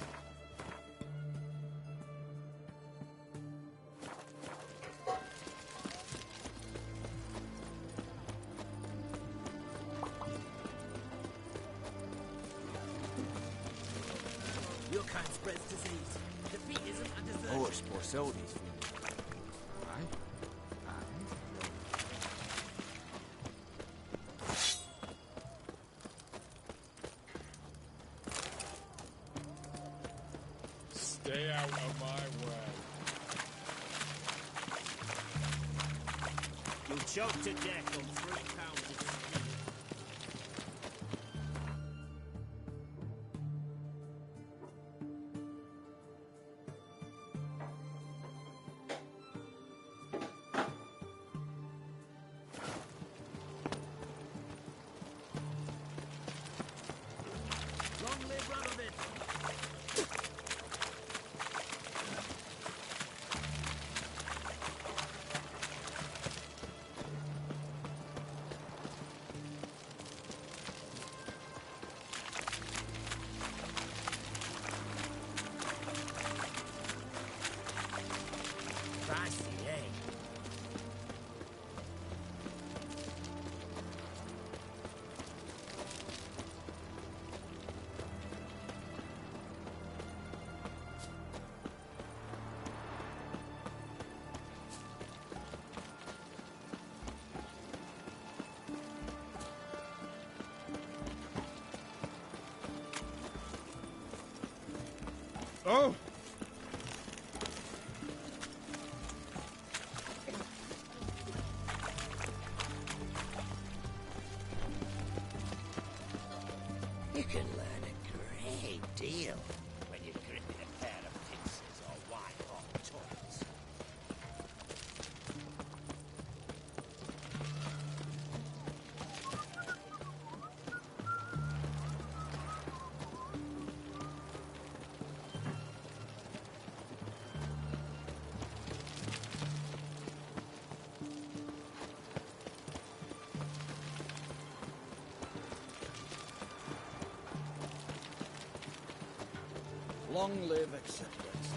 Your kind spreads disease. Defeatism and desertion. Horse poor soldiers. Aye. Stay out of my way. You'll choke to death on 3 pounds of steel. Long live Radovid! Feisty, eh? Oh! You can learn a great deal when you're gripping a pair of pincers or white-hot toys. Long live acceptance.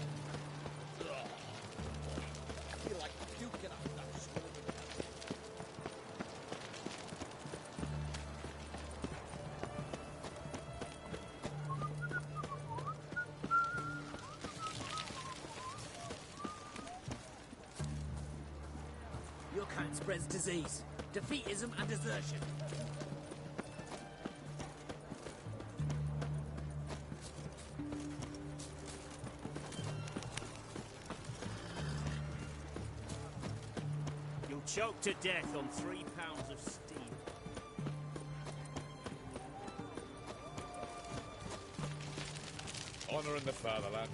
Ugh. I feel like puking out that sword. Your kind spreads disease, defeatism and desertion. You'll choke to death on 3 pounds of steel. Honor in the fatherland.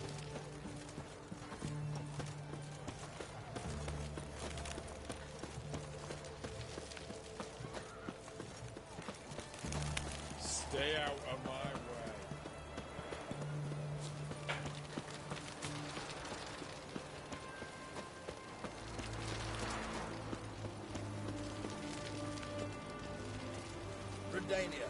Stay out of my way. Redania.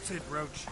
Noted, Roach.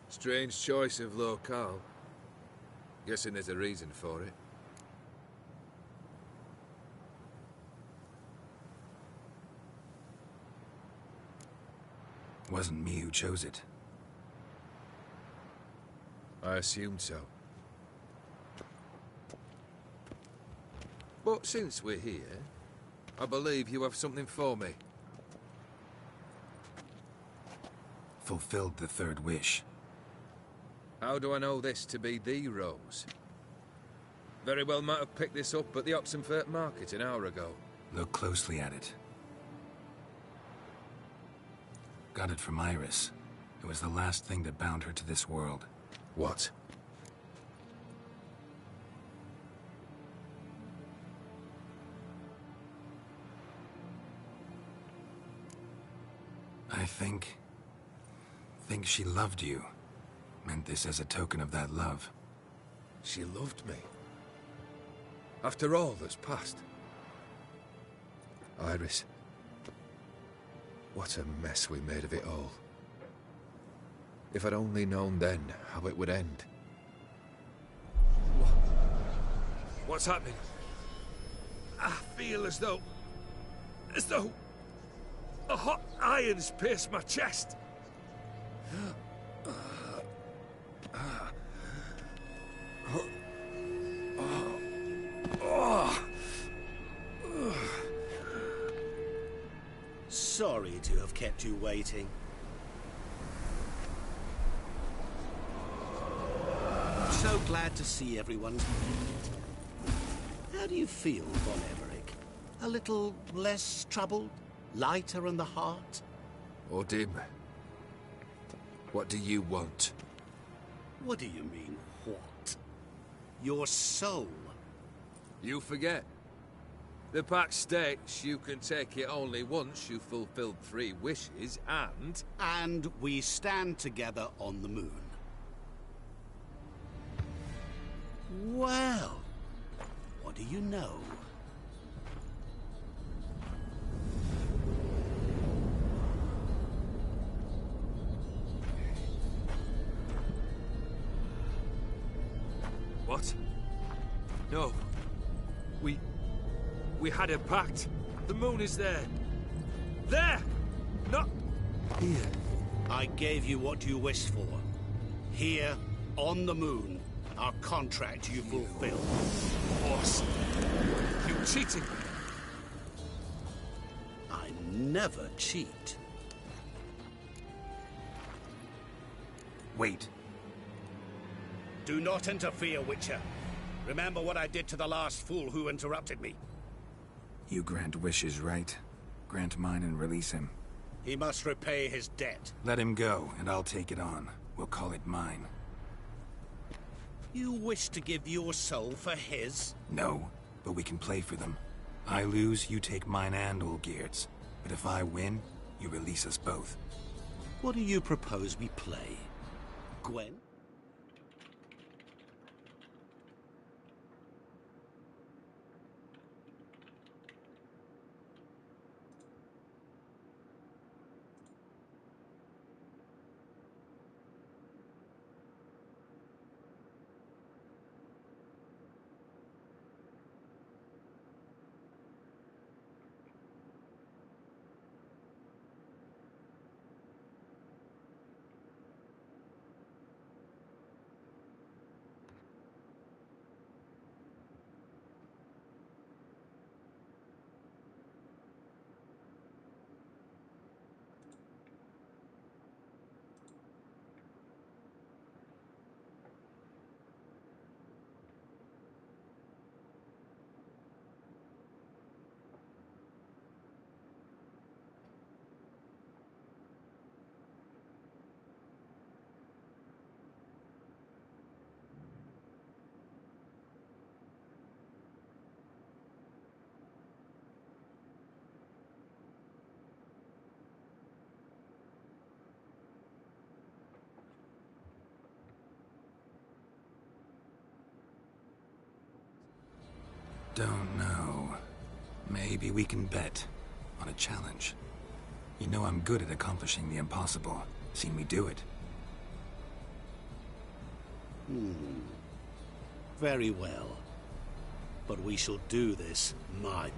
Strange choice of locale. Guessing there's a reason for it. Wasn't me who chose it. I assumed so. But since we're here, I believe you have something for me. Fulfilled the third wish. How do I know this to be the rose? Very well might have picked this up at the Oxenfurt market an hour ago. Look closely at it. Got it from Iris. It was the last thing that bound her to this world. What? I think she loved you. Meant this as a token of that love. She loved me. After all that's passed. Iris. What a mess we made of it all. If I'd only known then how it would end. What's happening? I feel as though a hot iron's pierced my chest. Sorry to have kept you waiting. So glad to see everyone's complete. How do you feel, Von Everett? A little less troubled? Lighter in the heart? Odim, what do you want? What do you mean, what? Your soul. You forget. The pact states you can take it only once you've fulfilled 3 wishes, and... And we stand together on the moon. Well, what do you know? What? No. We had a pact. The moon is there. There! Not here. I gave you what you wished for. Here, on the moon, our contract you fulfilled. Boss, you cheated. I never cheat. Wait. Do not interfere, Witcher. Remember what I did to the last fool who interrupted me. You grant wishes, right? Grant mine and release him. He must repay his debt. Let him go, and I'll take it on. We'll call it mine. You wish to give your soul for his? No, but we can play for them. I lose, you take mine and Olgierd's. But if I win, you release us both. What do you propose we play? Gwen? Don't know. Maybe we can bet on a challenge. You know I'm good at accomplishing the impossible. Seen me do it. Very well. But we shall do this, my...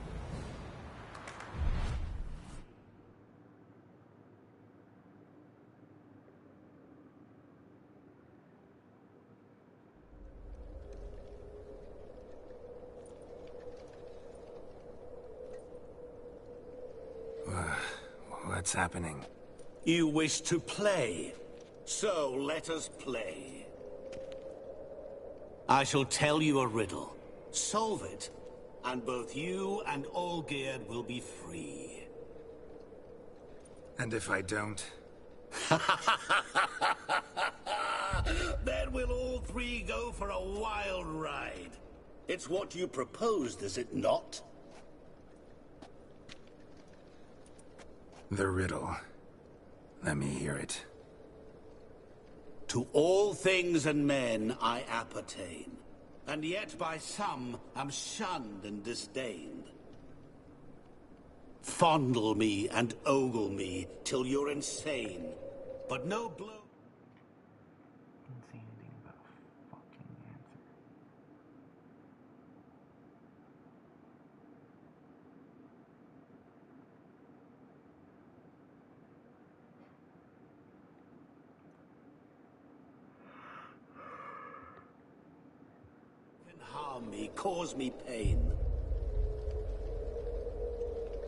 What's happening? You wish to play, so let us play. I shall tell you a riddle. Solve it, and both you and Olgierd will be free. And if I don't? Then we'll all 3 go for a wild ride. It's what you proposed, is it not? The riddle. Let me hear it. To all things and men I appertain, and yet by some am shunned and disdained. Fondle me and ogle me till you're insane, but no blow... Didn't say anything about fucking answer. Harm me, cause me pain.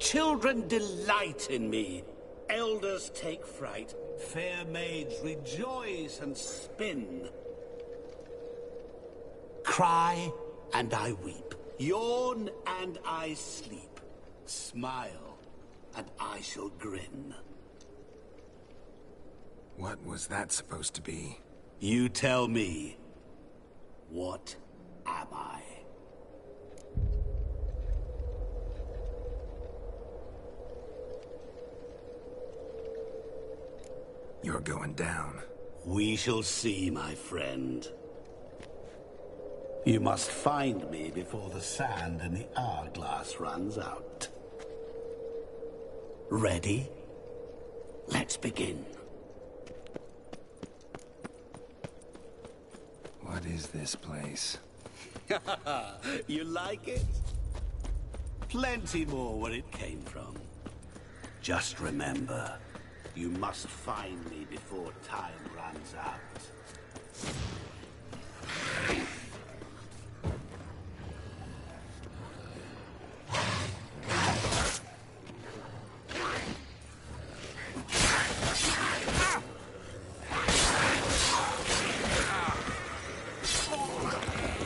Children delight in me. Elders take fright. Fair maids rejoice and spin. Cry and I weep. Yawn and I sleep. Smile and I shall grin. What was that supposed to be? You tell me. What am I? You're going down. We shall see, my friend. You must find me before the sand in the hourglass runs out. Ready? Let's begin. What is this place? You like it? Plenty more where it came from. Just remember, you must find me before time runs out.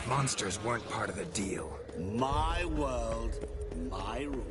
Monsters weren't part of the deal. My world, my rules.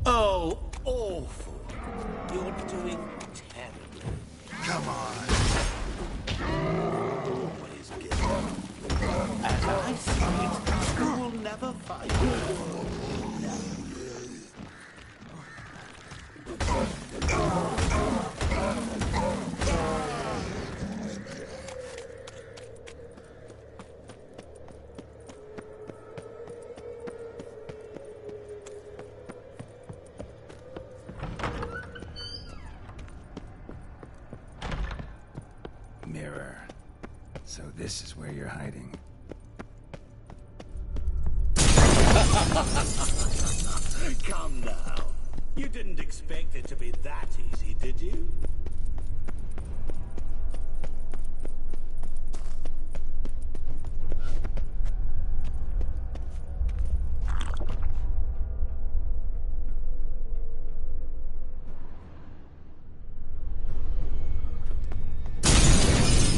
Oh, awful. You're doing terribly. Come on. Always give up. As I see it, you will never fight. Mirror. So this is where you're hiding. Come now. You didn't expect it to be that easy, did you?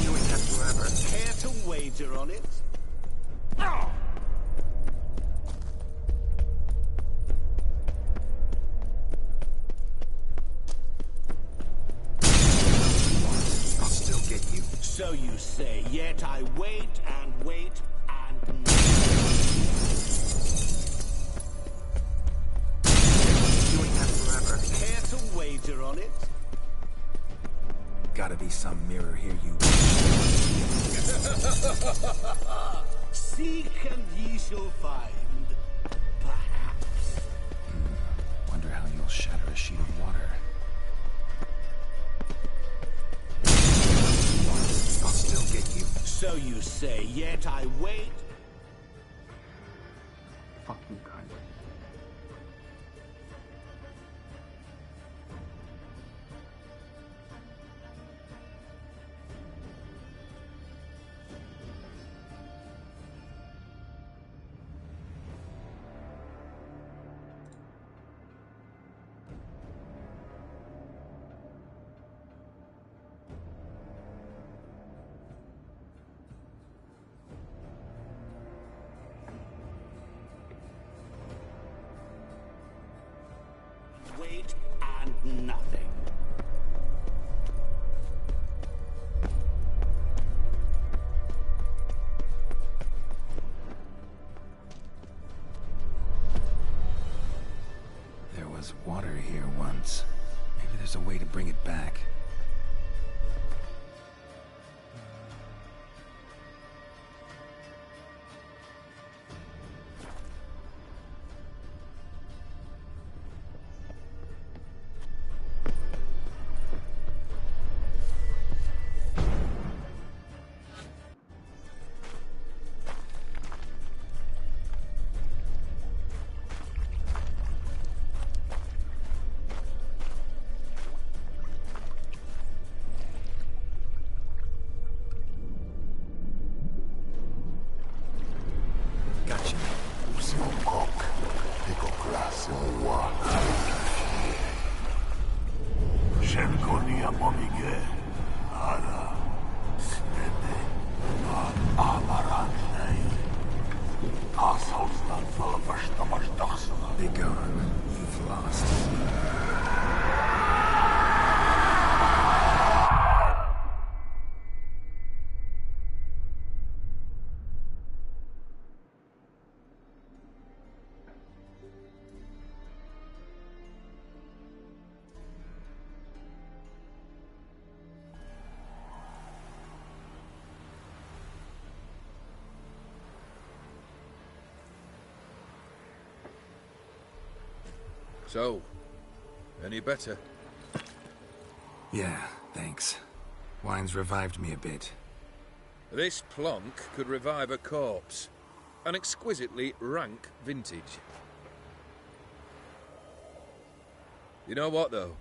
Doing that forever. Care to wager on it? I'll still get you. So you say, yet I wait and wait and Doing that forever. care to wager on it? Gotta be some mirror here, you. Seek and ye shall find. Perhaps. Wonder how you'll shatter a sheet of water. I'll still get you. So you say, yet I wait. Fucking kind. was water here once. Maybe there's a way to bring it back. Be gone. You've lost. So, any better? Yeah, thanks. Wine's revived me a bit. This plonk could revive a corpse. An exquisitely rank vintage. You know what, though?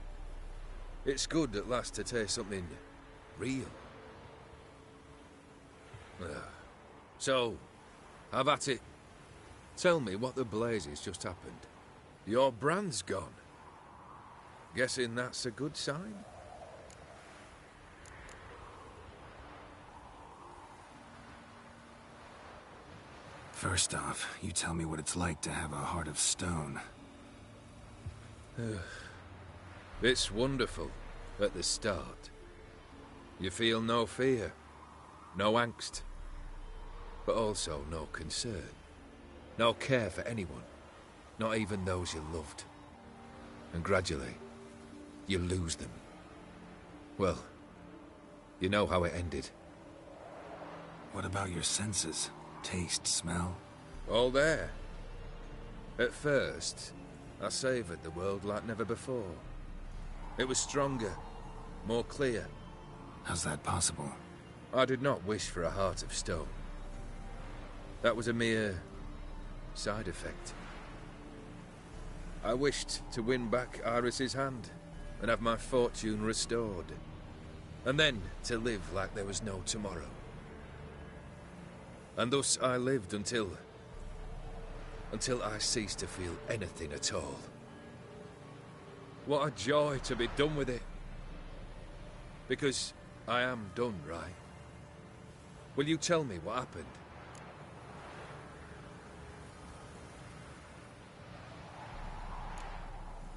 It's good at last to taste something real. So, have at it. Tell me what the blazes just happened. Your brand's gone. Guessing that's a good sign? First off, you tell me what it's like to have a heart of stone. It's wonderful at the start. You feel no fear, no angst, but also no concern, no care for anyone. Not even those you loved. And gradually, you lose them. Well, you know how it ended. What about your senses? Taste, smell? All there. At first, I savoured the world like never before. It was stronger, more clear. How's that possible? I did not wish for a heart of stone. That was a mere side effect. I wished to win back Iris's hand and have my fortune restored. And then to live like there was no tomorrow. And thus I lived until I ceased to feel anything at all. What a joy to be done with it. Because I am done, right? Will you tell me what happened?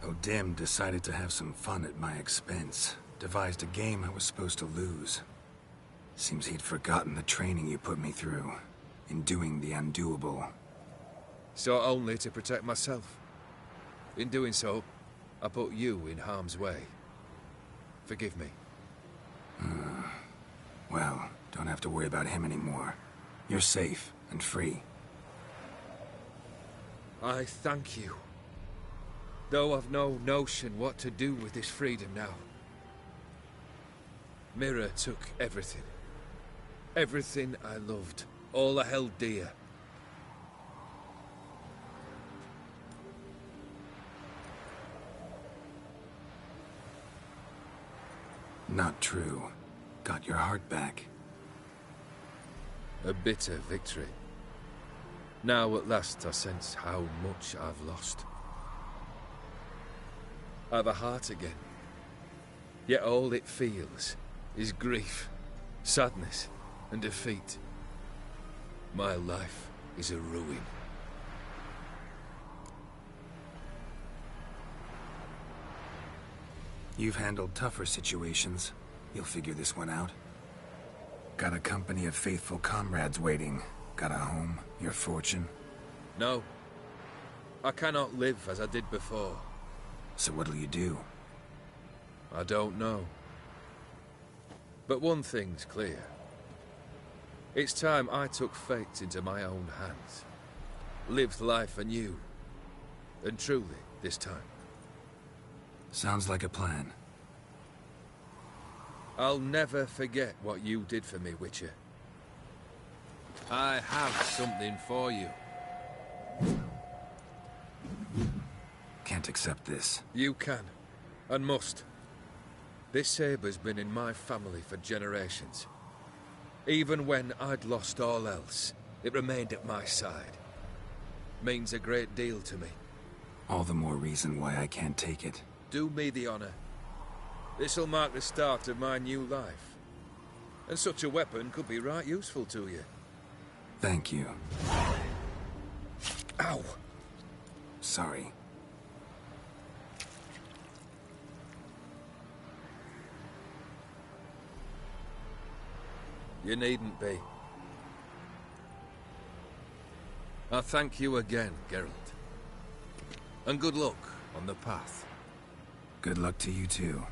O'Dim decided to have some fun at my expense. Devised a game I was supposed to lose. Seems he'd forgotten the training you put me through. In doing the undoable. So only to protect myself. In doing so, I put you in harm's way. Forgive me. Well, don't have to worry about him anymore. You're safe and free. I thank you. Though I've no notion what to do with this freedom now. Mira took everything. Everything I loved. All I held dear. Not true. Got your heart back. A bitter victory. Now at last I sense how much I've lost. I've a heart again. Yet all it feels is grief, sadness, and defeat. My life is a ruin. You've handled tougher situations. You'll figure this one out. Got a company of faithful comrades waiting. Got a home, your fortune. No. I cannot live as I did before. So what'll you do? I don't know. But one thing's clear. It's time I took fate into my own hands. Lived life anew. And truly, this time. Sounds like a plan. I'll never forget what you did for me, Witcher. I have something for you. Can't accept this. You can, and must. This sabre's been in my family for generations. Even when I'd lost all else, it remained at my side. Means a great deal to me. All the more reason why I can't take it. Do me the honor. This'll mark the start of my new life. And such a weapon could be right useful to you. Thank you. Ow! Sorry. You needn't be. I thank you again, Geralt. And good luck on the path. Good luck to you too.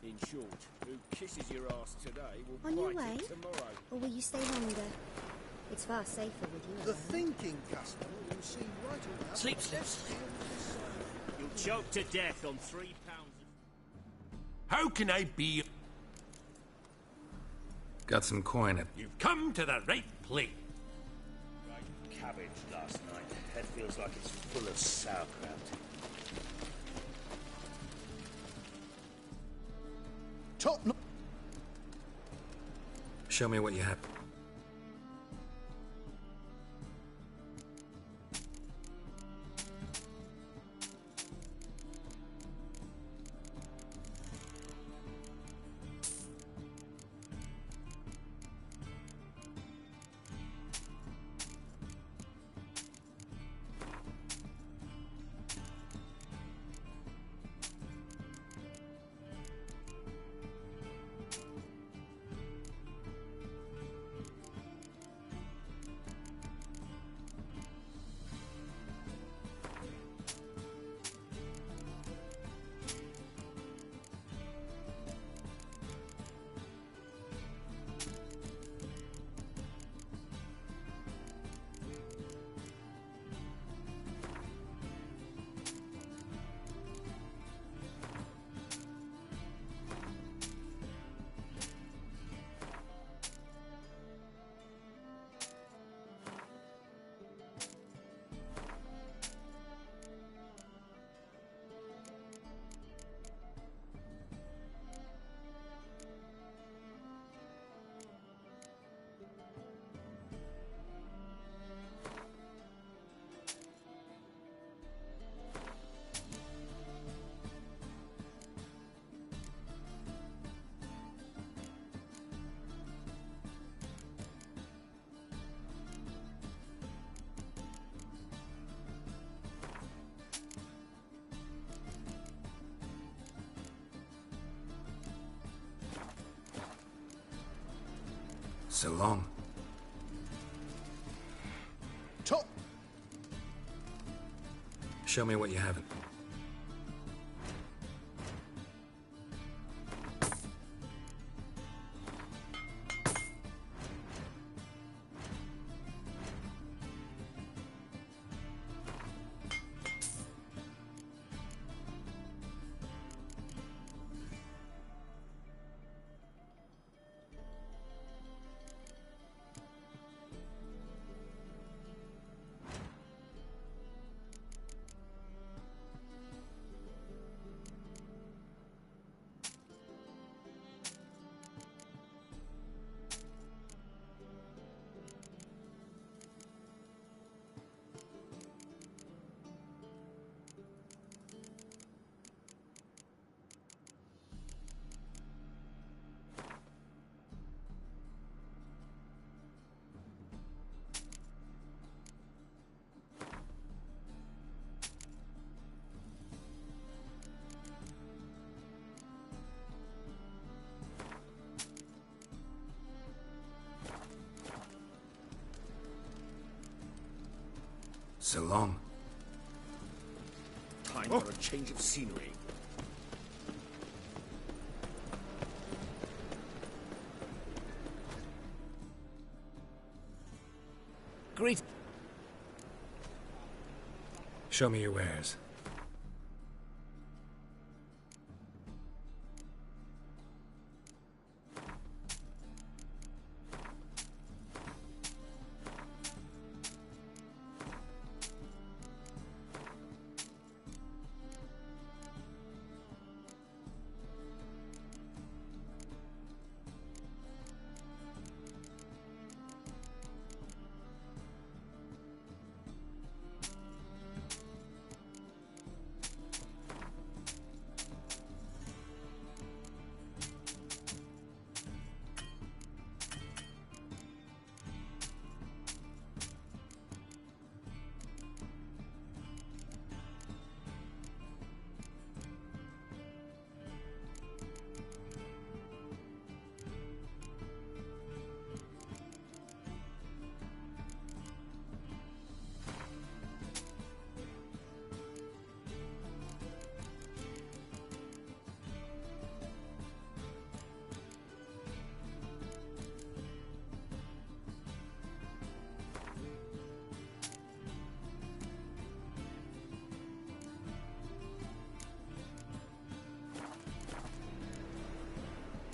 In short, who kisses your ass today will On your bite way? it tomorrow. Or will you stay longer? It's far safer with you The around. thinking customer will see right away. Sleep slips. You'll Choked to death on 3 pounds. How can I be... Got some coin at... You've come to the right place. Right cabbage last night. Head feels like it's full of sauerkraut. Top... Show me what you have. So long. Top. Show me what you haven't. So long. Time for a change of scenery. Great. Show me your wares.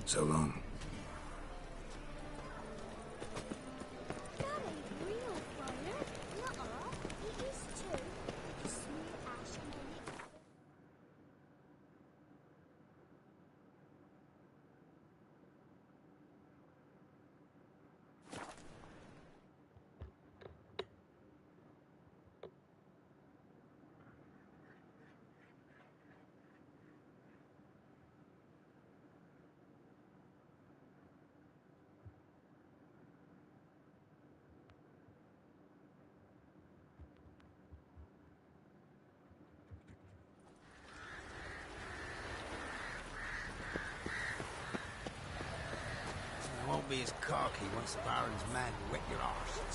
So long. I won't be as cocky once the Baron's men whip your arse.